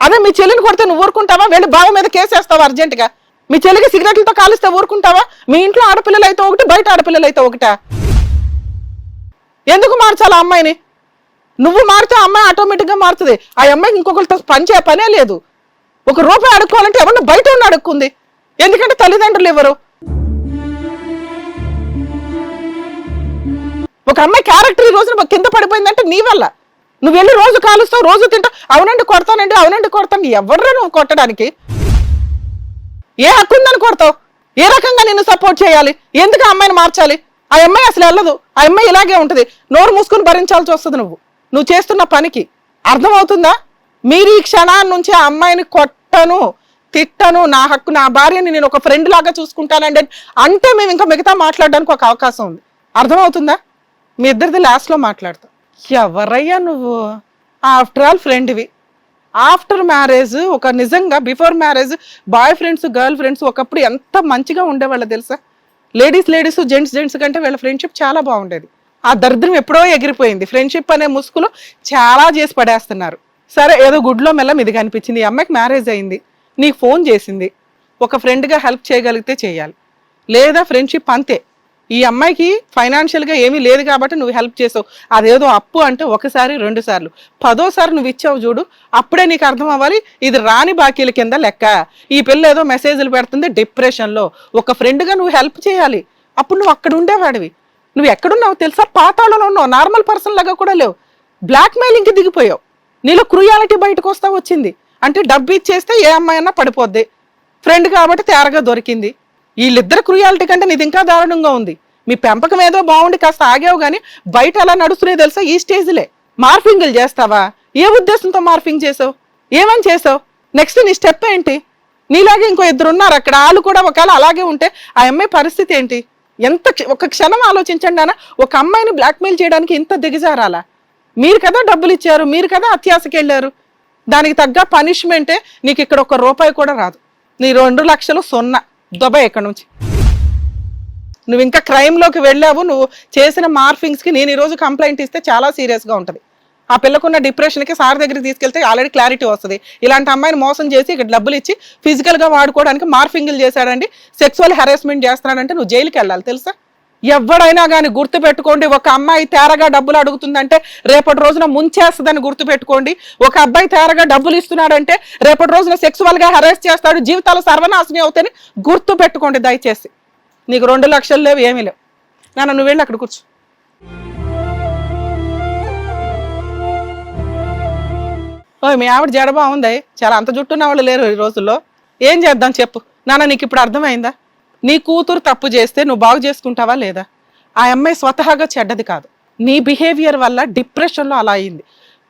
అదే మీ చెల్లిని కొడితే నువ్వు ఊరుకుంటావా? వెళ్ళి బావ మీద కేసేస్తావా అర్జెంటుగా? మీ చెల్లికి సిగరెట్లతో కాలిస్తే ఊరుకుంటావా? మీ ఇంట్లో ఆడపిల్లలు అయితే ఒకటి, బయట ఆడపిల్లలు అయితే ఒకటా? ఎందుకు మార్చాలా అమ్మాయిని? నువ్వు మారితే అమ్మాయి ఆటోమేటిక్గా మారుతుంది. ఆ అమ్మాయికి ఇంకొకరితో పనే లేదు. ₹1 అడుక్కోవాలంటే ఎవరన్నా బయట ఉన్న అడుక్కుంది. ఎందుకంటే తల్లిదండ్రులు ఎవరు? ఒక అమ్మాయి క్యారెక్టర్ ఈ రోజున కింద పడిపోయిందంటే నీ వల్ల. నువ్వు వెళ్ళి రోజు కాలుస్తావు, రోజు తింటావు. అవునండి కొడతాను. ఎవడ్రా నువ్వు కొట్టడానికి? ఏ హక్కు ఉందని కొడతావు? ఏ రకంగా నిన్ను సపోర్ట్ చేయాలి? ఎందుకు ఆ అమ్మాయిని మార్చాలి? ఆ అమ్మాయి అసలు వెళ్ళదు. ఆ అమ్మాయి ఇలాగే ఉంటుంది. నోరు మూసుకుని భరించాల్సి వస్తుంది నువ్వు చేస్తున్న పనికి. అర్థమవుతుందా? మీరు ఈ క్షణాన్ని నుంచి ఆ అమ్మాయిని కొట్టను, తిట్టను, నా హక్కు, నా భార్యని నేను ఒక ఫ్రెండ్ లాగా చూసుకుంటానండి అంటే మేము ఇంకా మిగతా మాట్లాడడానికి ఒక అవకాశం ఉంది. అర్థమవుతుందా? మీ ఇద్దరిది లాస్ట్లో మాట్లాడతాం. ఎవరయ్యా నువ్వు? ఆఫ్టర్ ఆల్ ఫ్రెండ్వి. ఆఫ్టర్ మ్యారేజ్ ఒక నిజంగా before marriage boyfriends girlfriends ఒకప్పుడు ఎంత మంచిగా ఉండేవాళ్ళు తెలుసా? లేడీస్ జెంట్స్ కంటే వీళ్ళ ఫ్రెండ్షిప్ చాలా బాగుండేది. ఆ దరిద్రం ఎప్పుడో ఎగిరిపోయింది. ఫ్రెండ్షిప్ అనే ముసుగులో చాలా చేసి పడేస్తున్నారు. సరే ఏదో గుడ్లో మెల్లం ఇది కనిపించింది, ఈ అమ్మాయికి మ్యారేజ్ అయింది, నీకు ఫోన్ చేసింది, ఒక ఫ్రెండ్గా హెల్ప్ చేయగలిగితే చేయాలి, లేదా ఫ్రెండ్షిప్ అంతే. ఈ అమ్మాయికి ఫైనాన్షియల్గా ఏమీ లేదు కాబట్టి నువ్వు హెల్ప్ చేసావు, అదేదో అప్పు అంటే ఒకసారి 2 సార్లు 10వ సారి నువ్వు ఇచ్చావు చూడు, అప్పుడే నీకు అర్థం అవ్వాలి ఇది రాని బాకీల కింద లెక్క. ఈ పిల్ల ఏదో మెసేజ్లు పెడుతుంది డిప్రెషన్లో, ఒక ఫ్రెండ్గా నువ్వు హెల్ప్ చేయాలి. అప్పుడు నువ్వు అక్కడ ఉండేవాడివి, నువ్వు ఎక్కడున్నావు తెలుసా? పాతాళంలో ఉన్నావు, నార్మల్ పర్సన్ లాగా కూడా లేవు, బ్లాక్ మెయిలింగ్కి దిగిపోయావు. నీలో క్రూయాలిటీ బయటకు వస్తా వచ్చింది. అంటే డబ్బు ఇచ్చేస్తే ఏ అమ్మాయి అన్నా పడిపోద్ది, ఫ్రెండ్ కాబట్టి తేరగా దొరికింది. వీళ్ళిద్దరు క్రూయాలిటీ కంటే నీది ఇంకా దారుణంగా ఉంది. మీ పెంపకం ఏదో బాగుండి కాస్త ఆగావు కానీ బయట ఎలా నడుస్తున్నాయో తెలుసా? ఈ స్టేజ్లే మార్ఫింగ్లు చేస్తావా? ఏ ఉద్దేశంతో మార్ఫింగ్ చేసావు? ఏమని చేసావు? నెక్స్ట్ నీ స్టెప్ ఏంటి? నీలాగే ఇంకో 2 ఉన్నారు అక్కడ, వాళ్ళు కూడా ఒకవేళ అలాగే ఉంటే ఆ అమ్మాయి పరిస్థితి ఏంటి? ఒక క్షణం ఆలోచించండి నాన్న. ఒక అమ్మాయిని బ్లాక్మెయిల్ చేయడానికి ఇంత దిగజారాలా? మీరు కదా డబ్బులు ఇచ్చారు, మీరు కదా అత్యాశకి వెళ్ళారు, దానికి తగ్గ పనిష్మెంటే నీకు ఇక్కడ 1 రూపాయి కూడా రాదు. నీ 2 లక్షలు 0 దొబ్బ ఇక్కడ నుంచి. నువ్వు ఇంకా క్రైమ్లోకి వెళ్ళావు. నువ్వు చేసిన మార్ఫింగ్స్కి నేను ఈరోజు కంప్లైంట్ ఇస్తే చాలా సీరియస్గా ఉంటుంది. ఆ పిల్లకున్న డిప్రెషన్కి సార్ దగ్గరికి తీసుకెళ్తే ఆల్రెడీ క్లారిటీ వస్తుంది. ఇలాంటి అమ్మాయిని మోసం చేసి ఇక్కడ డబ్బులు ఇచ్చి ఫిజికల్గా వాడుకోవడానికి మార్ఫింగ్లు చేశాడండి, సెక్సువల్ హెరాస్మెంట్ చేస్తున్నాడంటే నువ్వు జైలుకి వెళ్ళాలి తెలుసా? ఎవడైనా కానీ గుర్తు పెట్టుకోండి, ఒక అమ్మాయి తేరగా డబ్బులు అడుగుతుందంటే రేపటి రోజున ముంచేస్తుందని గుర్తు పెట్టుకోండి. ఒక అబ్బాయి తేరగా డబ్బులు ఇస్తున్నాడంటే రేపటి రోజున సెక్సువల్గా హెరాస్ చేస్తాడు, జీవితాలు సర్వనాశనం అవుతాయని గుర్తు పెట్టుకోండి దయచేసి. నీకు 2 లక్షలు లేవు, ఏమీ లేవు. నువ్వు వెళ్ళి అక్కడ కూర్చో. మీ ఆవిడ జడ బాగుంది, చాలా అంత జుట్టున్న వాళ్ళు లేరు ఈ రోజుల్లో. ఏం చేద్దాం చెప్పు నాన్న, నీకు ఇప్పుడు అర్థమైందా? నీ కూతురు తప్పు చేస్తే నువ్వు బాగు చేసుకుంటావా లేదా? ఆ అమ్మాయి స్వతహాగా చెడ్డది కాదు, నీ బిహేవియర్ వల్ల డిప్రెషన్లో అలా అయింది.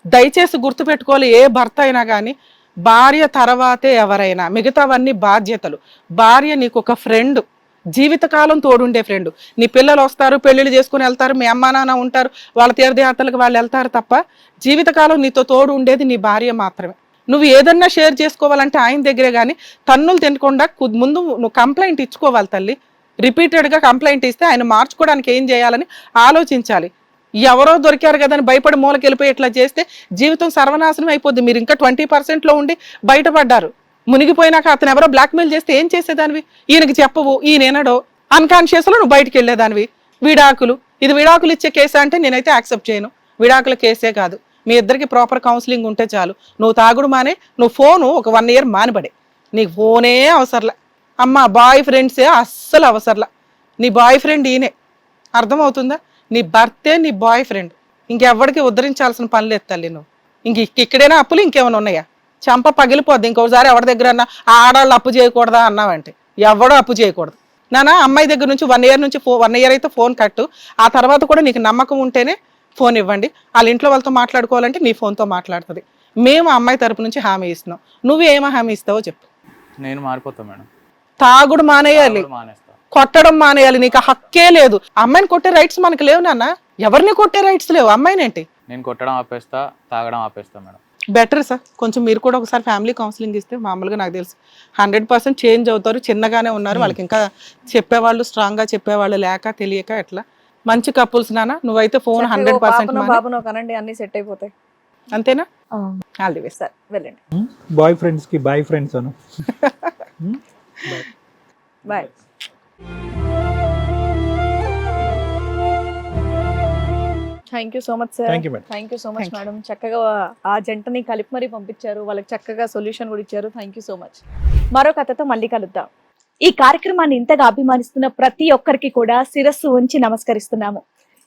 దయచేసి గుర్తుపెట్టుకోవాలి, ఏ భర్త అయినా కానీ భార్య తర్వాతే ఎవరైనా, మిగతావన్నీ బాధ్యతలు. భార్య నీకు ఒక ఫ్రెండ్, జీవితకాలం తోడుండే ఫ్రెండ్. నీ పిల్లలు వస్తారు, పెళ్ళిళ్ళు చేసుకుని వెళ్తారు, మీ అమ్మా నాన్న ఉంటారు, వాళ్ళ తీర్థయాత్రలకు వాళ్ళు వెళ్తారు తప్ప జీవితకాలం నీతో తోడు ఉండేది నీ భార్య మాత్రమే. నువ్వు ఏదన్నా షేర్ చేసుకోవాలంటే ఆయన దగ్గరే కానీ తన్నులు తినకుండా ముందు నువ్వు కంప్లైంట్ ఇచ్చుకోవాలి తల్లి. రిపీటెడ్గా కంప్లైంట్ ఇస్తే ఆయన మార్చుకోవడానికి ఏం చేయాలని ఆలోచించాలి. ఎవరో దొరికారు కదా అని భయపడి మూలకి వెళ్ళిపోయి ఇట్లా చేస్తే జీవితం సర్వనాశనం అయిపోద్ది. మీరు ఇంకా 20%లో ఉండి బయటపడ్డారు. మునిగిపోయినాక అతను ఎవరో బ్లాక్మెయిల్ చేస్తే ఏం చేసేదానివి? ఈయనకి చెప్పవు, ఈయనేనడో అన్కాన్షియస్లో నువ్వు బయటకు వెళ్ళేదానివి. విడాకులు, ఇది విడాకులు ఇచ్చే కేసా అంటే నేనైతే యాక్సెప్ట్ చేయను. విడాకుల కేసే కాదు, మీ ఇద్దరికి ప్రాపర్ కౌన్సిలింగ్ ఉంటే చాలు. నువ్వు తాగుడు మానే, నువ్వు ఫోను ఒక 1 ఇయర్ మానిపడే, నీకు ఫోనే అవసరంలా. అమ్మ బాయ్ ఫ్రెండ్సే అస్సలు అవసరంలా. నీ బాయ్ ఫ్రెండ్ ఈయనే, అర్థమవుతుందా? నీ భర్తే నీ బాయ్ ఫ్రెండ్. ఇంకెవ్వడికి ఉద్ధరించాల్సిన పని లేదు తల్లి. నువ్వు ఇక్కడైనా అప్పులు ఇంకేమైనా ఉన్నాయా? చంప పగిలిపోద్ది. ఇంకోసారి ఎవరి దగ్గర అన్నా ఆడవాళ్ళు అప్పు చేయకూడదా అన్నావంటే ఎవడో అప్పు చేయకూడదు నాన్న. అమ్మాయి దగ్గర నుంచి 1 ఇయర్ నుంచి 1 ఇయర్ అయితే ఫోన్ కట్టు. ఆ తర్వాత కూడా నీకు నమ్మకం ఉంటేనే ఫోన్ ఇవ్వండి. వాళ్ళ ఇంట్లో వాళ్ళతో మాట్లాడుకోవాలంటే నీ ఫోన్తో మాట్లాడుతుంది. మేము అమ్మాయి తరపు నుంచి హామీ ఇస్తున్నాం. నువ్వు ఏమో హామీ ఇస్తావో చెప్పు. నేను మారిపోతాను మేడం. తాగుడు మానేయాలి, కొట్టడం మానేయాలి. నీకు హక్కే లేదు. అమ్మాయిని కొట్టే రైట్స్ మనకు లేవు నాన్న. ఎవరిని కొట్టే రైట్స్ లేవు. అమ్మాయిని ఏంటి? నేను కొట్టడం ఆపేస్తా, తాగడం ఆపేస్తా మేడం. బెటర్ సార్, కొంచెం మీరు కూడా ఒకసారి ఫ్యామిలీ కౌన్సిలింగ్ ఇస్తే మామూలుగా నాకు తెలుసు 100% చేంజ్ అవుతారు. చిన్నగానే ఉన్నారు, వాళ్ళకి ఇంకా చెప్పేవాళ్ళు స్ట్రాంగ్గా చెప్పేవాళ్ళు లేక తెలియక ఎట్లా. మంచి కపుల్స్ నాన్న. నువ్వుైతే ఫోన్ 100% బాబునో కనండి, అన్ని సెట్ అయిపోతాయి. అంతేనా? ఆల్ ది బెస్ట్ సార్, వెళ్ళండి. బాయ్ ఫ్రెండ్స్కి బాయ్ ఫ్రెండ్స్ అను. Bye. Thank you so much sir. Thank you so much madam. చక్కగా ఆ జంటని కలిపి మరీ పంపించారు, వాళ్ళకి చక్కగా సొల్యూషన్ కూడా ఇచ్చారు. Thank you so much. మరో కథతో మళ్ళీ కలుద్దాం. ఈ కార్యక్రమాన్ని ఇంతగా అభిమానిస్తున్న ప్రతి ఒక్కరికి కూడా శిరస్సు ఉంచి నమస్కరిస్తున్నాము.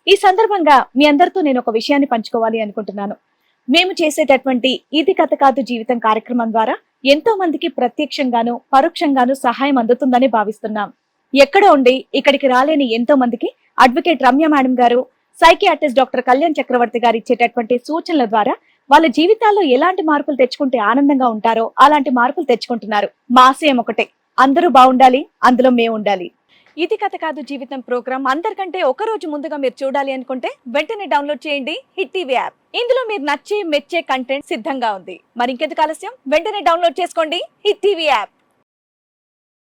ఈ సందర్భంగా మీ అందరితో నేను ఒక విషయాన్ని పంచుకోవాలి అనుకుంటున్నాను. మేము చేసేటటువంటి ఇది కథ కాదు జీవితం కార్యక్రమం ద్వారా ఎంతో మందికి ప్రత్యక్షంగాను పరోక్షంగాను సహాయం అందుతుందని భావిస్తున్నాం. ఎక్కడో ఉండి ఇక్కడికి రాలేని ఎంతో మందికి అడ్వకేట్ రమ్య మేడం గారు, సైకియాట్రిస్ట్ డాక్టర్ కళ్యాణ్ చక్రవర్తి గారు ఇచ్చేటటువంటి సూచనల ద్వారా వాళ్ళ జీవితాల్లో ఎలాంటి మార్పులు తెచ్చుకుంటే ఆనందంగా ఉంటారో అలాంటి మార్పులు తెచ్చుకుంటున్నారు. మా ఆశయం ఒకటే, అందరూ బాగుండాలి, అందులో మేము ఉండాలి. ఇది కథ కాదు జీవితం ప్రోగ్రామ్ అందరికంటే ఒక రోజు ముందుగా మీరు చూడాలి అనుకుంటే వెంటనే డౌన్లోడ్ చేయండి హిట్ టీవీ యాప్. ఇందులో మీరు నచ్చే మెచ్చే కంటెంట్ సిద్ధంగా ఉంది. మరి ఇంకెందుకు ఆలస్యం, వెంటనే డౌన్లోడ్ చేసుకోండి హిట్ టీవీ యాప్.